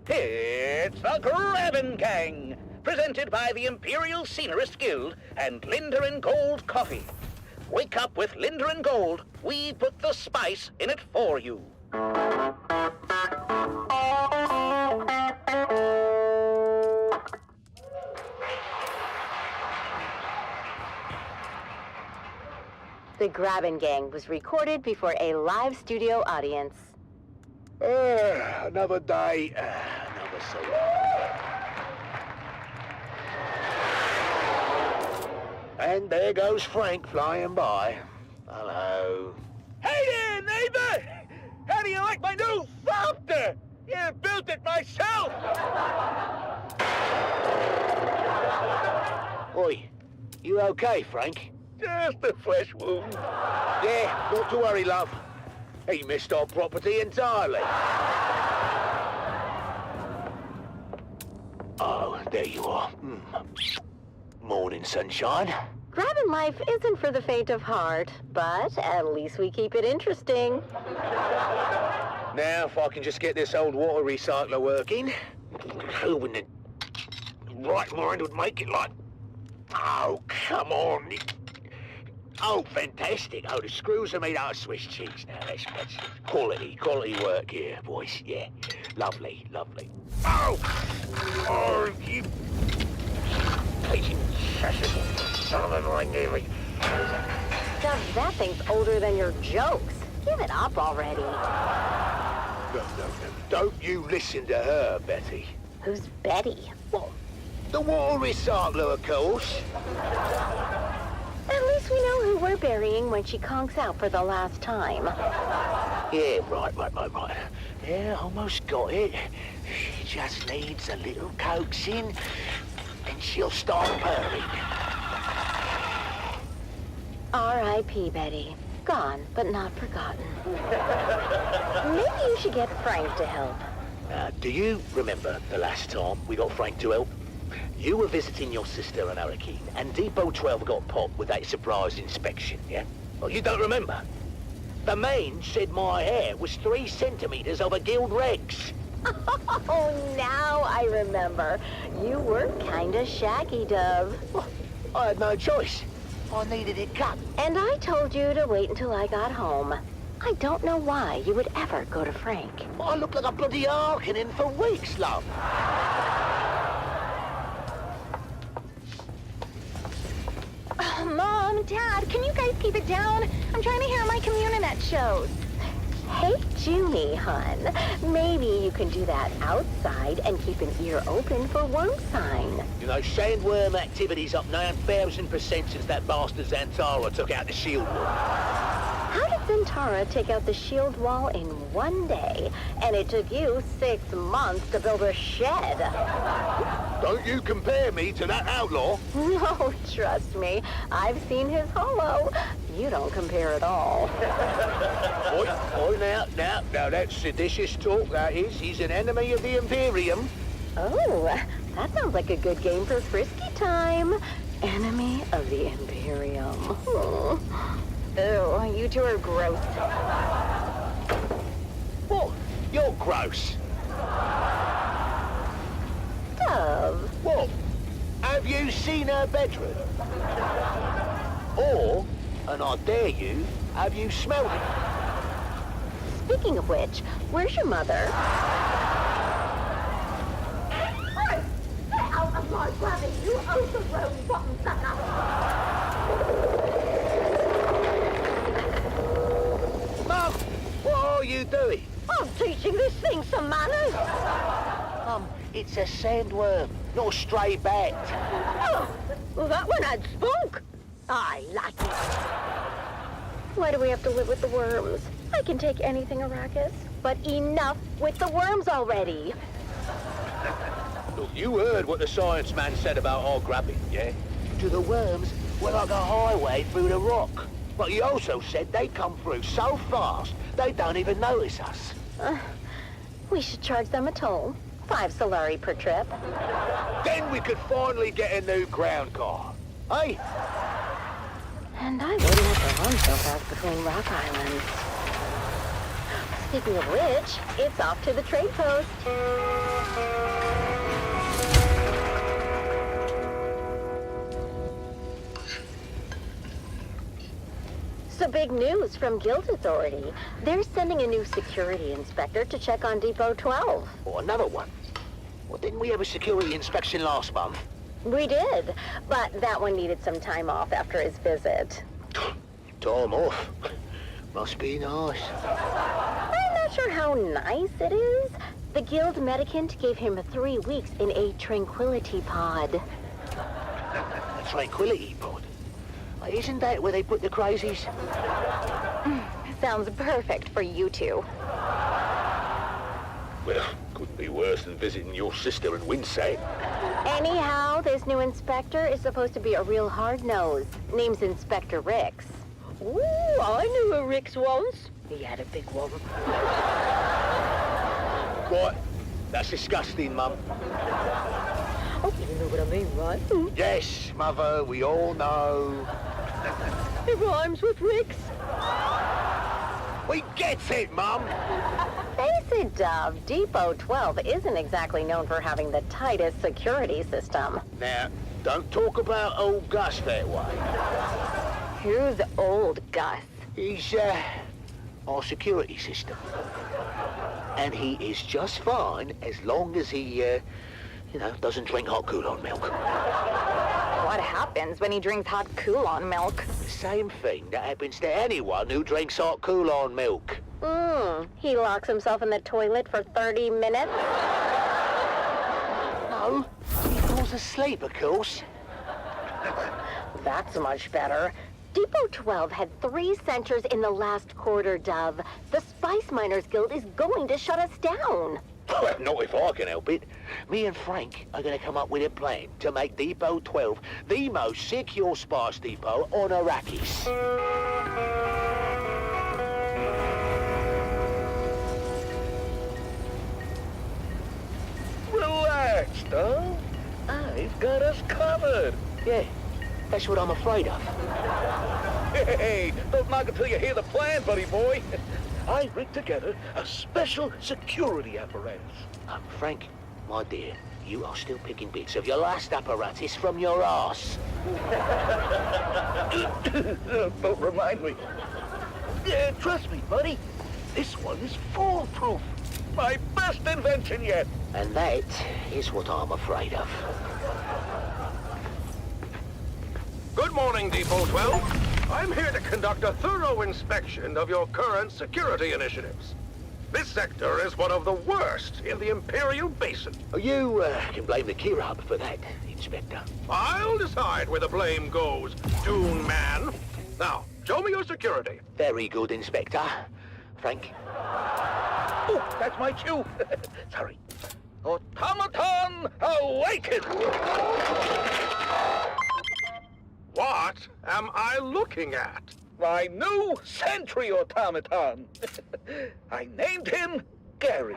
It's the Grabbin' Gang, presented by the Imperial Scenarist Guild and Linder and Gold Coffee. Wake up with Linder and Gold. We put the spice in it for you. The Grabbin' Gang was recorded before a live studio audience. Another day, another never saw it. And there goes Frank flying by. Hello. Hey there, neighbor! How do you like my new Thopter? Yeah, built it myself! Oi, you okay, Frank? Just a flesh wound. Yeah, not to worry, love. He missed our property entirely. Oh, there you are. Morning, sunshine. Grabbing life isn't for the faint of heart, but at least we keep it interesting. Now, if I can just get this old water recycler working, who in the right mind would make it like... Oh, come on. Oh, fantastic. Oh, the screws are made out of Swiss cheese. Now, that's quality work here, boys. Yeah, lovely. Oh! Oh, you... patient son of a nearly... Stuff, that thing's older than your jokes. Give it up already. No. Don't you listen to her, Betty. Who's Betty? What? The water recycler, of course. At least we know who we're burying when she conks out for the last time. Yeah, right. Yeah, almost got it. She just needs a little coaxing, and she'll start purring. R.I.P. Betty. Gone, but not forgotten. Maybe you should get Frank to help. Do you remember the last time we got Frank to help? You were visiting your sister in Arakeen, and Depot 12 got popped with that surprise inspection, yeah? Well, you don't remember. The man said my hair was 3 centimeters over Guild Regs. Oh, now I remember. You were kinda shaggy, Dove. Well, I had no choice. I needed it cut. And I told you to wait until I got home. I don't know why you would ever go to Frank. I look like a bloody Harkonnen for weeks, love. Mom, Dad, can you guys keep it down? I'm trying to hear my Communinet shows. Hey, Junie, hun. Maybe you can do that outside and keep an ear open for worm sign. You know, sandworm activity's up 9,000% since that bastard Zantara took out the shield wall. How did Zantara take out the shield wall in 1 day, and it took you 6 months to build a shed? Don't you compare me to that outlaw. No, trust me. I've seen his holo. You don't compare at all. Now that's seditious talk, that is. He's an enemy of the Imperium. Oh, that sounds like a good game for frisky time. Enemy of the Imperium. Ew, you two are gross. What? You're gross. Dove. What? Have you seen her bedroom? Or, and I dare you, have you smelled it? Speaking of which, where's your mother? Hey! Get out of my grabbing, you overgrown bottom sucker! Mum, what are you doing? I'm teaching this thing some manners. It's a sandworm, not a stray bat. Oh, well, that one had spook. I like it. Why do we have to live with the worms? I can take anything, Arrakis, but enough with the worms already. Look, you heard what the science man said about our grabbing, yeah? To the worms, we're like a highway through the rock. But he also said they come through so fast, they don't even notice us. We should charge them a toll. 5 Solari per trip. Then we could finally get a new ground car. Hey? And I wouldn't have to run so fast between rock islands. Speaking of which, it's off to the trade post. So big news from Guild Authority. They're sending a new security inspector to check on Depot 12. Oh, another one? Well, didn't we have a security inspection last month? We did, but that one needed some time off after his visit. Time off? Must be nice. I'm not sure how nice it is. The Guild Medicant gave him 3 weeks in a tranquility pod. A tranquility pod? Isn't that where they put the crazies? Sounds perfect for you two. Well, couldn't be worse than visiting your sister in Winsay. Anyhow, this new inspector is supposed to be a real hard-nose. Name's Inspector Rix. Ooh, I knew a Rix once. He had a big one. What? That's disgusting, Mum. Oh, you know what I mean, right? Yes, Mother, we all know. It rhymes with Rix. We get it, Mum. Face it, Dove. Depot 12 isn't exactly known for having the tightest security system. Now, don't talk about old Gus that way. Who's old Gus? He's, our security system. And he is just fine as long as he, doesn't drink hot Kool-Aid milk. What happens when he drinks hot Kool-Aid milk? The same thing that happens to anyone who drinks hot Kool-Aid milk. He locks himself in the toilet for 30 minutes? No, he falls asleep, of course. That's much better. Depot 12 had 3 centers in the last quarter, Dove. The Spice Miners Guild is going to shut us down. Well, not if I can help it. Me and Frank are going to come up with a plan to make Depot 12 the most secure spice depot on Arrakis. Relax, Dove. I've got us covered. Yeah, that's what I'm afraid of. Hey, don't knock until you hear the plan, buddy boy. I rigged together a special security apparatus. Frank, my dear, you are still picking bits of your last apparatus from your arse. Don't remind me. Yeah, trust me, buddy. This one is foolproof. My best invention yet. And that is what I'm afraid of. Good morning, Depot 12. I'm here to conduct a thorough inspection of your current security initiatives. This sector is one of the worst in the Imperial Basin. You can blame the Kirab for that, Inspector. I'll decide where the blame goes, Dune Man. Now, show me your security. Very good, Inspector. Frank? Oh, that's my cue. Sorry. Automaton, awaken! What am I looking at? My new sentry automaton. I named him Gary.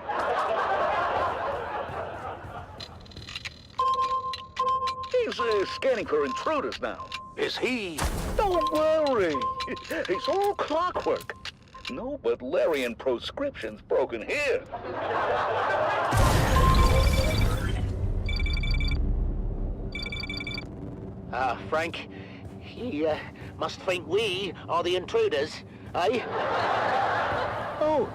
He's scanning for intruders now. Is he? Don't worry. It's all clockwork. No Butlerian proscriptions broken here. Frank, he must think we are the intruders, eh? Oh,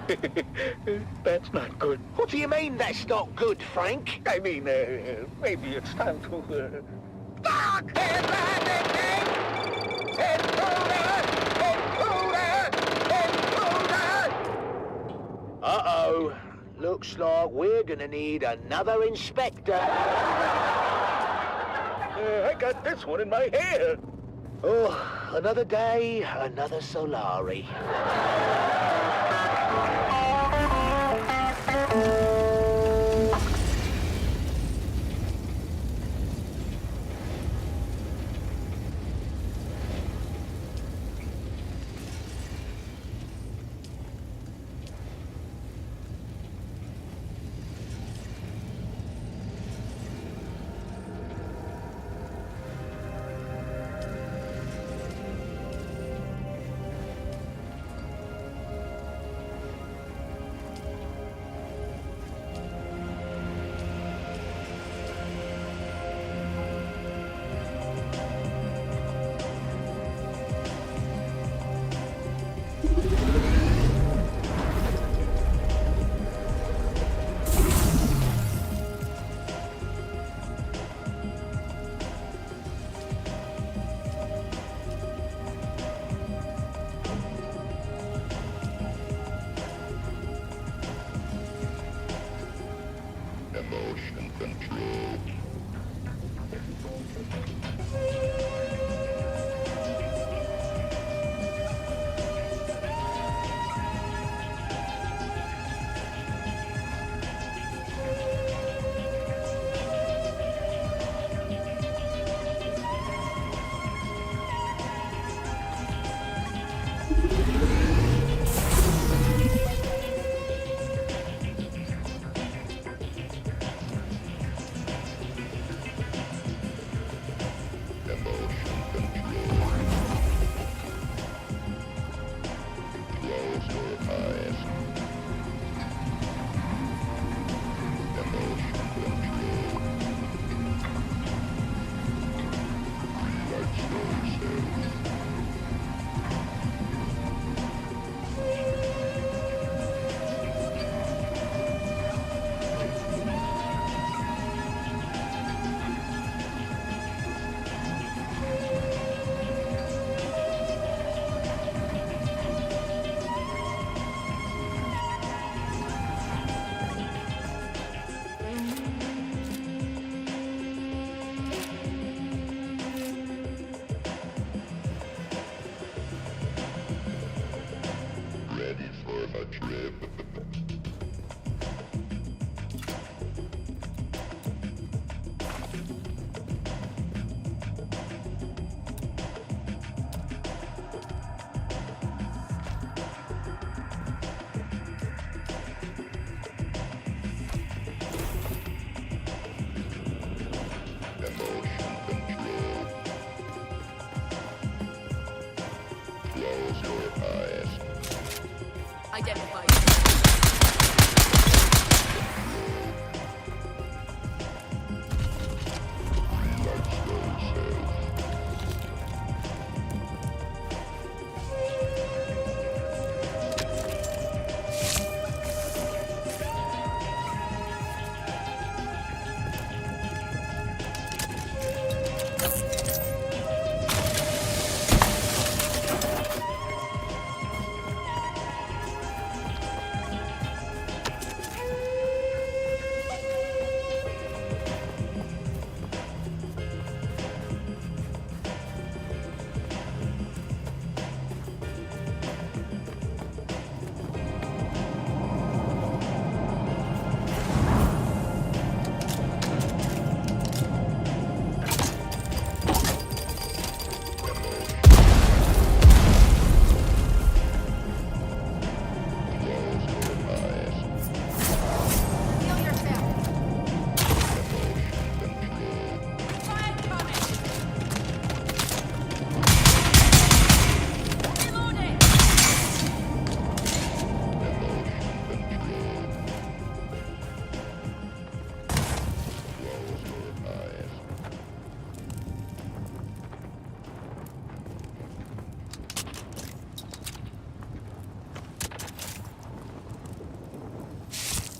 that's not good. What do you mean that's not good, Frank? I mean, maybe it's time to, Uh-oh. Looks like we're gonna need another inspector. I got this one in my hair. Oh, another day, another Solari. Identified.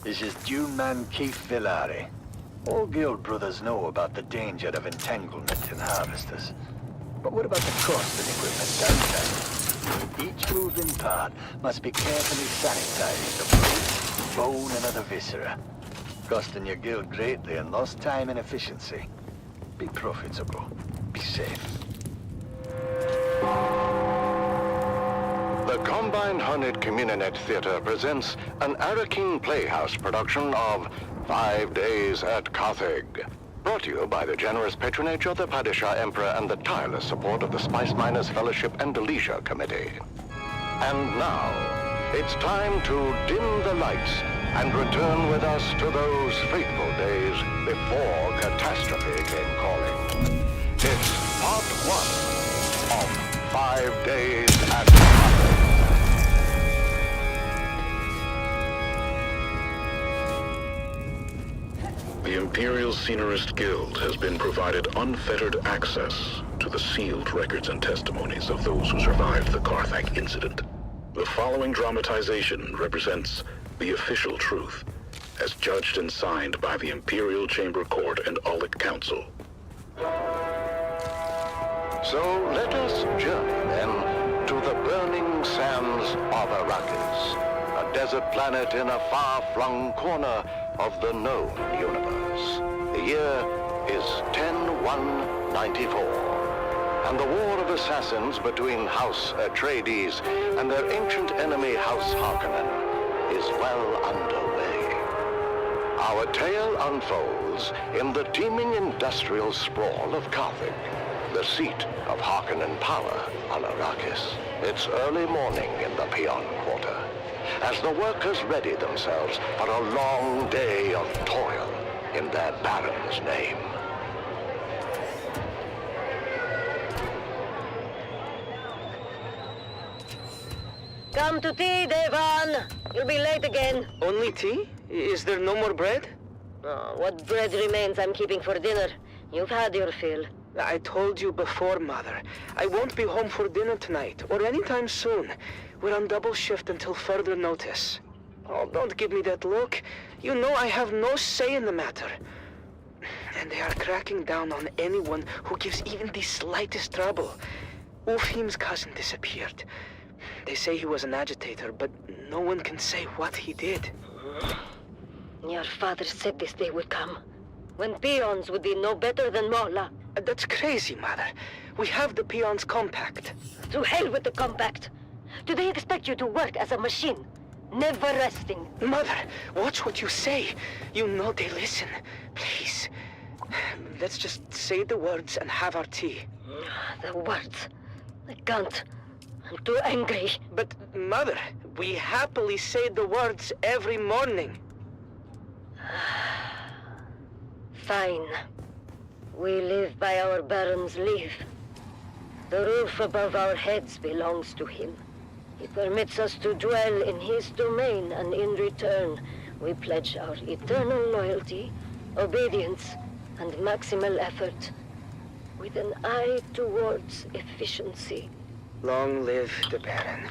This is Dune Man Keith Villari. All guild brothers know about the danger of entanglement in harvesters. But what about the cost of equipment downtime? Each moving part must be carefully sanitized of blood, bone, and other viscera, costing your guild greatly in lost time and efficiency. Be profitable. Be safe. The Combined Hornet Communinet Theater presents an Arakeen Playhouse production of 5 Days at Carthage. Brought to you by the generous patronage of the Padishah Emperor and the tireless support of the Spice Miners Fellowship and Leisure Committee. And now, it's time to dim the lights and return with us to those fateful days before catastrophe came calling. It's part 1 of 5 Days at Carthage. The Imperial Scenarist Guild has been provided unfettered access to the sealed records and testimonies of those who survived the Carthage incident. The following dramatization represents the official truth, as judged and signed by the Imperial Chamber Court and Aulic Council. So let us journey then to the burning sands of Arrakis, a desert planet in a far-flung corner of the known universe. The year is 10-1-94, and the war of assassins between House Atreides and their ancient enemy House Harkonnen is well underway. Our tale unfolds in the teeming industrial sprawl of Carthage, the seat of Harkonnen power on Arrakis. It's early morning in the Peon Quarter, as the workers ready themselves for a long day of toil in their Baron's name. Come to tea, Devon. You'll be late again. Only tea? Is there no more bread? Oh, what bread remains I'm keeping for dinner. You've had your fill. I told you before, Mother. I won't be home for dinner tonight, or anytime soon. We're on double shift until further notice. Oh, don't give me that look. You know I have no say in the matter. And they are cracking down on anyone who gives even the slightest trouble. Ufim's cousin disappeared. They say he was an agitator, but no one can say what he did. Your father said this day would come, when peons would be no better than Mola. That's crazy, Mother. We have the peons' compact. To hell with the compact. Do they expect you to work as a machine? Never resting. Mother, watch what you say. You know they listen. Please. Let's just say the words and have our tea. The words. I can't. I'm too angry. But, Mother, we happily say the words every morning. Fine. We live by our Baron's leave. The roof above our heads belongs to him. He permits us to dwell in his domain, and in return, we pledge our eternal loyalty, obedience, and maximal effort, with an eye towards efficiency. Long live the Baron.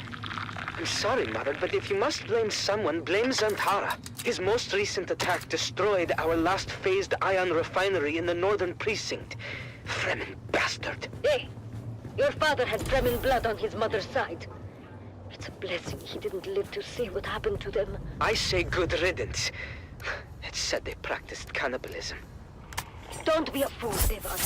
I'm sorry, Mother, but if you must blame someone, blame Zantara. His most recent attack destroyed our last phased ion refinery in the northern precinct. Fremen bastard. Hey! Your father had Fremen blood on his mother's side. It's a blessing he didn't live to see what happened to them. I say good riddance. It's said they practiced cannibalism. Don't be a fool, Devon.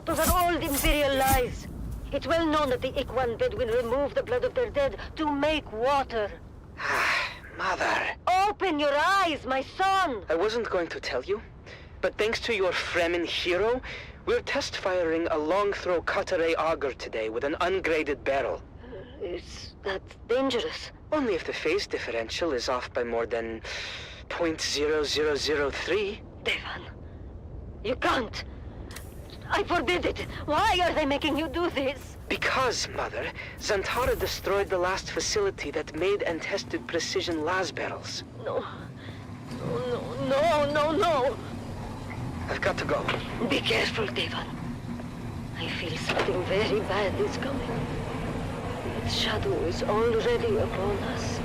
Those are old Imperial lies. It's well known that the Ikwan Bedouin remove the blood of their dead to make water. Mother. Open your eyes, my son! I wasn't going to tell you, but thanks to your Fremen hero, we're test firing a long-throw Cutter auger today with an ungraded barrel. Is that dangerous? Only if the phase differential is off by more than 0.0003. Devon, you can't. I forbid it. Why are they making you do this? Because, Mother, Zantara destroyed the last facility that made and tested precision las barrels. No. No. I've got to go. Be careful, Devon. I feel something very bad is coming. Its shadow is already upon us.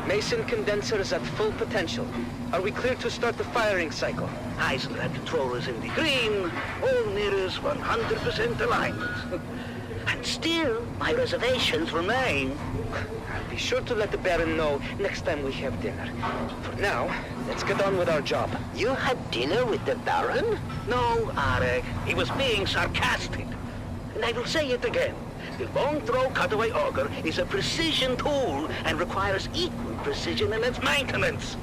Mason condenser is at full potential. Are we clear to start the firing cycle? Eisenrad controllers in the green, all mirrors 100% alignment. And still, my reservations remain. I'll be sure to let the Baron know next time we have dinner. For now, let's get on with our job. You had dinner with the Baron? No, Arek. He was being sarcastic. And I will say it again. The long-throw cutaway auger is a precision tool and requires equal precision in its maintenance.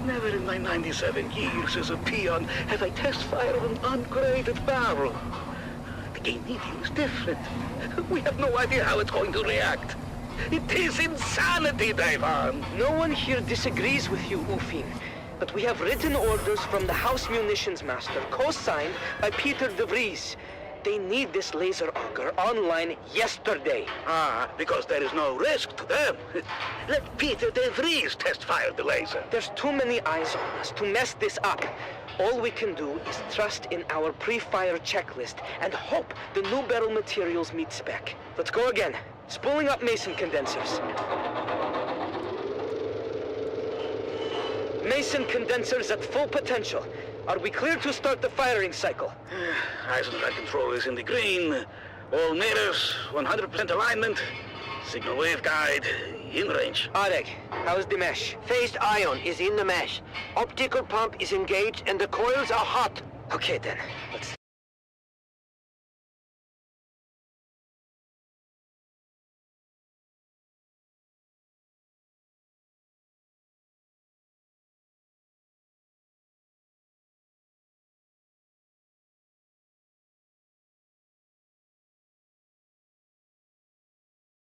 Never in my 97 years as a peon have I test-fired an ungraded barrel. The game medium is different. We have no idea how it's going to react. It is insanity, Devon. No one here disagrees with you, Ufim. But we have written orders from the House Munitions Master, co-signed by Peter de Vries. They need this laser auger online yesterday. Because there is no risk to them. Let Peter de Vries test-fire the laser. There's too many eyes on us to mess this up. All we can do is trust in our pre-fire checklist and hope the new barrel materials meet spec. Let's go again. Spooling up Mason condensers. Mason condensers at full potential. Are we clear to start the firing cycle? Eisendrath control is in the green. All natives, 100% alignment. Signal wave guide, in range. Arek, how's the mesh? Phased ion is in the mesh. Optical pump is engaged and the coils are hot. Okay then,